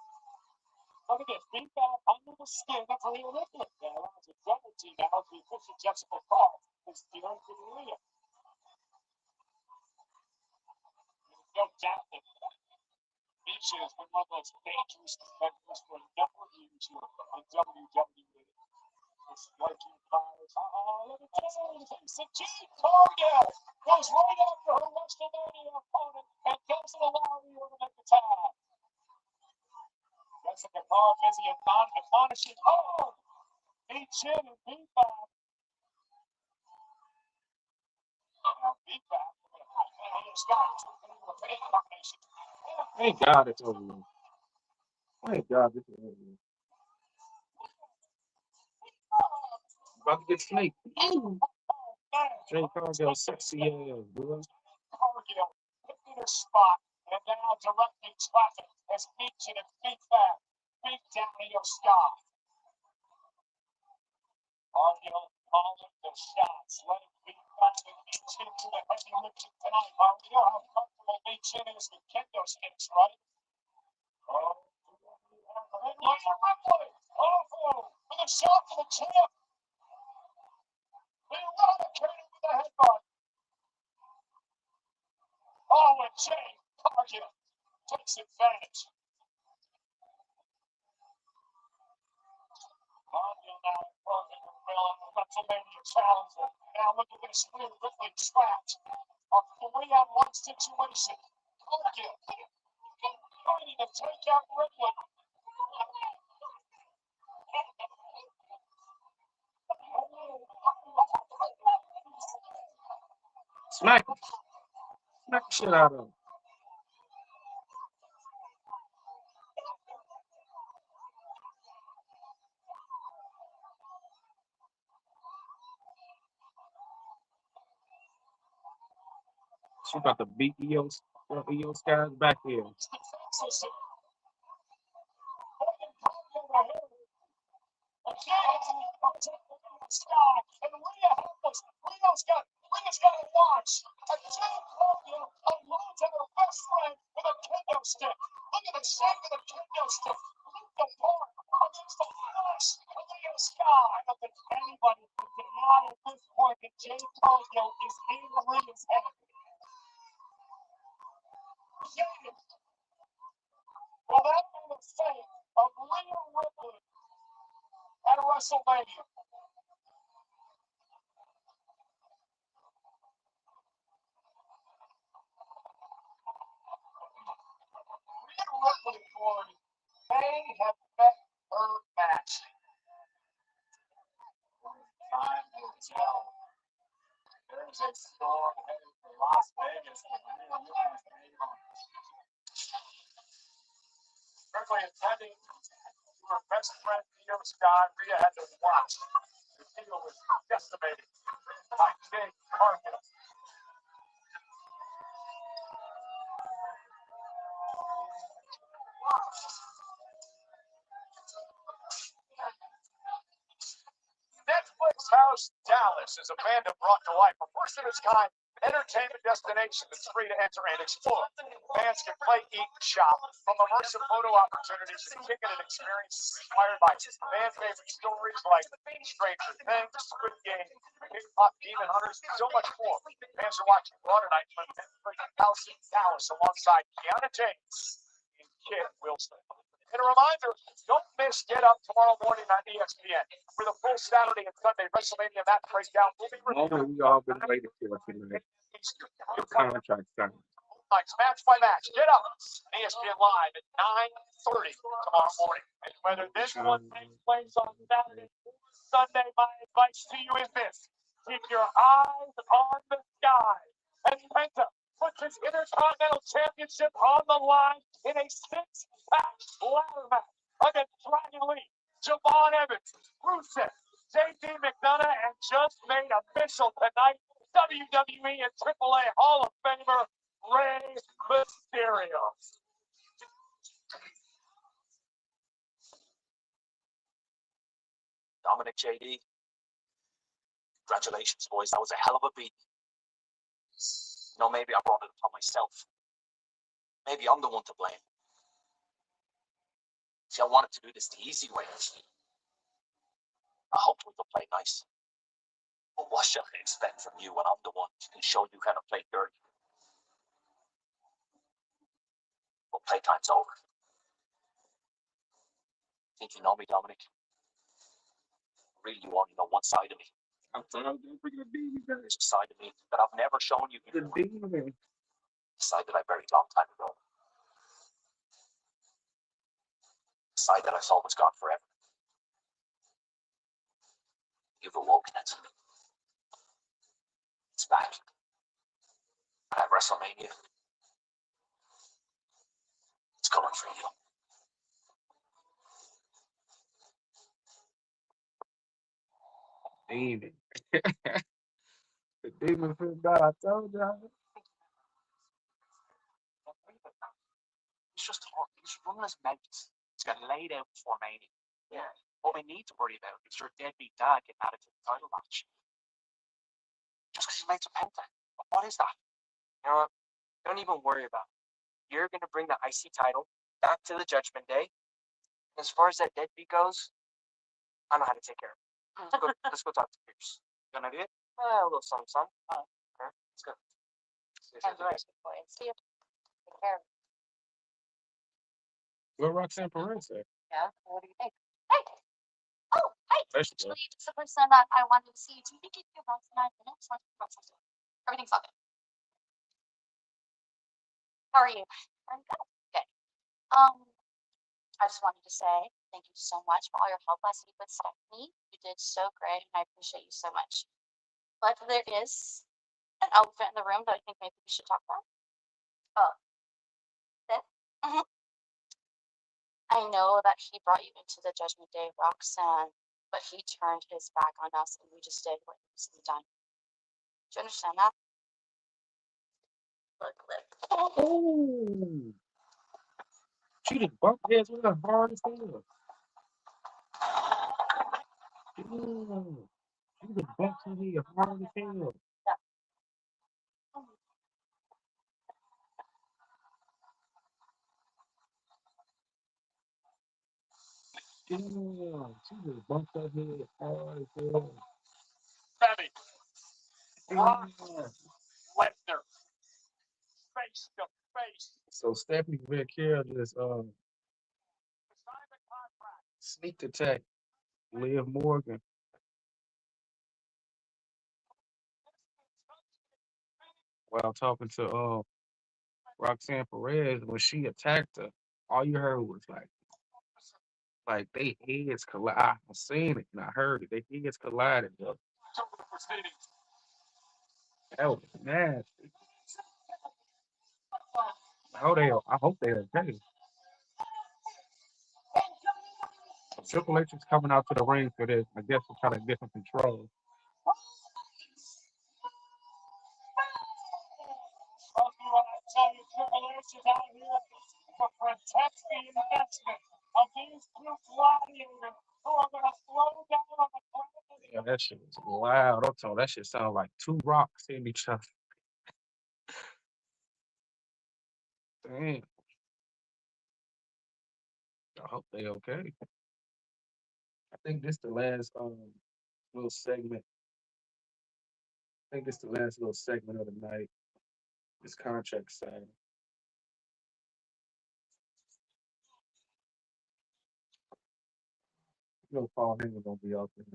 Look at this. Beef Fab under the skin of Rhea Ripley. Now, as a double team now, the official Jessica Cross is steering to Rhea. No doubt that Misha has been one of those dangerous competitors for a number of years here in WWE. This striking fires. Let me tell you, Jade Cargill goes right after her WrestleMania opponent and doesn't allow Rhea to make the tag. Jessica Carr busy admonishing finishing. Oh! He chin and beat back.
Thank God it's over with. Thank God it's over with. About to get snaked. Jay Cargill, sexy ass, boy.
Cargill hitting his spot and now directing traffic as each and beat back. Beat down your Scott. Cargill calling the shots. Let it beat back and each into the heavy lifting tonight. Cargill, how comfortable each in is with kendo sticks, right? Oh, and Leah Ripley. Oh, with a shot for the champ. Eradicated with a headbutt. Oh, and Jay Cargill takes advantage. Cargill now closing the bill on the WrestleMania challenger. Now look at this. Leah Ripley trapped. A 3-on-1 situation. Cargill fighting to take out Ripley.
Smack him. Smack the shit out of him. She about to beat EOS guys back here.
And Leah's got to watch. A Jay Cargill alone to her best friend with a kendo stick. Look at the shape of the kendo stick. Look apart against the flash of Leo Sky. I don't think anybody can deny at this point that Jay Cargill is in Leah's head. Well, that made the fate of Leah Ripley at WrestleMania. Leah Ripley, Corey, may have met her match. Time will tell. There's a storm headed for Las Vegas. Ripley attending to her best friend, Theo Scott. Rhea had to watch. The deal was decimated by Jay Cargill. Netflix House Dallas is a fandom brought to life, a first of its kind entertainment destination that's free to enter and explore. Fans can play, eat, and shop from immersive photo opportunities and ticketed experiences inspired by fan favorite stories like Stranger Things, Squid Game, Big Pop Demon Hunters, and so much more. Fans are watching Raw tonight from Netflix House in Dallas alongside Kiana James and Kid Wilson. And a reminder, don't miss Get Up tomorrow morning on ESPN for the full Saturday and Sunday WrestleMania match breakdown. We'll be
We all been waiting for tonight. The contract signed.
Match by match. Get Up on ESPN Live at 9:30 tomorrow morning. And whether this one takes place on Saturday or Sunday, my advice to you is this: keep your eyes on the sky. And Penta puts his Intercontinental Championship on the line in a 6-pack ladder match against Dragon Lee, Javon Evans, Rusev, JD McDonough, and just made official tonight, WWE and AAA Hall of Famer Rey Mysterio.
Dominic, JD, congratulations, boys. That was a hell of a beat. No, maybe I brought it upon myself. Maybe I'm the one to blame. See, I wanted to do this the easy way. I hoped we could play nice. But what shall I expect from you when I'm the one who can show you how to play dirty? Well, playtime's over. Think you know me, Dominic? Really, you only know one side of me.
I'm proud of the baby guys.
There's a side of me that I've never shown you
The
before.
demon.
The side that I buried a long time ago. The side that I saw was gone forever. You've awoken it. It's back. At WrestleMania, it's coming for you.
Demon. The demon from God. I told y'all.
He's just hot. He's running his mouth. He's got laid out before Mania. Yeah. What we need to worry about is your deadbeat dad getting added to the title match. Just because he made some penta. What is that? You know what? Don't even worry about it. You're going to bring the IC title back to the Judgment Day. As far as that deadbeat goes, I know how to take care of it. Let's go talk to Pierce. You gonna do it? A little something, something. Okay, let's go.
And the rest of the boys. See you. Take care.
Where Roxanne Perez at?
Yeah. What do you think? Hey. Oh, hey.
There she
Actually, just the person that I wanted to see. Do you think you could about 9 minutes? Everything's all good. How are you? I'm good. Good. I just wanted to say thank you so much for all your help last week with Stephanie. You did so great, and I appreciate you so much. But there is an elephant in the room that I think maybe we should talk about. Oh, that? Mhm. I know that he brought you into the Judgment Day, Roxanne, but he turned his back on us, and we just did what needs to be done. Do you understand that? Look, look.
Oh, she just bumped heads with her hard as hell. Yeah. She just bumped her head hard as hell.
Yeah.
Yeah. She just bumped her head hard as hell.
Sammy,
Yeah.
Lesnar, face to face.
So Stephanie Vaquera just sneak attack Liv Morgan while talking to Roxanne Perez. When she attacked her, all you heard was like they heads collide. I seen it and I heard it. They heads collided. Though. That was nasty. I hope they okay. Triple H is coming out to the ring for this. I guess to try to get some control. Yeah, that shit was loud. I'm telling you, that shit sounded like two rocks hitting each other. Damn. I hope they okay. I think this the last little segment. I think this the last little segment of the night. This contract signing. You know, Paul Heyman gonna be out there.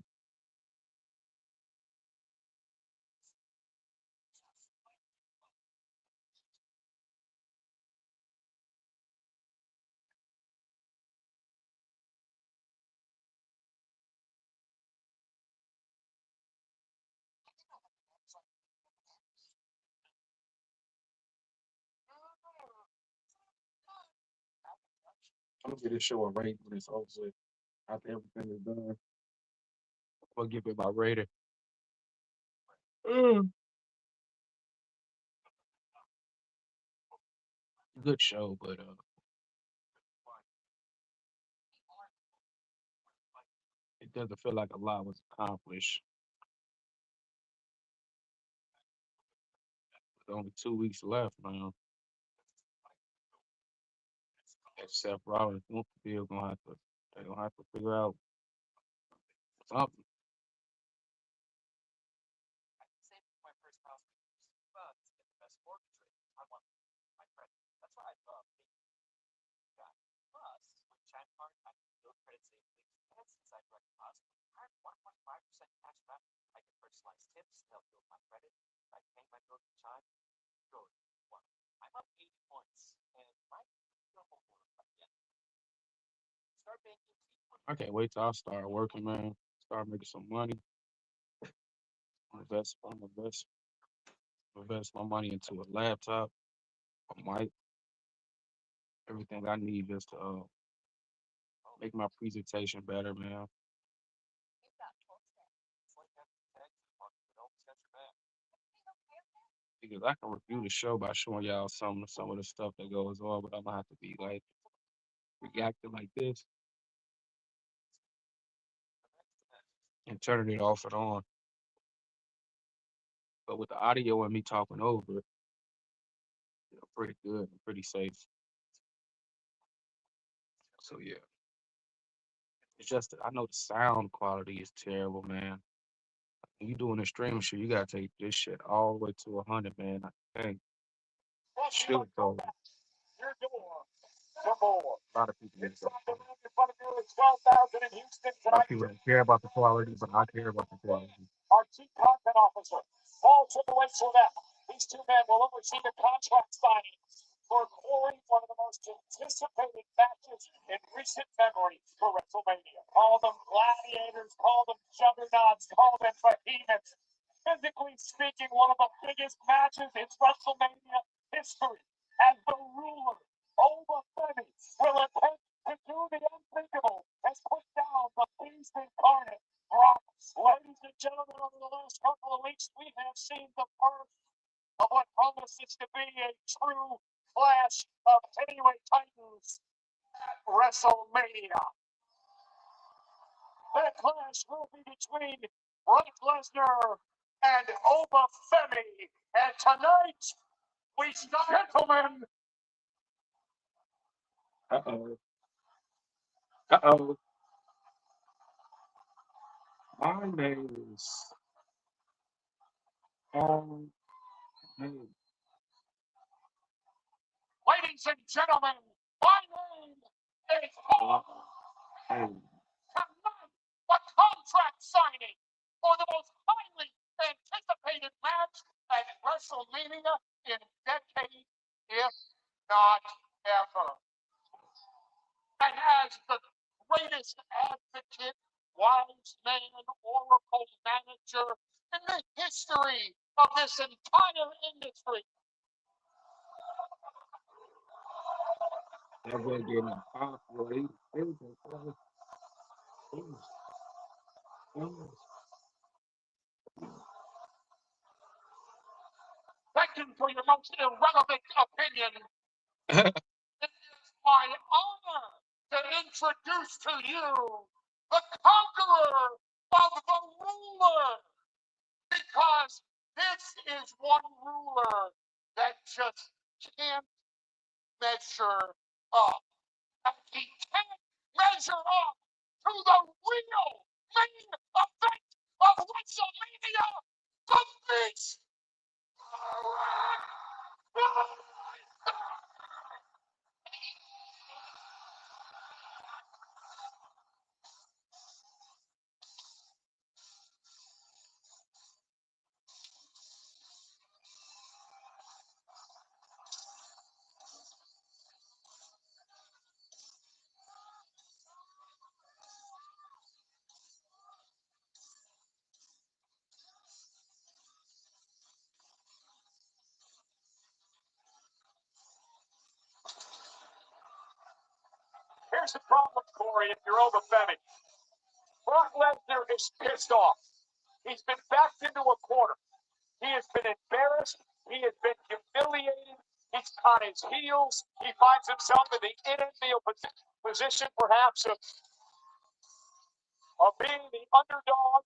I'm gonna get this show a rating when it's over with. After everything is done, I'm gonna give it my rating. Mm. Good show, but it doesn't feel like a lot was accomplished. With only 2 weeks left, man. That Seth Rollins still gonna have to. They gonna have to figure out something. I can't wait till I start working, man. Start making some money. invest my money into a laptop, a mic, everything I need just to make my presentation better, man. Because I can review the show by showing y'all some of the stuff that goes on, but I'm gonna have to be like reacting like this and turning it off and on. But with the audio and me talking over it, pretty good and pretty safe. So yeah, it's just that I know the sound quality is terrible, man. When you doing a stream show, you gotta take this shit all the way to 100, man. I think shoot, though.
Your door, some more.
A lot of people get
Inside the
that.
room in front of you is 12,000 in Houston
A lot of
tonight.
people don't care about the quality, but I care about the quality.
Our chief content officer, Paul Triple-H. These two men will oversee the contract signing for Corey, one of the most anticipated matches in recent memory for WrestleMania. Call them gladiators, call them juggernauts, call them behemoths. Physically speaking, one of the biggest matches in WrestleMania history. As the ruler, Oba Femi will attempt to do the unthinkable and put down the beast incarnate, Brock. Ladies and gentlemen, over the last couple of weeks, we have seen the first of what promises to be a true clash of heavyweight titans at WrestleMania. That clash will be between Brock Lesnar and Oba Femi. And tonight, we start, gentlemen.
Uh-oh. Uh-oh. My name is
Ladies and gentlemen, my name is Paul. Tonight, the contract signing for the most highly anticipated match at WrestleMania in decades, if not ever. And as the greatest advocate, wise man, oracle manager in the history of this entire industry,
that boy getting pop, boy.
thank you for your most irrelevant opinion. It is my honor to introduce to you the conqueror of the ruler. Because this is one ruler that just can't measure up. And he can't measure up to the real main event of WrestleMania, the Beast. Here's the problem, Corey, if you're Oba Femi. Brock Lesnar is pissed off. He's been backed into a corner. He has been embarrassed. He has been humiliated. He's on his heels. He finds himself in the unenviable position, perhaps, of being the underdog.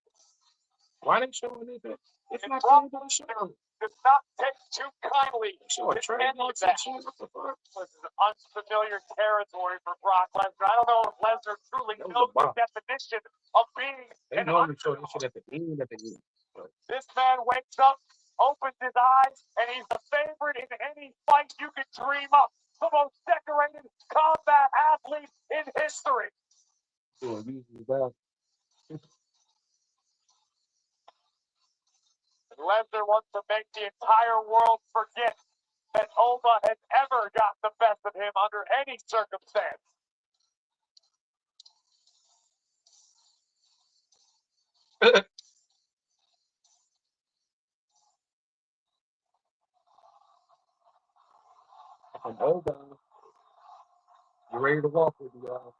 Why they showing this? It's
And
not
Brock
fair to show.
Lesnar does not take too kindly
Show a
to
trade
any of
marks
that.
and shit. What the fuck?
This is unfamiliar territory for Brock Lesnar. I don't know if Lesnar truly
That was
knows
a
the
box.
definition of being
They
an
normally show this
underdog.
shit at the end. But
This man wakes up, opens his eyes, and he's the favorite in any fight you could dream up. The most decorated combat athlete in history.
doing usually bad.
Lesnar wants to make the entire world forget that Oba has ever got the best of him under any circumstance.
I'm over. You ready to walk with me, y'all?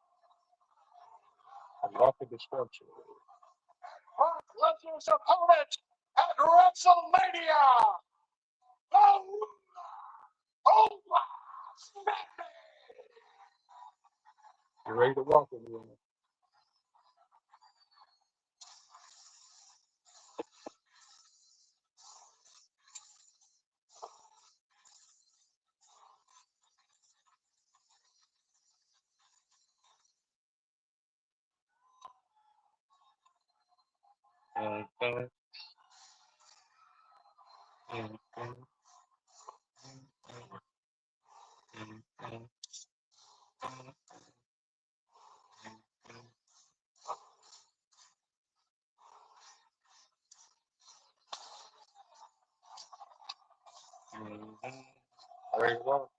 I'm walking destruction.
Brock Lesnar's opponent at WrestleMania. Oh,
You ready to walk with me, y'all? Ready to walk?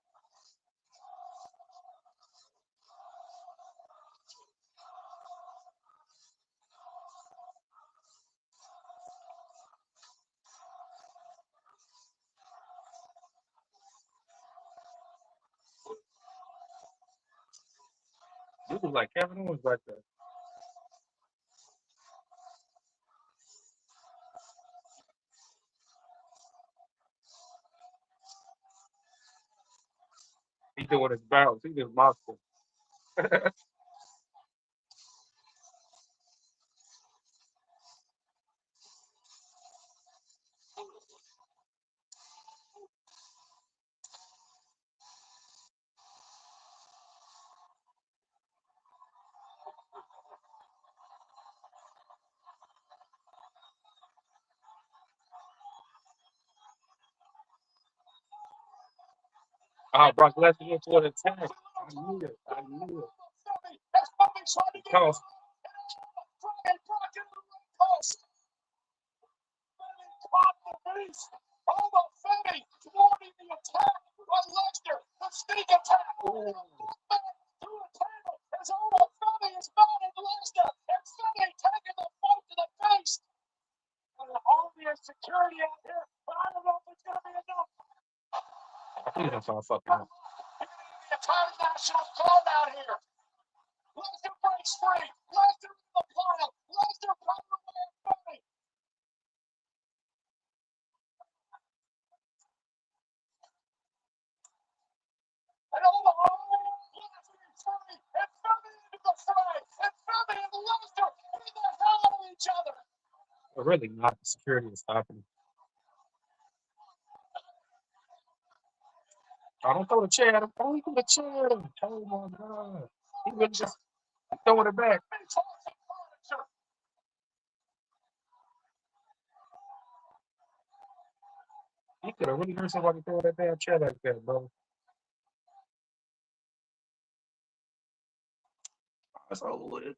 You was like Kevin Owens back there. He doing his bounce. He just mocked him. Brock Lesnar went for an attack. I knew it. I knew it. Toss.
thwarting the attack by Lesnar. The sneak attack. As Omo Femi is mounted Lesnar, and Femi taking the fight to the face. And an army of security out here, but I don't know if it's going to be enough.
He's gonna start fucking up.
The entire national crowd out here. Lesnar breaks free. Lesnar in the pile. Lesnar coming away at Femi. And all the army, Lesnar and Femi, and Femi into the fray. And Femi and Lesnar beating the hell out of each other.
But really not. The security is stopping him. I don't throw the chair at him. Don't throw the chair at him. Oh my God. He really just throwing it back. He could have really hurt somebody throwing that damn chair like that, bro. That's over with.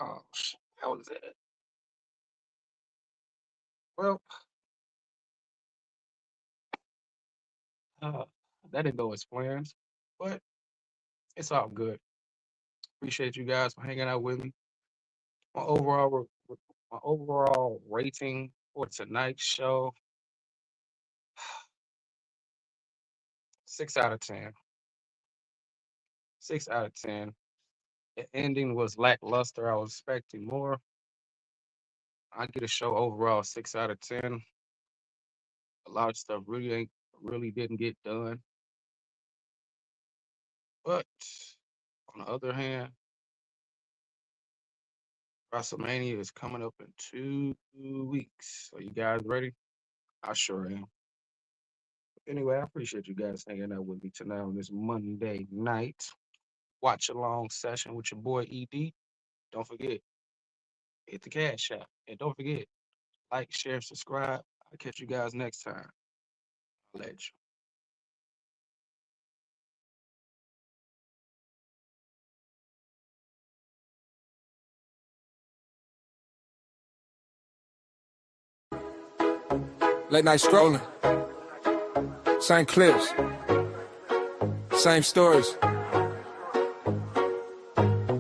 Oh, shit. That was it. Well, that didn't go as planned, but it's all good. Appreciate you guys for hanging out with me. My overall rating for tonight's show, 6 out of 10. 6 out of 10. The ending was lackluster. I was expecting more. I get a show overall 6 out of 10. A lot of stuff really didn't get done. But on the other hand, WrestleMania is coming up in 2 weeks. Are you guys ready? I sure am. Anyway, I appreciate you guys hanging out with me tonight on this Monday night. Watch along session with your boy ED. Don't forget, hit the cash app. And don't forget, like, share, subscribe. I'll catch you guys next time. I'll let you.
Late night scrolling. Same clips. Same stories.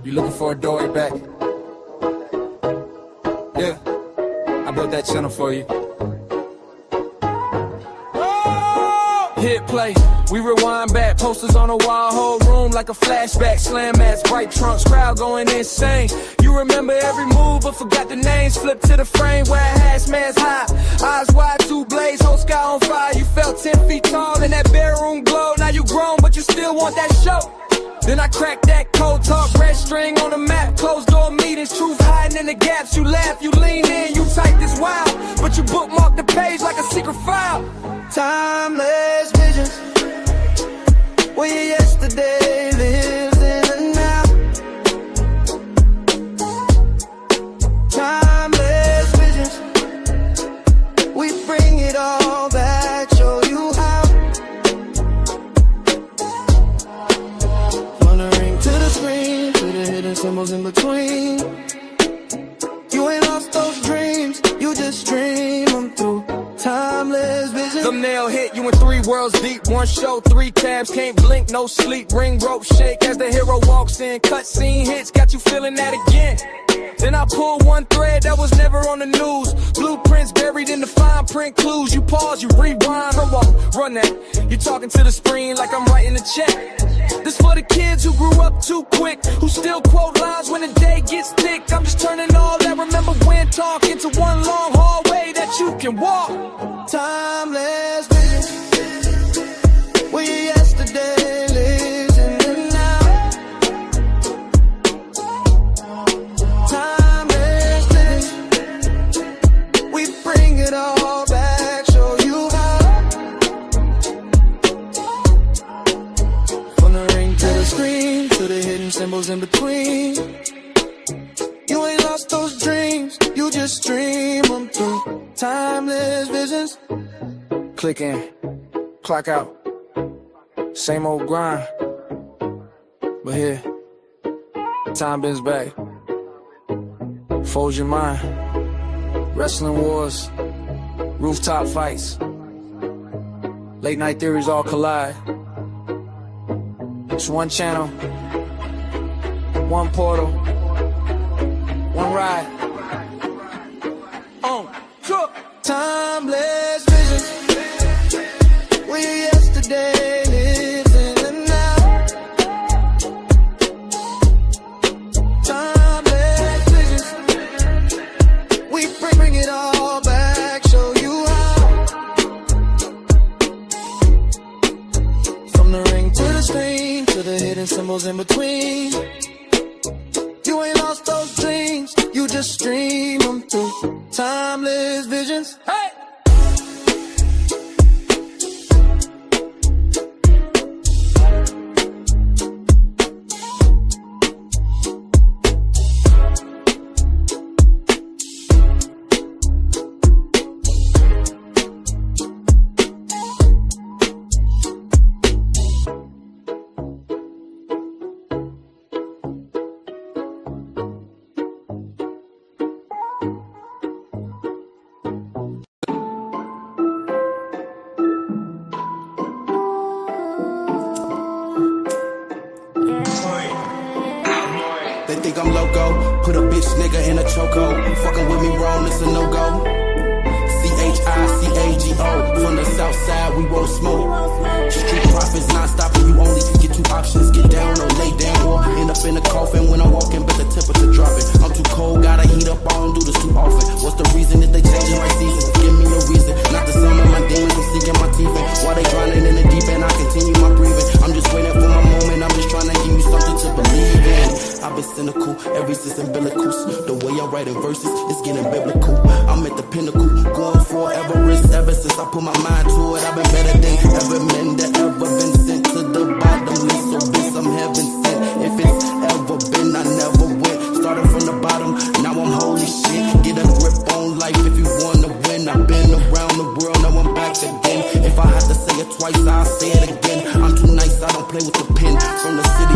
You looking for a doorway back? Yeah. I built that channel for you. Hit play, we rewind back, posters on the wall, whole room like a flashback, slam mats, bright trunks, crowd going insane. You remember every move but forgot the names, flip to the frame where I had man's high, eyes wide, two blades, whole sky on fire. You felt 10 feet tall in that bedroom glow. Now you grown but you still want that show. Then I cracked that cold talk, red string on the map, closed door meetings, truth hiding in the gaps. You laugh, you lean in, you type this wild, but you bookmark the page like a secret file.
Timeless visions, where yesterday lives in the now. Timeless visions, we bring it all back, show you how. From the ring to the screen, to the hidden symbols in between. You ain't lost those dreams, you just dream them through. Timeless vision.
Thumbnail hit, you in 3 worlds deep. 1 show, 3 tabs, can't blink, no sleep. Ring rope shake as the hero walks in. Cutscene hits, got you feeling that again. Then I pull 1 thread that was never on the news. Blueprints buried in the fine print clues. You pause, you rewind, run that. You talking to the screen like I'm writing a check. This for the kids who grew up too quick, who still quote lines when the day gets thick. I'm just turning all that remember when talk into one long hallway that you can walk.
Timeless vision, where yesterday lives in the now. Timeless vision, we bring it all back, show you how. From the ring to the screen, to the hidden symbols in between. You ain't lost those dreams, you just dream them through. Timeless visions.
Click in, clock out, same old grind. But here, time bends back. Fold your mind. Wrestling wars, rooftop fights, late night theories all collide. It's 1 channel, 1 portal, 1 ride.
Timeless vision, where yesterday lives in the now. Timeless vision, we bring it all back, show you how. From the ring to the screen, to the hidden symbols in between. You ain't lost those dreams, you just dream them through. Timeless visions. Hey! They think I'm loco, put a bitch nigga in a chokehold. Fucking with me wrong, it's a no-go. CHICAGO, from the south side, we won't smoke. Street profits non-stop, and you only get 2 options. Get down or lay down, or end up in a coffin. When I'm walking, but the temperature dropping. I'm too cold, gotta heat up, I don't do this too often. What's the reason that they changing my seasons? Give me a reason, not to summon my demons, I'm sinking my teeth in. While they drowning in the deep end, I continue my breathing. I'm just waiting for my moment, I'm just trying to give you something to believe in. I've been cynical, ever since umbilicals. The way I'm writing verses, it's getting biblical. I'm at the pinnacle, going for Everest. Ever since I put my mind to it, I've been better than ever men that ever been sent to the bottomless. So bitch, I'm heaven sent. If it's ever been, I never went. Started from the bottom, now I'm holy shit. Get a grip on life if you wanna win. I've been around the world, now I'm back again. If I have to say it twice, I'll say it again. I'm too nice, I don't play with the pen. From the city